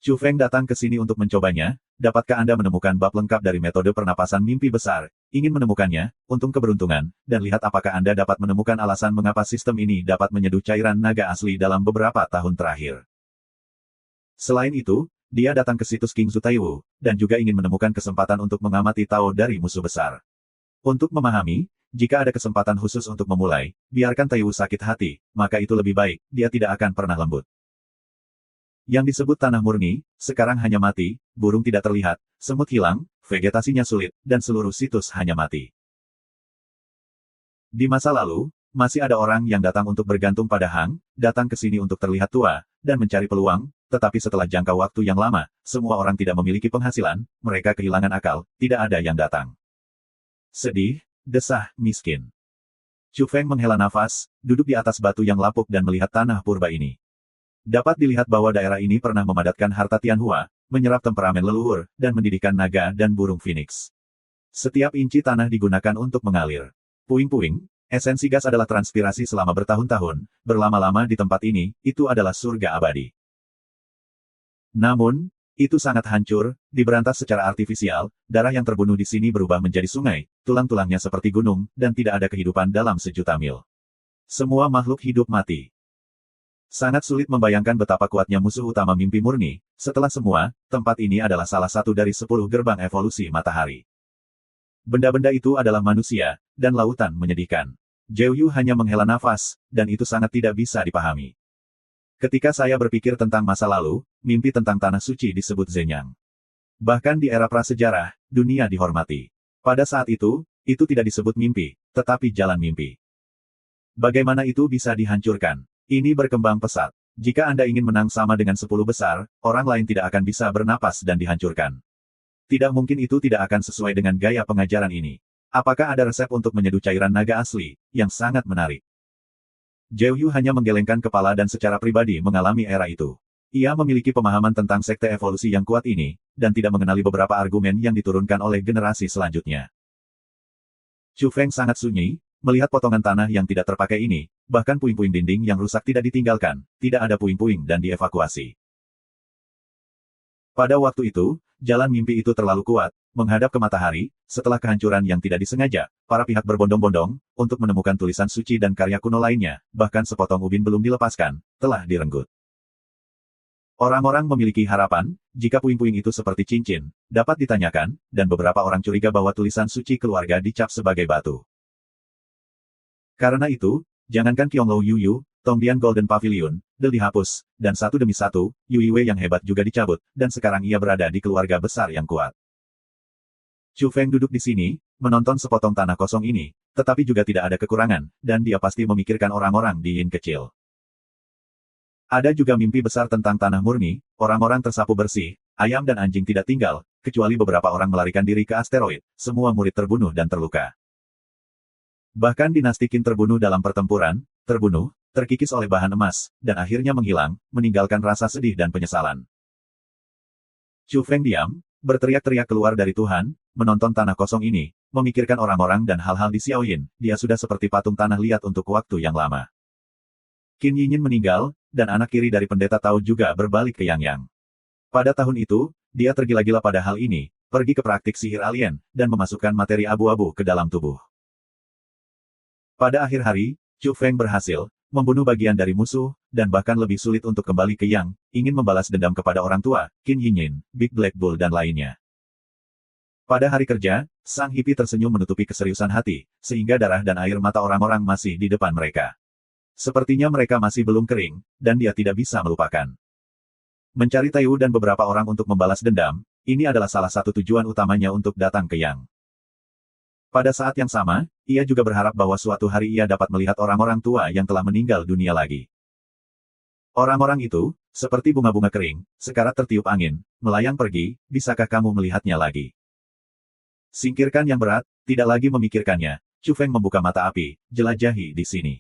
Chu Feng datang ke sini untuk mencobanya. Dapatkah Anda menemukan bab lengkap dari metode pernapasan mimpi besar? Ingin menemukannya, untung keberuntungan, dan lihat apakah Anda dapat menemukan alasan mengapa sistem ini dapat menyeduh cairan naga asli dalam beberapa tahun terakhir. Selain itu, dia datang ke situs Qingzhou Taiwu, dan juga ingin menemukan kesempatan untuk mengamati Tao dari musuh besar. Untuk memahami, jika ada kesempatan khusus untuk memulai, biarkan Taiwu sakit hati, maka itu lebih baik, dia tidak akan pernah lembut. Yang disebut tanah murni, sekarang hanya mati, burung tidak terlihat, semut hilang, vegetasinya sulit, dan seluruh situs hanya mati. Di masa lalu, masih ada orang yang datang untuk bergantung pada Hang, datang ke sini untuk terlihat tua, dan mencari peluang, tetapi setelah jangka waktu yang lama, semua orang tidak memiliki penghasilan, mereka kehilangan akal, tidak ada yang datang. Sedih, desah, miskin. Chu Feng menghela nafas, duduk di atas batu yang lapuk dan melihat tanah purba ini. Dapat dilihat bahwa daerah ini pernah memadatkan harta Tianhua, menyerap temperamen leluhur, dan mendidikkan naga dan burung phoenix. Setiap inci tanah digunakan untuk mengalir. Puing-puing, esensi gas adalah transpirasi selama bertahun-tahun, berlama-lama di tempat ini, itu adalah surga abadi. Namun, itu sangat hancur, diberantas secara artifisial, darah yang terbunuh di sini berubah menjadi sungai, tulang-tulangnya seperti gunung, dan tidak ada kehidupan dalam sejuta mil. Semua makhluk hidup mati. Sangat sulit membayangkan betapa kuatnya musuh utama mimpi murni. Setelah semua, tempat ini adalah salah satu dari 10 gerbang evolusi matahari. Benda-benda itu adalah manusia, dan lautan menyedihkan. Zhou Yu hanya menghela nafas, dan itu sangat tidak bisa dipahami. Ketika saya berpikir tentang masa lalu, mimpi tentang tanah suci disebut Zenyang. Bahkan di era prasejarah, dunia dihormati. Pada saat itu tidak disebut mimpi, tetapi jalan mimpi. Bagaimana itu bisa dihancurkan? Ini berkembang pesat. Jika Anda ingin menang sama dengan 10 besar, orang lain tidak akan bisa bernapas dan dihancurkan. Tidak mungkin itu tidak akan sesuai dengan gaya pengajaran ini. Apakah ada resep untuk menyeduh cairan naga asli, yang sangat menarik? Zhou Yu hanya menggelengkan kepala dan secara pribadi mengalami era itu. Ia memiliki pemahaman tentang sekte evolusi yang kuat ini, dan tidak mengenali beberapa argumen yang diturunkan oleh generasi selanjutnya. Chu Feng sangat sunyi, melihat potongan tanah yang tidak terpakai ini, bahkan puing-puing dinding yang rusak tidak ditinggalkan, tidak ada puing-puing dan dievakuasi. Pada waktu itu, jalan mimpi itu terlalu kuat, menghadap ke matahari, setelah kehancuran yang tidak disengaja, para pihak berbondong-bondong, untuk menemukan tulisan suci dan karya kuno lainnya, bahkan sepotong ubin belum dilepaskan, telah direnggut. Orang-orang memiliki harapan, jika puing-puing itu seperti cincin, dapat ditanyakan, dan beberapa orang curiga bahwa tulisan suci keluarga dicap sebagai batu. Karena itu, jangankan Qianglou Yuyu, Tongdian Golden Pavilion, dihapus, dan satu demi satu, Yui Wei yang hebat juga dicabut, dan sekarang ia berada di keluarga besar yang kuat. Chu Feng duduk di sini, menonton sepotong tanah kosong ini, tetapi juga tidak ada kekurangan, dan dia pasti memikirkan orang-orang di Yin kecil. Ada juga mimpi besar tentang tanah murni, orang-orang tersapu bersih, ayam dan anjing tidak tinggal, kecuali beberapa orang melarikan diri ke asteroid, semua murid terbunuh dan terluka. Bahkan dinasti Qin terbunuh dalam pertempuran, terkikis oleh bahan emas, dan akhirnya menghilang, meninggalkan rasa sedih dan penyesalan. Chu Feng diam, berteriak-teriak keluar dari Tuhan, menonton tanah kosong ini, memikirkan orang-orang dan hal-hal di Xiaoyin, dia sudah seperti patung tanah liat untuk waktu yang lama. Qin Yinyin meninggal, dan anak kiri dari pendeta Tao juga berbalik ke Yang Yang. Pada tahun itu, dia tergila-gila pada hal ini, pergi ke praktik sihir alien, dan memasukkan materi abu-abu ke dalam tubuh. Pada akhir hari, Chu Feng berhasil membunuh bagian dari musuh, dan bahkan lebih sulit untuk kembali ke Yang, ingin membalas dendam kepada orang tua, Qin Yinyin, Big Black Bull dan lainnya. Pada hari kerja, sang hippie tersenyum menutupi keseriusan hati, sehingga darah dan air mata orang-orang masih di depan mereka. Sepertinya mereka masih belum kering, dan dia tidak bisa melupakan. Mencari Taiwu dan beberapa orang untuk membalas dendam, ini adalah salah satu tujuan utamanya untuk datang ke Yang. Pada saat yang sama, ia juga berharap bahwa suatu hari ia dapat melihat orang-orang tua yang telah meninggal dunia lagi. Orang-orang itu, seperti bunga-bunga kering, sekarat tertiup angin, melayang pergi, bisakah kamu melihatnya lagi? Singkirkan yang berat, tidak lagi memikirkannya, Chu Feng membuka mata api, jelajahi di sini.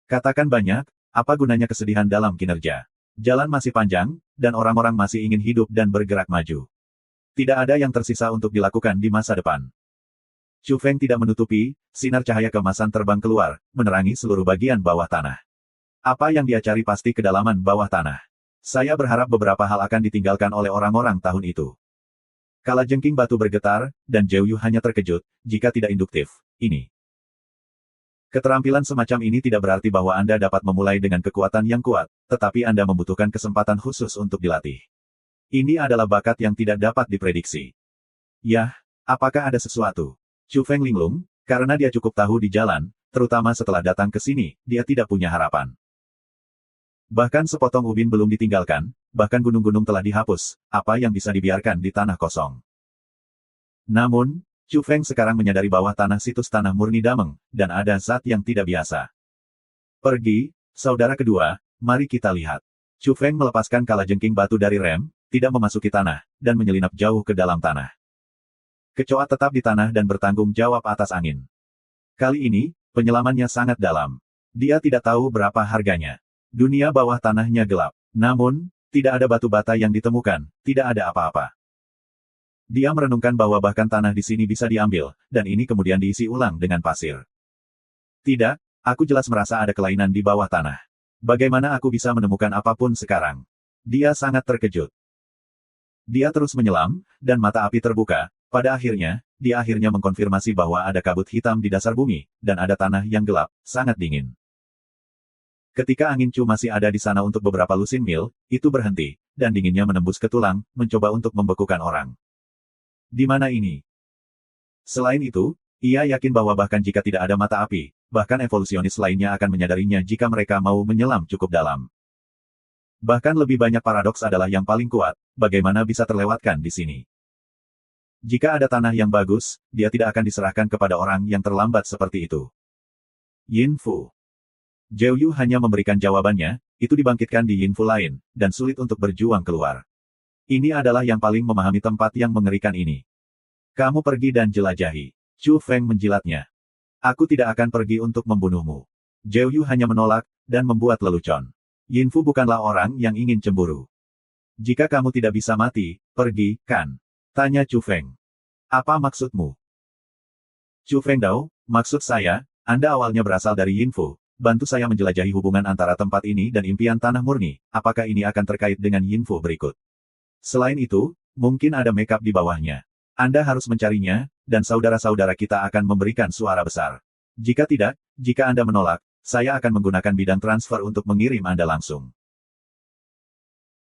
Katakan banyak, apa gunanya kesedihan dalam kinerja? Jalan masih panjang, dan orang-orang masih ingin hidup dan bergerak maju. Tidak ada yang tersisa untuk dilakukan di masa depan. Chu Feng tidak menutupi, sinar cahaya keemasan terbang keluar, menerangi seluruh bagian bawah tanah. Apa yang dia cari pasti kedalaman bawah tanah. Saya berharap beberapa hal akan ditinggalkan oleh orang-orang tahun itu. Kalajengking batu bergetar, dan Zhou Yu hanya terkejut, jika tidak induktif, ini. Keterampilan semacam ini tidak berarti bahwa Anda dapat memulai dengan kekuatan yang kuat, tetapi Anda membutuhkan kesempatan khusus untuk dilatih. Ini adalah bakat yang tidak dapat diprediksi. Yah, apakah ada sesuatu? Chu Feng linglung, karena dia cukup tahu di jalan, terutama setelah datang ke sini, dia tidak punya harapan. Bahkan sepotong ubin belum ditinggalkan, bahkan gunung-gunung telah dihapus, apa yang bisa dibiarkan di tanah kosong. Namun, Chu Feng sekarang menyadari bawah tanah situs tanah murni dameng, dan ada zat yang tidak biasa. Pergi, saudara kedua, mari kita lihat. Chu Feng melepaskan kalajengking batu dari rem, tidak memasuki tanah, dan menyelinap jauh ke dalam tanah. Kecoa tetap di tanah dan bertanggung jawab atas angin. Kali ini, penyelamannya sangat dalam. Dia tidak tahu berapa harganya. Dunia bawah tanahnya gelap. Namun, tidak ada batu bata yang ditemukan, tidak ada apa-apa. Dia merenungkan bahwa bahkan tanah di sini bisa diambil, dan ini kemudian diisi ulang dengan pasir. Tidak, aku jelas merasa ada kelainan di bawah tanah. Bagaimana aku bisa menemukan apapun sekarang? Dia sangat terkejut. Dia terus menyelam, dan mata api terbuka. Pada akhirnya, dia akhirnya mengkonfirmasi bahwa ada kabut hitam di dasar bumi, dan ada tanah yang gelap, sangat dingin. Ketika angin Chu masih ada di sana untuk beberapa lusin mil, itu berhenti, dan dinginnya menembus ke tulang, mencoba untuk membekukan orang. Di mana ini? Selain itu, ia yakin bahwa bahkan jika tidak ada mata api, bahkan evolusionis lainnya akan menyadarinya jika mereka mau menyelam cukup dalam. Bahkan lebih banyak paradoks adalah yang paling kuat, bagaimana bisa terlewatkan di sini. Jika ada tanah yang bagus, dia tidak akan diserahkan kepada orang yang terlambat seperti itu. Yin Fu. Zhou Yu hanya memberikan jawabannya, itu dibangkitkan di Yin Fu lain, dan sulit untuk berjuang keluar. Ini adalah yang paling memahami tempat yang mengerikan ini. Kamu pergi dan jelajahi. Chu Feng menjilatnya. Aku tidak akan pergi untuk membunuhmu. Zhou Yu hanya menolak, dan membuat lelucon. Yin Fu bukanlah orang yang ingin cemburu. Jika kamu tidak bisa mati, pergi, kan? Tanya Chu Feng. Apa maksudmu? Chu Feng Dao, maksud saya, Anda awalnya berasal dari Yin Fu. Bantu saya menjelajahi hubungan antara tempat ini dan impian tanah murni. Apakah ini akan terkait dengan Yin Fu berikut? Selain itu, mungkin ada makeup di bawahnya. Anda harus mencarinya, dan saudara-saudara kita akan memberikan suara besar. Jika tidak, jika Anda menolak, saya akan menggunakan bidang transfer untuk mengirim Anda langsung.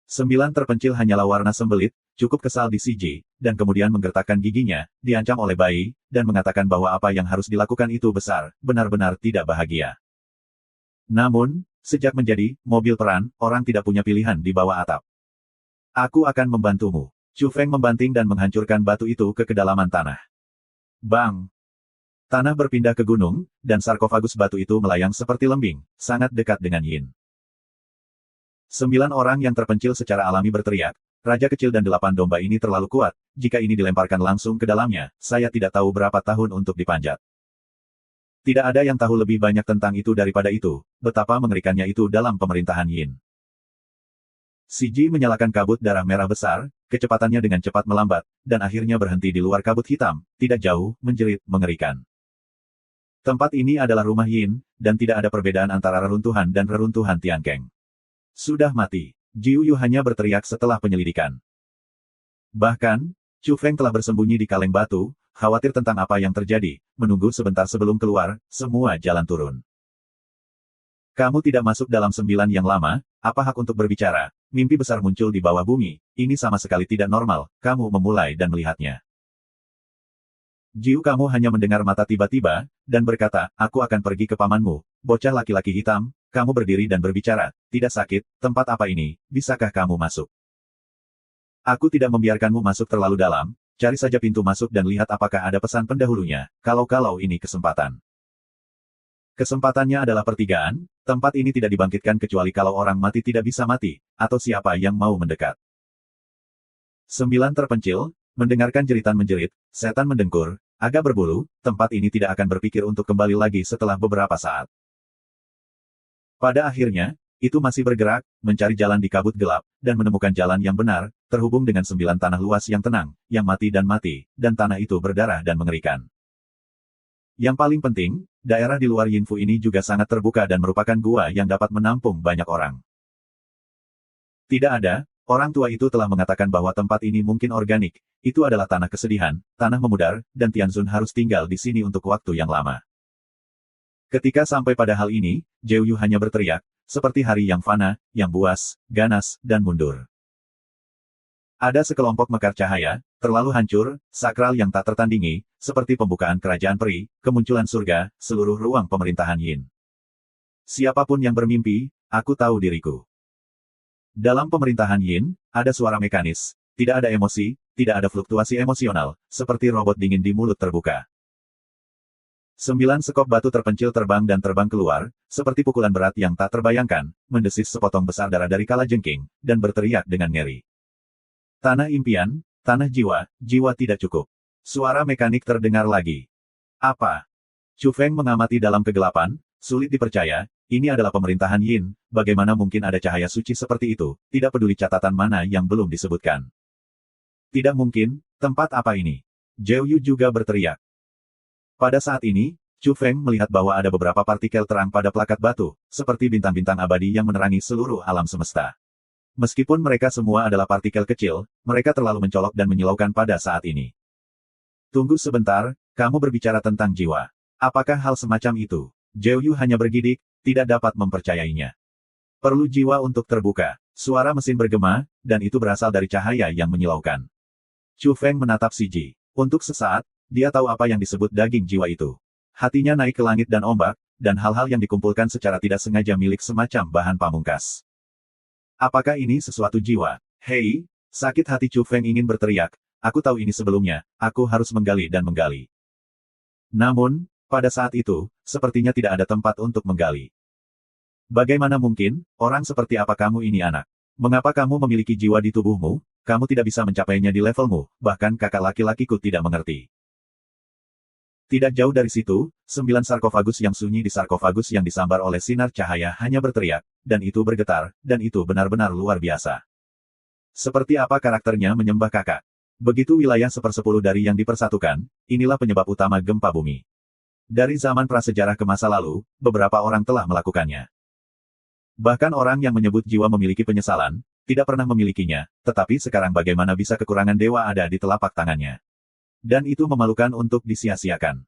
9 terpencil hanyalah warna sembelit, cukup kesal di CJ, dan kemudian menggertakkan giginya, diancam oleh bayi, dan mengatakan bahwa apa yang harus dilakukan itu besar, benar-benar tidak bahagia. Namun, sejak menjadi mobil peran, orang tidak punya pilihan di bawah atap. Aku akan membantumu. Chu Feng membanting dan menghancurkan batu itu ke kedalaman tanah. Bang! Tanah berpindah ke gunung, dan sarkofagus batu itu melayang seperti lembing, sangat dekat dengan Yin. 9 orang yang terpencil secara alami berteriak, Raja kecil dan 8 domba ini terlalu kuat, jika ini dilemparkan langsung ke dalamnya, saya tidak tahu berapa tahun untuk dipanjat. Tidak ada yang tahu lebih banyak tentang itu daripada itu, betapa mengerikannya itu dalam pemerintahan Yin. Si Ji menyalakan kabut darah merah besar, kecepatannya dengan cepat melambat, dan akhirnya berhenti di luar kabut hitam, tidak jauh, menjerit, mengerikan. Tempat ini adalah rumah Yin, dan tidak ada perbedaan antara reruntuhan dan reruntuhan Tiankeng. Sudah mati. Jiu Yu hanya berteriak setelah penyelidikan. Bahkan, Chu Feng telah bersembunyi di kaleng batu, khawatir tentang apa yang terjadi, menunggu sebentar sebelum keluar, semua jalan turun. Kamu tidak masuk dalam 9 yang lama, apa hak untuk berbicara? Mimpi besar muncul di bawah bumi, ini sama sekali tidak normal, kamu memulai dan melihatnya. Jiu kamu hanya mendengar mata tiba-tiba, dan berkata, aku akan pergi ke pamanmu, bocah laki-laki hitam, kamu berdiri dan berbicara, tidak sakit, tempat apa ini, bisakah kamu masuk? Aku tidak membiarkanmu masuk terlalu dalam, cari saja pintu masuk dan lihat apakah ada pesan pendahulunya, kalau ini kesempatan. Kesempatannya adalah pertigaan, tempat ini tidak dibangkitkan kecuali kalau orang mati tidak bisa mati, atau siapa yang mau mendekat. 9 terpencil, mendengarkan jeritan menjerit, setan mendengkur, agak berbulu, tempat ini tidak akan berpikir untuk kembali lagi setelah beberapa saat. Pada akhirnya, itu masih bergerak, mencari jalan di kabut gelap, dan menemukan jalan yang benar, terhubung dengan 9 tanah luas yang tenang, yang mati, dan tanah itu berdarah dan mengerikan. Yang paling penting, daerah di luar Yinfu ini juga sangat terbuka dan merupakan gua yang dapat menampung banyak orang. Tidak ada, orang tua itu telah mengatakan bahwa tempat ini mungkin organik, itu adalah tanah kesedihan, tanah memudar, dan Tianzun harus tinggal di sini untuk waktu yang lama. Ketika sampai pada hal ini, Jiu Yu hanya berteriak, seperti hari yang fana, yang buas, ganas, dan mundur. Ada sekelompok mekar cahaya, terlalu hancur, sakral yang tak tertandingi, seperti pembukaan kerajaan peri, kemunculan surga, seluruh ruang pemerintahan Yin. Siapapun yang bermimpi, aku tahu diriku. Dalam pemerintahan Yin, ada suara mekanis, tidak ada emosi, tidak ada fluktuasi emosional, seperti robot dingin di mulut terbuka. 9 sekop batu terpencil terbang dan terbang keluar, seperti pukulan berat yang tak terbayangkan, mendesis sepotong besar darah dari kalajengking, dan berteriak dengan ngeri. Tanah impian, tanah jiwa, jiwa tidak cukup. Suara mekanik terdengar lagi. Apa? Chu Feng mengamati dalam kegelapan, sulit dipercaya, ini adalah pemerintahan Yin, bagaimana mungkin ada cahaya suci seperti itu, tidak peduli catatan mana yang belum disebutkan. Tidak mungkin, tempat apa ini? Jiu Yu juga berteriak. Pada saat ini, Chu Feng melihat bahwa ada beberapa partikel terang pada plakat batu, seperti bintang-bintang abadi yang menerangi seluruh alam semesta. Meskipun mereka semua adalah partikel kecil, mereka terlalu mencolok dan menyilaukan pada saat ini. Tunggu sebentar, kamu berbicara tentang jiwa. Apakah hal semacam itu? Jiu Yu hanya bergidik, tidak dapat mempercayainya. Perlu jiwa untuk terbuka. Suara mesin bergema, dan itu berasal dari cahaya yang menyilaukan. Chu Feng menatap si Ji. Untuk sesaat, dia tahu apa yang disebut daging jiwa itu. Hatinya naik ke langit dan ombak, dan hal-hal yang dikumpulkan secara tidak sengaja milik semacam bahan pamungkas. Apakah ini sesuatu jiwa? Hei, sakit hati Chu Feng ingin berteriak, aku tahu ini sebelumnya, aku harus menggali dan menggali. Namun, pada saat itu, sepertinya tidak ada tempat untuk menggali. Bagaimana mungkin, orang seperti apa kamu ini anak? Mengapa kamu memiliki jiwa di tubuhmu? Kamu tidak bisa mencapainya di levelmu, bahkan kakak laki-lakiku tidak mengerti. Tidak jauh dari situ, 9 sarkofagus yang sunyi di sarkofagus yang disambar oleh sinar cahaya hanya berteriak, dan itu bergetar, dan itu benar-benar luar biasa. Seperti apa karakternya menyembah kakak? Begitu wilayah 1/10 dari yang dipersatukan, inilah penyebab utama gempa bumi. Dari zaman prasejarah ke masa lalu, beberapa orang telah melakukannya. Bahkan orang yang menyebut jiwa memiliki penyesalan, tidak pernah memilikinya, tetapi sekarang bagaimana bisa kekurangan dewa ada di telapak tangannya? Dan itu memalukan untuk disia-siakan.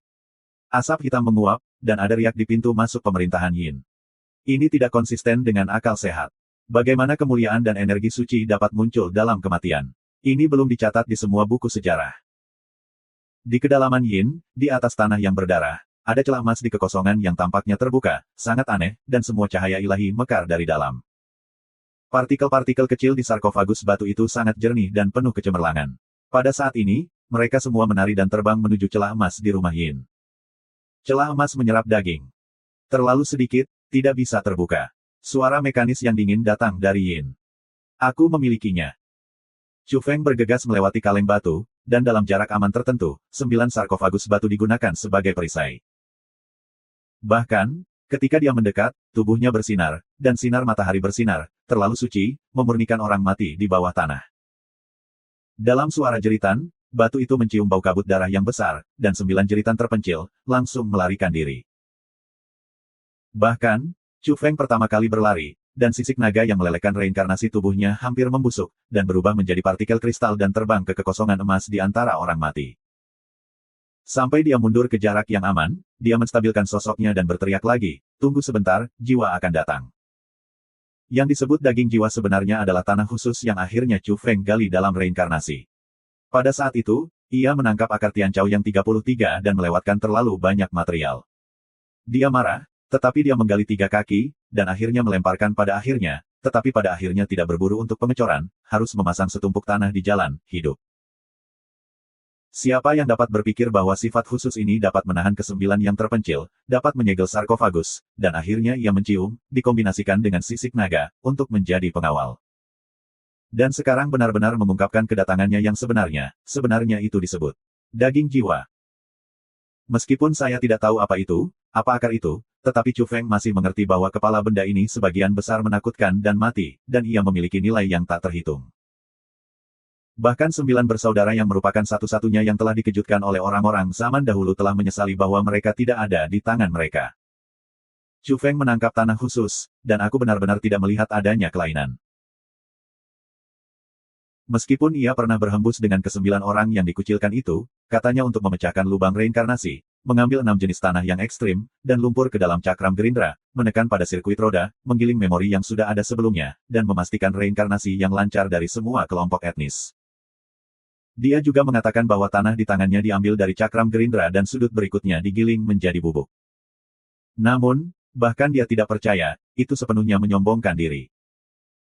Asap hitam menguap, dan ada riak di pintu masuk pemerintahan Yin. Ini tidak konsisten dengan akal sehat. Bagaimana kemuliaan dan energi suci dapat muncul dalam kematian? Ini belum dicatat di semua buku sejarah. Di kedalaman Yin, di atas tanah yang berdarah, ada celah emas di kekosongan yang tampaknya terbuka, sangat aneh, dan semua cahaya ilahi mekar dari dalam. Partikel-partikel kecil di sarkofagus batu itu sangat jernih dan penuh kecemerlangan. Pada saat ini, mereka semua menari dan terbang menuju celah emas di rumah Yin. Celah emas menyerap daging. Terlalu sedikit, tidak bisa terbuka. Suara mekanis yang dingin datang dari Yin. Aku memilikinya. Chu Feng bergegas melewati kaleng batu, dan dalam jarak aman tertentu, 9 sarkofagus batu digunakan sebagai perisai. Bahkan, ketika dia mendekat, tubuhnya bersinar, dan sinar matahari bersinar, terlalu suci, memurnikan orang mati di bawah tanah. Dalam suara jeritan, batu itu mencium bau kabut darah yang besar, dan 9 jeritan terpencil, langsung melarikan diri. Bahkan, Chu Feng pertama kali berlari, dan sisik naga yang melelehkan reinkarnasi tubuhnya hampir membusuk, dan berubah menjadi partikel kristal dan terbang ke kekosongan emas di antara orang mati. Sampai dia mundur ke jarak yang aman, dia menstabilkan sosoknya dan berteriak lagi, tunggu sebentar, jiwa akan datang. Yang disebut daging jiwa sebenarnya adalah tanah khusus yang akhirnya Chu Feng gali dalam reinkarnasi. Pada saat itu, ia menangkap akar Tiancao yang 33 dan melewatkan terlalu banyak material. Dia marah, tetapi dia menggali 3 kaki, dan akhirnya melemparkan pada akhirnya, tetapi pada akhirnya tidak berburu untuk pengecoran, harus memasang setumpuk tanah di jalan, hidup. Siapa yang dapat berpikir bahwa sifat khusus ini dapat menahan ke-9 yang terpencil, dapat menyegel sarkofagus, dan akhirnya ia mencium, dikombinasikan dengan sisik naga, untuk menjadi pengawal. Dan sekarang benar-benar mengungkapkan kedatangannya yang sebenarnya itu disebut daging jiwa. Meskipun saya tidak tahu apa akar itu, tetapi Chu Feng masih mengerti bahwa kepala benda ini sebagian besar menakutkan dan mati, dan ia memiliki nilai yang tak terhitung. Bahkan 9 bersaudara yang merupakan satu-satunya yang telah dikejutkan oleh orang-orang zaman dahulu telah menyesali bahwa mereka tidak ada di tangan mereka. Chu Feng menangkap tanah khusus, dan aku benar-benar tidak melihat adanya kelainan. Meskipun ia pernah berhembus dengan ke-9 orang yang dikucilkan itu, katanya untuk memecahkan lubang reinkarnasi, mengambil 6 jenis tanah yang ekstrim, dan lumpur ke dalam cakram gerindra, menekan pada sirkuit roda, menggiling memori yang sudah ada sebelumnya, dan memastikan reinkarnasi yang lancar dari semua kelompok etnis. Dia juga mengatakan bahwa tanah di tangannya diambil dari cakram gerindra dan sudut berikutnya digiling menjadi bubuk. Namun, bahkan dia tidak percaya, itu sepenuhnya menyombongkan diri.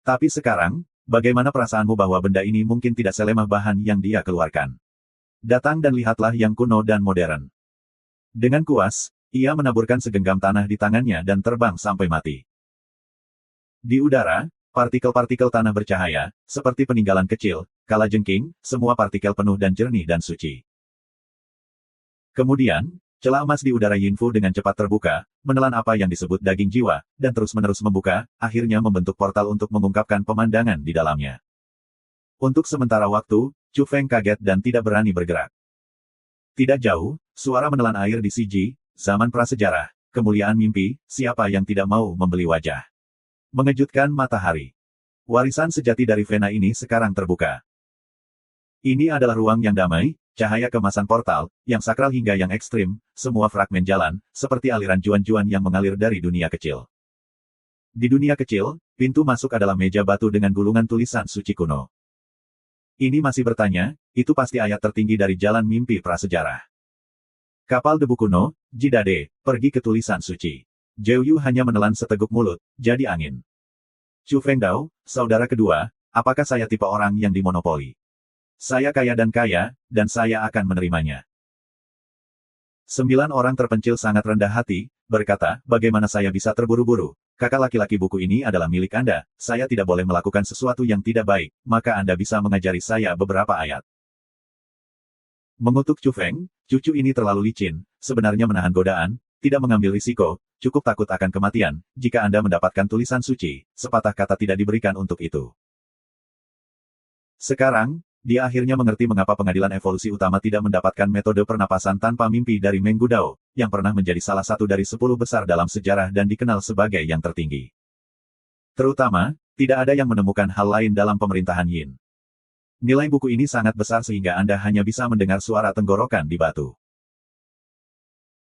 Tapi sekarang, bagaimana perasaanmu bahwa benda ini mungkin tidak selemah bahan yang dia keluarkan? Datang dan lihatlah yang kuno dan modern. Dengan kuas, ia menaburkan segenggam tanah di tangannya dan terbang sampai mati. Di udara, partikel-partikel tanah bercahaya, seperti peninggalan kecil, kalajengking, semua partikel penuh dan jernih dan suci. Kemudian, celah emas di udara Yinfu dengan cepat terbuka, menelan apa yang disebut daging jiwa, dan terus-menerus membuka, akhirnya membentuk portal untuk mengungkapkan pemandangan di dalamnya. Untuk sementara waktu, Chu Feng kaget dan tidak berani bergerak. Tidak jauh, suara menelan air di Siji, zaman prasejarah, kemuliaan mimpi, siapa yang tidak mau membeli wajah. Mengejutkan matahari. Warisan sejati dari Vena ini sekarang terbuka. Ini adalah ruang yang damai, cahaya kemasan portal, yang sakral hingga yang ekstrim, semua fragmen jalan, seperti aliran juan-juan yang mengalir dari dunia kecil. Di dunia kecil, pintu masuk adalah meja batu dengan gulungan tulisan suci kuno. Ini masih bertanya, itu pasti ayat tertinggi dari jalan mimpi prasejarah. Kapal debu kuno, Jidade, pergi ke tulisan suci. Zhou Yu hanya menelan seteguk mulut, jadi angin. Chu Fengdao, saudara kedua, apakah saya tipe orang yang dimonopoli? Saya kaya, dan saya akan menerimanya. 9 orang terpencil sangat rendah hati, berkata, bagaimana saya bisa terburu-buru? Kakak laki-laki buku ini adalah milik Anda, saya tidak boleh melakukan sesuatu yang tidak baik, maka Anda bisa mengajari saya beberapa ayat. Mengutuk Chu Feng, cucu ini terlalu licin, sebenarnya menahan godaan, tidak mengambil risiko, cukup takut akan kematian, jika Anda mendapatkan tulisan suci, sepatah kata tidak diberikan untuk itu. Sekarang, dia akhirnya mengerti mengapa pengadilan evolusi utama tidak mendapatkan metode pernapasan tanpa mimpi dari Meng Gudao, yang pernah menjadi salah satu dari 10 besar dalam sejarah dan dikenal sebagai yang tertinggi. Terutama, tidak ada yang menemukan hal lain dalam pemerintahan Yin. Nilai buku ini sangat besar sehingga Anda hanya bisa mendengar suara tenggorokan di batu.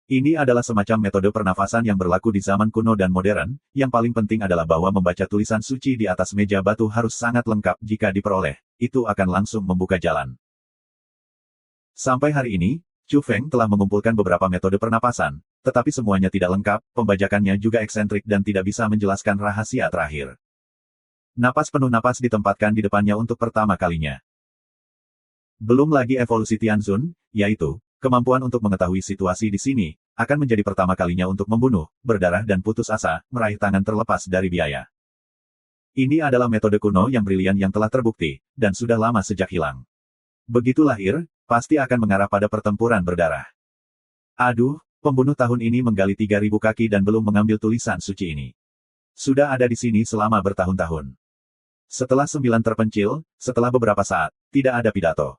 Ini adalah semacam metode pernafasan yang berlaku di zaman kuno dan modern, yang paling penting adalah bahwa membaca tulisan suci di atas meja batu harus sangat lengkap jika diperoleh, itu akan langsung membuka jalan. Sampai hari ini, Chu Feng telah mengumpulkan beberapa metode pernapasan, tetapi semuanya tidak lengkap, pembajakannya juga eksentrik dan tidak bisa menjelaskan rahasia terakhir. Napas penuh napas ditempatkan di depannya untuk pertama kalinya. Belum lagi evolusi Tianzun, yaitu kemampuan untuk mengetahui situasi di sini, akan menjadi pertama kalinya untuk membunuh, berdarah dan putus asa, meraih tangan terlepas dari biaya. Ini adalah metode kuno yang brilian yang telah terbukti, dan sudah lama sejak hilang. Begitu lahir, pasti akan mengarah pada pertempuran berdarah. Aduh, pembunuh tahun ini menggali 3.000 kaki dan belum mengambil tulisan suci ini. Sudah ada di sini selama bertahun-tahun. Setelah 9 terpencil, setelah beberapa saat, tidak ada pidato.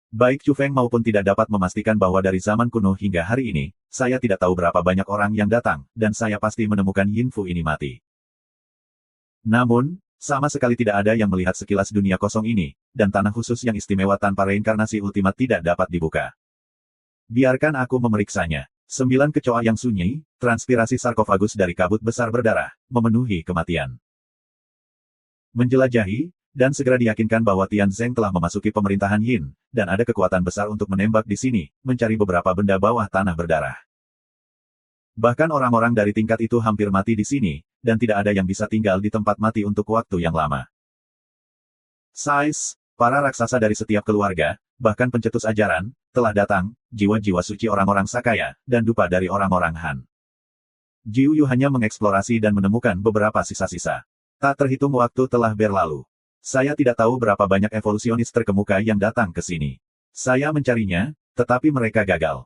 Baik Chu Feng maupun tidak dapat memastikan bahwa dari zaman kuno hingga hari ini, saya tidak tahu berapa banyak orang yang datang, dan saya pasti menemukan Yin Fu ini mati. Namun, sama sekali tidak ada yang melihat sekilas dunia kosong ini, dan tanah khusus yang istimewa tanpa reinkarnasi ultimat tidak dapat dibuka. Biarkan aku memeriksanya. 9 kecoa yang sunyi, transpirasi sarkofagus dari kabut besar berdarah, memenuhi kematian. Menjelajahi, dan segera diyakinkan bahwa Tian Zeng telah memasuki pemerintahan Yin, dan ada kekuatan besar untuk menembak di sini, mencari beberapa benda bawah tanah berdarah. Bahkan orang-orang dari tingkat itu hampir mati di sini, dan tidak ada yang bisa tinggal di tempat mati untuk waktu yang lama. Para raksasa dari setiap keluarga, bahkan pencetus ajaran, telah datang, jiwa-jiwa suci orang-orang Sakaya, dan dupa dari orang-orang Han. Jiu Yu hanya mengeksplorasi dan menemukan beberapa sisa-sisa. Tak terhitung waktu telah berlalu. Saya tidak tahu berapa banyak evolusionis terkemuka yang datang ke sini. Saya mencarinya, tetapi mereka gagal.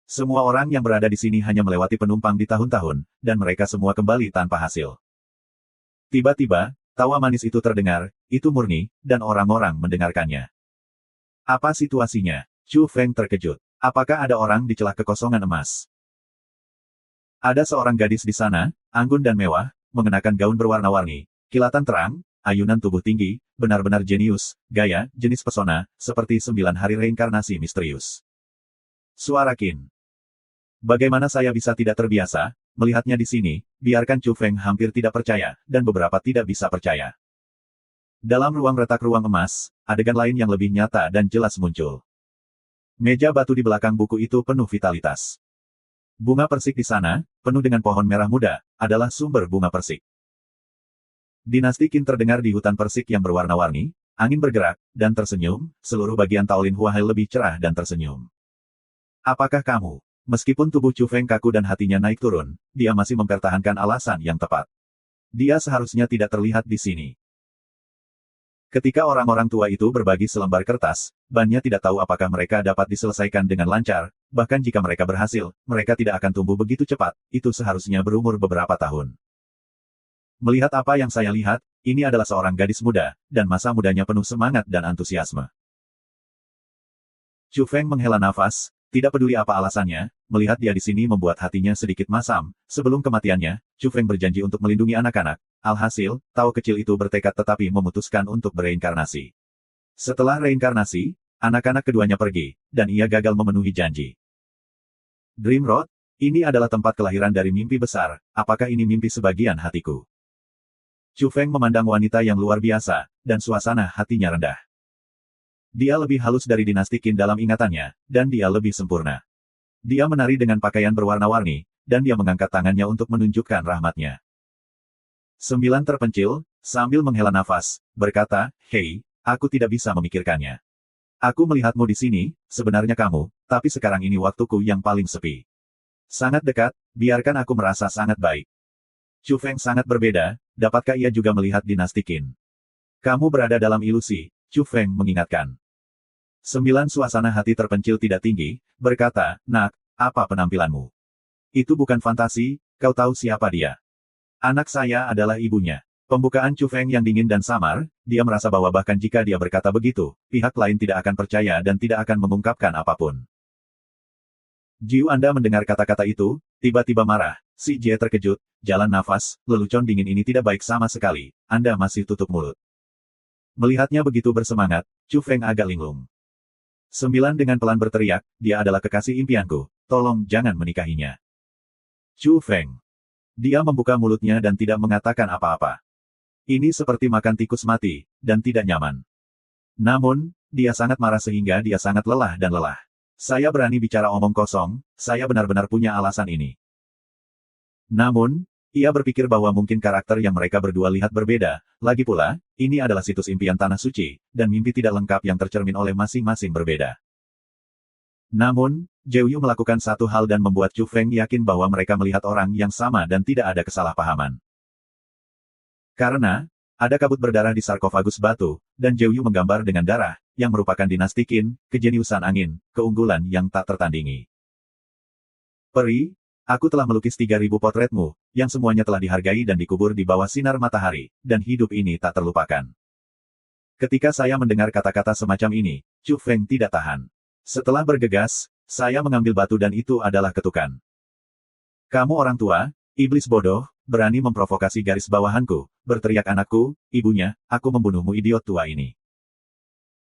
Semua orang yang berada di sini hanya melewati penumpang di tahun-tahun, dan mereka semua kembali tanpa hasil. Tiba-tiba, tawa manis itu terdengar, itu murni, dan orang-orang mendengarkannya. Apa situasinya? Chu Feng terkejut. Apakah ada orang di celah kekosongan emas? Ada seorang gadis di sana, anggun dan mewah, mengenakan gaun berwarna-warni, kilatan terang, ayunan tubuh tinggi, benar-benar jenius, gaya, jenis pesona, seperti 9 hari reinkarnasi misterius. Suara Qin. Bagaimana saya bisa tidak terbiasa, melihatnya di sini, biarkan Chu Feng hampir tidak percaya, dan beberapa tidak bisa percaya. Dalam ruang retak ruang emas, adegan lain yang lebih nyata dan jelas muncul. Meja batu di belakang buku itu penuh vitalitas. Bunga persik di sana, penuh dengan pohon merah muda, adalah sumber bunga persik. Dinasti Qin terdengar di hutan persik yang berwarna-warni, angin bergerak, dan tersenyum, seluruh bagian Taolin Huahai lebih cerah dan tersenyum. Apakah kamu? Meskipun tubuh Chu Feng kaku dan hatinya naik turun, dia masih mempertahankan alasan yang tepat. Dia seharusnya tidak terlihat di sini. Ketika orang-orang tua itu berbagi selembar kertas, Bannya tidak tahu apakah mereka dapat diselesaikan dengan lancar, bahkan jika mereka berhasil, mereka tidak akan tumbuh begitu cepat, itu seharusnya berumur beberapa tahun. Melihat apa yang saya lihat, ini adalah seorang gadis muda, dan masa mudanya penuh semangat dan antusiasme. Chu Feng menghela nafas, tidak peduli apa alasannya, melihat dia di sini membuat hatinya sedikit masam. Sebelum kematiannya, Chu Feng berjanji untuk melindungi anak-anak. Alhasil, Tao kecil itu bertekad tetapi memutuskan untuk bereinkarnasi. Setelah reinkarnasi, anak-anak keduanya pergi, dan ia gagal memenuhi janji. Dream Road, ini adalah tempat kelahiran dari mimpi besar, apakah ini mimpi sebagian hatiku? Chu Feng memandang wanita yang luar biasa, dan suasana hatinya rendah. Dia lebih halus dari dinasti Qin dalam ingatannya, dan dia lebih sempurna. Dia menari dengan pakaian berwarna-warni, dan dia mengangkat tangannya untuk menunjukkan rahmatnya. 9 terpencil, sambil menghela nafas, berkata, "Hei, aku tidak bisa memikirkannya. Aku melihatmu di sini, sebenarnya kamu, tapi sekarang ini waktuku yang paling sepi. Sangat dekat, biarkan aku merasa sangat baik." Chu Feng sangat berbeda, dapatkah ia juga melihat dinasti Qin? Kamu berada dalam ilusi, Chu Feng mengingatkan. 9 suasana hati terpencil tidak tinggi, berkata, "Nak, apa penampilanmu? Itu bukan fantasi, kau tahu siapa dia? Anak saya adalah ibunya." Pembukaan Chu Feng yang dingin dan samar, dia merasa bahwa bahkan jika dia berkata begitu, pihak lain tidak akan percaya dan tidak akan mengungkapkan apapun. Jiu Anda mendengar kata-kata itu, tiba-tiba marah. Si Jie terkejut, jalan nafas, lelucon dingin ini tidak baik sama sekali, Anda masih tutup mulut. Melihatnya begitu bersemangat, Chu Feng agak linglung. 9 dengan pelan berteriak, dia adalah kekasih impianku, tolong jangan menikahinya. Chu Feng. Dia membuka mulutnya dan tidak mengatakan apa-apa. Ini seperti makan tikus mati, dan tidak nyaman. Namun, dia sangat marah sehingga dia sangat lelah dan lelah. Saya berani bicara omong kosong, saya benar-benar punya alasan ini. Namun, ia berpikir bahwa mungkin karakter yang mereka berdua lihat berbeda, lagi pula, ini adalah situs impian Tanah Suci, dan mimpi tidak lengkap yang tercermin oleh masing-masing berbeda. Namun, Jiu Yu melakukan satu hal dan membuat Chu Feng yakin bahwa mereka melihat orang yang sama dan tidak ada kesalahpahaman. Karena, ada kabut berdarah di sarkofagus batu, dan Jiu Yu menggambar dengan darah, yang merupakan dinasti Qin, kejeniusan angin, keunggulan yang tak tertandingi. Peri, Aku telah melukis 3.000 potretmu, yang semuanya telah dihargai dan dikubur di bawah sinar matahari, dan hidup ini tak terlupakan. Ketika saya mendengar kata-kata semacam ini, Chu Feng tidak tahan. Setelah bergegas, saya mengambil batu dan itu adalah ketukan. Kamu orang tua, iblis bodoh, berani memprovokasi garis bawahanku, berteriak anakku, ibunya, aku membunuhmu idiot tua ini.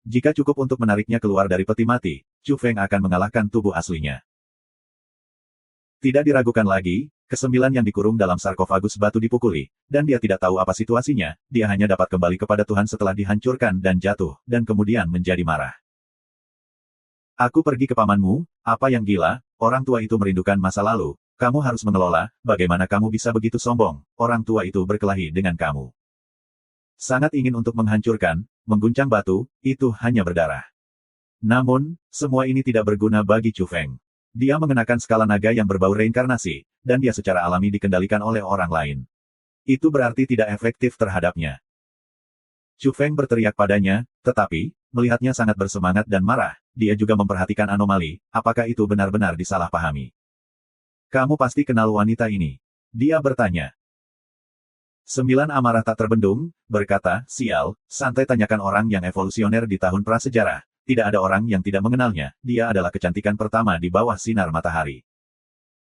Jika cukup untuk menariknya keluar dari peti mati, Chu Feng akan mengalahkan tubuh aslinya. Tidak diragukan lagi, kesembilan yang dikurung dalam sarkofagus batu dipukuli, dan dia tidak tahu apa situasinya, dia hanya dapat kembali kepada Tuhan setelah dihancurkan dan jatuh, dan kemudian menjadi marah. Aku pergi ke pamanmu, apa yang gila, orang tua itu merindukan masa lalu, kamu harus mengelola, bagaimana kamu bisa begitu sombong, orang tua itu berkelahi dengan kamu. Sangat ingin untuk menghancurkan, mengguncang batu, itu hanya berdarah. Namun, semua ini tidak berguna bagi Chu Feng. Dia mengenakan skala naga yang berbau reinkarnasi, dan dia secara alami dikendalikan oleh orang lain. Itu berarti tidak efektif terhadapnya. Chu Feng berteriak padanya, tetapi, melihatnya sangat bersemangat dan marah, dia juga memperhatikan anomali, apakah itu benar-benar disalahpahami. Kamu pasti kenal wanita ini. Dia bertanya. 9 amarah tak terbendung, berkata, sial, santai tanyakan orang yang evolusioner di tahun prasejarah. Tidak ada orang yang tidak mengenalnya, dia adalah kecantikan pertama di bawah sinar matahari.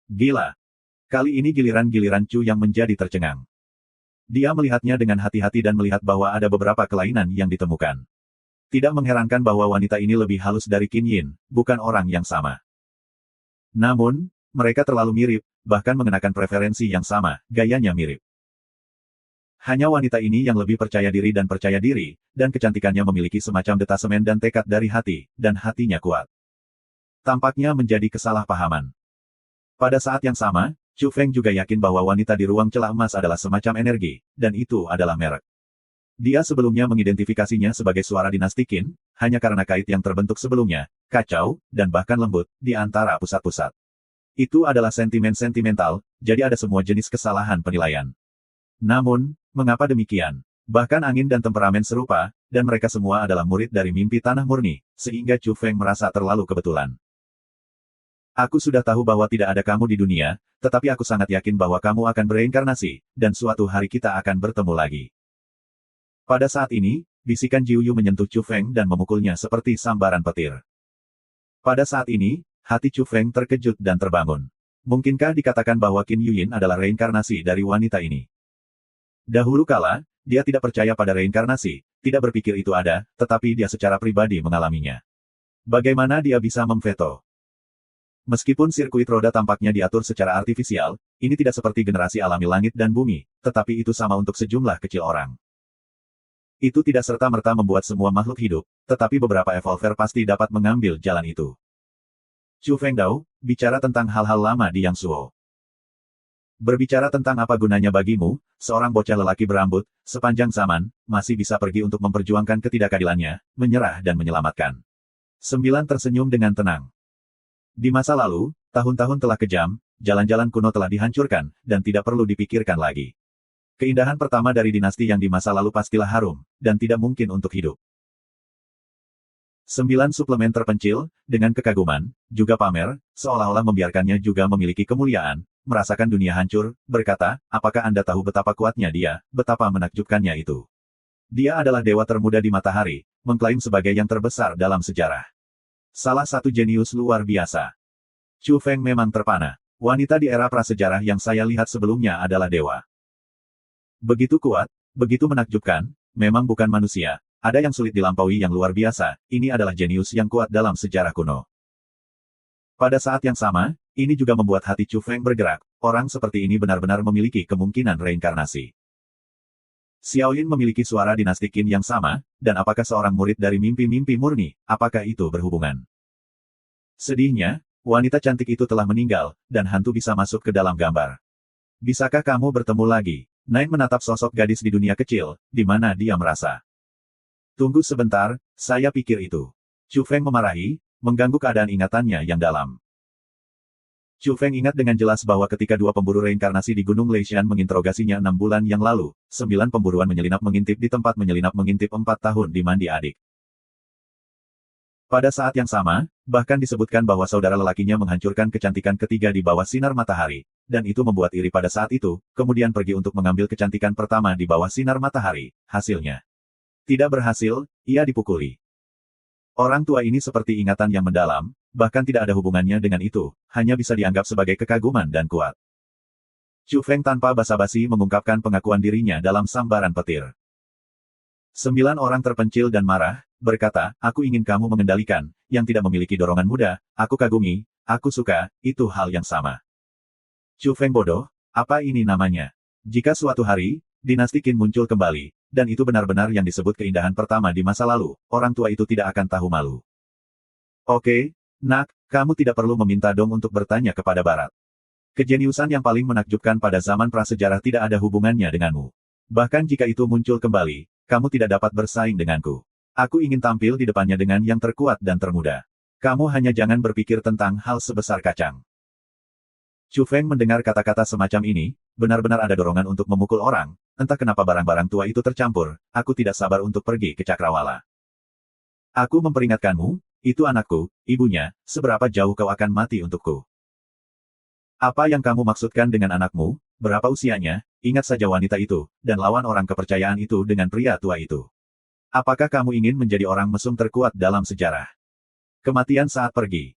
Gila. Kali ini giliran-giliran Chu yang menjadi tercengang. Dia melihatnya dengan hati-hati dan melihat bahwa ada beberapa kelainan yang ditemukan. Tidak mengherankan bahwa wanita ini lebih halus dari Qin Yin, bukan orang yang sama. Namun, mereka terlalu mirip, bahkan mengenakan preferensi yang sama, gayanya mirip. Hanya wanita ini yang lebih percaya diri, dan kecantikannya memiliki semacam detasemen dan tekad dari hati, dan hatinya kuat. Tampaknya menjadi kesalahpahaman. Pada saat yang sama, Chu Feng juga yakin bahwa wanita di ruang celah emas adalah semacam energi, dan itu adalah merek. Dia sebelumnya mengidentifikasinya sebagai suara dinasti Qin, hanya karena kait yang terbentuk sebelumnya, kacau, dan bahkan lembut, di antara pusat-pusat. Itu adalah sentimen sentimental, jadi ada semua jenis kesalahan penilaian. Namun, mengapa demikian? Bahkan angin dan temperamen serupa, dan mereka semua adalah murid dari mimpi tanah murni, sehingga Chu Feng merasa terlalu kebetulan. Aku sudah tahu bahwa tidak ada kamu di dunia, tetapi aku sangat yakin bahwa kamu akan bereinkarnasi, dan suatu hari kita akan bertemu lagi. Pada saat ini, bisikan Jiuyu menyentuh Chu Feng dan memukulnya seperti sambaran petir. Pada saat ini, hati Chu Feng terkejut dan terbangun. Mungkinkah dikatakan bahwa Qin Yuyin adalah reinkarnasi dari wanita ini? Dahulu kala, dia tidak percaya pada reinkarnasi, tidak berpikir itu ada, tetapi dia secara pribadi mengalaminya. Bagaimana dia bisa memveto? Meskipun sirkuit roda tampaknya diatur secara artifisial, ini tidak seperti generasi alami langit dan bumi, tetapi itu sama untuk sejumlah kecil orang. Itu tidak serta-merta membuat semua makhluk hidup, tetapi beberapa evolver pasti dapat mengambil jalan itu. Chu Fengdao, bicara tentang hal-hal lama di Yangsuo. Berbicara tentang apa gunanya bagimu, seorang bocah lelaki berambut, sepanjang zaman, masih bisa pergi untuk memperjuangkan ketidakadilannya, menyerah dan menyelamatkan. 9 tersenyum dengan tenang. Di masa lalu, tahun-tahun telah kejam, jalan-jalan kuno telah dihancurkan, dan tidak perlu dipikirkan lagi. Keindahan pertama dari dinasti yang di masa lalu pastilah harum, dan tidak mungkin untuk hidup. 9 suplemen terpencil, dengan kekaguman, juga pamer, seolah-olah membiarkannya juga memiliki kemuliaan, merasakan dunia hancur, berkata, apakah Anda tahu betapa kuatnya dia, betapa menakjubkannya itu. Dia adalah dewa termuda di matahari, mengklaim sebagai yang terbesar dalam sejarah. Salah satu jenius luar biasa. Chu Feng memang terpana. Wanita di era prasejarah yang saya lihat sebelumnya adalah dewa. Begitu kuat, begitu menakjubkan, memang bukan manusia. Ada yang sulit dilampaui yang luar biasa, ini adalah jenius yang kuat dalam sejarah kuno. Pada saat yang sama, ini juga membuat hati Chu Feng bergerak, orang seperti ini benar-benar memiliki kemungkinan reinkarnasi. Xiaoyin memiliki suara dinasti Qin yang sama, dan apakah seorang murid dari mimpi-mimpi murni, apakah itu berhubungan? Sedihnya, wanita cantik itu telah meninggal, dan hantu bisa masuk ke dalam gambar. Bisakah kamu bertemu lagi? Nine menatap sosok gadis di dunia kecil, di mana dia merasa. Tunggu sebentar, saya pikir itu. Chu Feng memarahi, mengganggu keadaan ingatannya yang dalam. Chu Feng ingat dengan jelas bahwa ketika 2 pemburu reinkarnasi di Gunung Leishan menginterogasinya 6 bulan yang lalu, 9 pemburuan menyelinap mengintip di tempat menyelinap mengintip 4 tahun di Mandi Adik. Pada saat yang sama, bahkan disebutkan bahwa saudara lelakinya menghancurkan kecantikan ketiga di bawah sinar matahari, dan itu membuat iri pada saat itu, kemudian pergi untuk mengambil kecantikan pertama di bawah sinar matahari. Hasilnya tidak berhasil, ia dipukuli. Orang tua ini seperti ingatan yang mendalam, bahkan tidak ada hubungannya dengan itu, hanya bisa dianggap sebagai kekaguman dan kuat. Chu Feng tanpa basa-basi mengungkapkan pengakuan dirinya dalam sambaran petir. 9 orang terpencil dan marah, berkata, aku ingin kamu mengendalikan, yang tidak memiliki dorongan muda, aku kagumi, aku suka, itu hal yang sama. Chu Feng bodoh, apa ini namanya? Jika suatu hari, dinasti Qin muncul kembali, dan itu benar-benar yang disebut keindahan pertama di masa lalu, orang tua itu tidak akan tahu malu. Oke, nak, kamu tidak perlu meminta dong untuk bertanya kepada Barat. Kejeniusan yang paling menakjubkan pada zaman prasejarah tidak ada hubungannya denganmu. Bahkan jika itu muncul kembali, kamu tidak dapat bersaing denganku. Aku ingin tampil di depannya dengan yang terkuat dan termuda. Kamu hanya jangan berpikir tentang hal sebesar kacang. Chu Feng mendengar kata-kata semacam ini, benar-benar ada dorongan untuk memukul orang, entah kenapa barang-barang tua itu tercampur, aku tidak sabar untuk pergi ke Cakrawala. Aku memperingatkanmu, itu anakku, ibunya, seberapa jauh kau akan mati untukku. Apa yang kamu maksudkan dengan anakmu, berapa usianya, ingat saja wanita itu, dan lawan orang kepercayaan itu dengan pria tua itu. Apakah kamu ingin menjadi orang mesum terkuat dalam sejarah? Kematian saat pergi.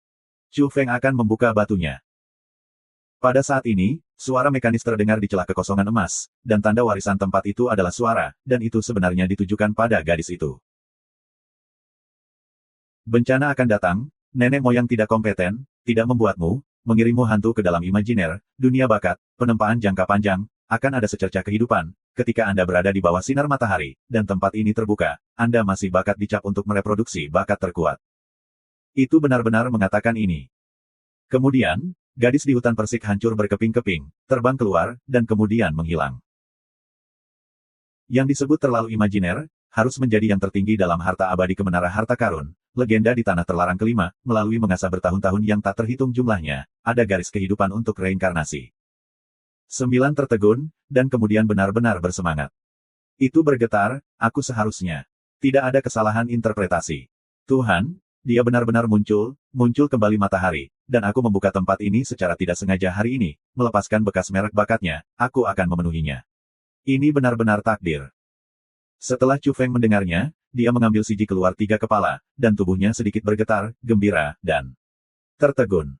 Chu Feng akan membuka batunya. Pada saat ini, suara mekanis terdengar di celah kekosongan emas, dan tanda warisan tempat itu adalah suara, dan itu sebenarnya ditujukan pada gadis itu. Bencana akan datang, nenek moyang tidak kompeten, tidak membuatmu, mengirimmu hantu ke dalam imajiner, dunia bakat, penempaan jangka panjang, akan ada secercah kehidupan, ketika Anda berada di bawah sinar matahari, dan tempat ini terbuka, Anda masih bakat dicap untuk mereproduksi bakat terkuat. Itu benar-benar mengatakan ini. Kemudian, gadis di hutan persik hancur berkeping-keping, terbang keluar, dan kemudian menghilang. Yang disebut terlalu imajiner, harus menjadi yang tertinggi dalam harta abadi kemenara harta karun, legenda di tanah terlarang kelima, melalui mengasah bertahun-tahun yang tak terhitung jumlahnya, ada garis kehidupan untuk reinkarnasi. 9 tertegun, dan kemudian benar-benar bersemangat. Itu bergetar, aku seharusnya. Tidak ada kesalahan interpretasi. Tuhan, dia benar-benar muncul kembali matahari, dan aku membuka tempat ini secara tidak sengaja hari ini, melepaskan bekas merek bakatnya, aku akan memenuhinya. Ini benar-benar takdir. Setelah Chu Feng mendengarnya, dia mengambil siji keluar 3 kepala, dan tubuhnya sedikit bergetar, gembira, dan tertegun.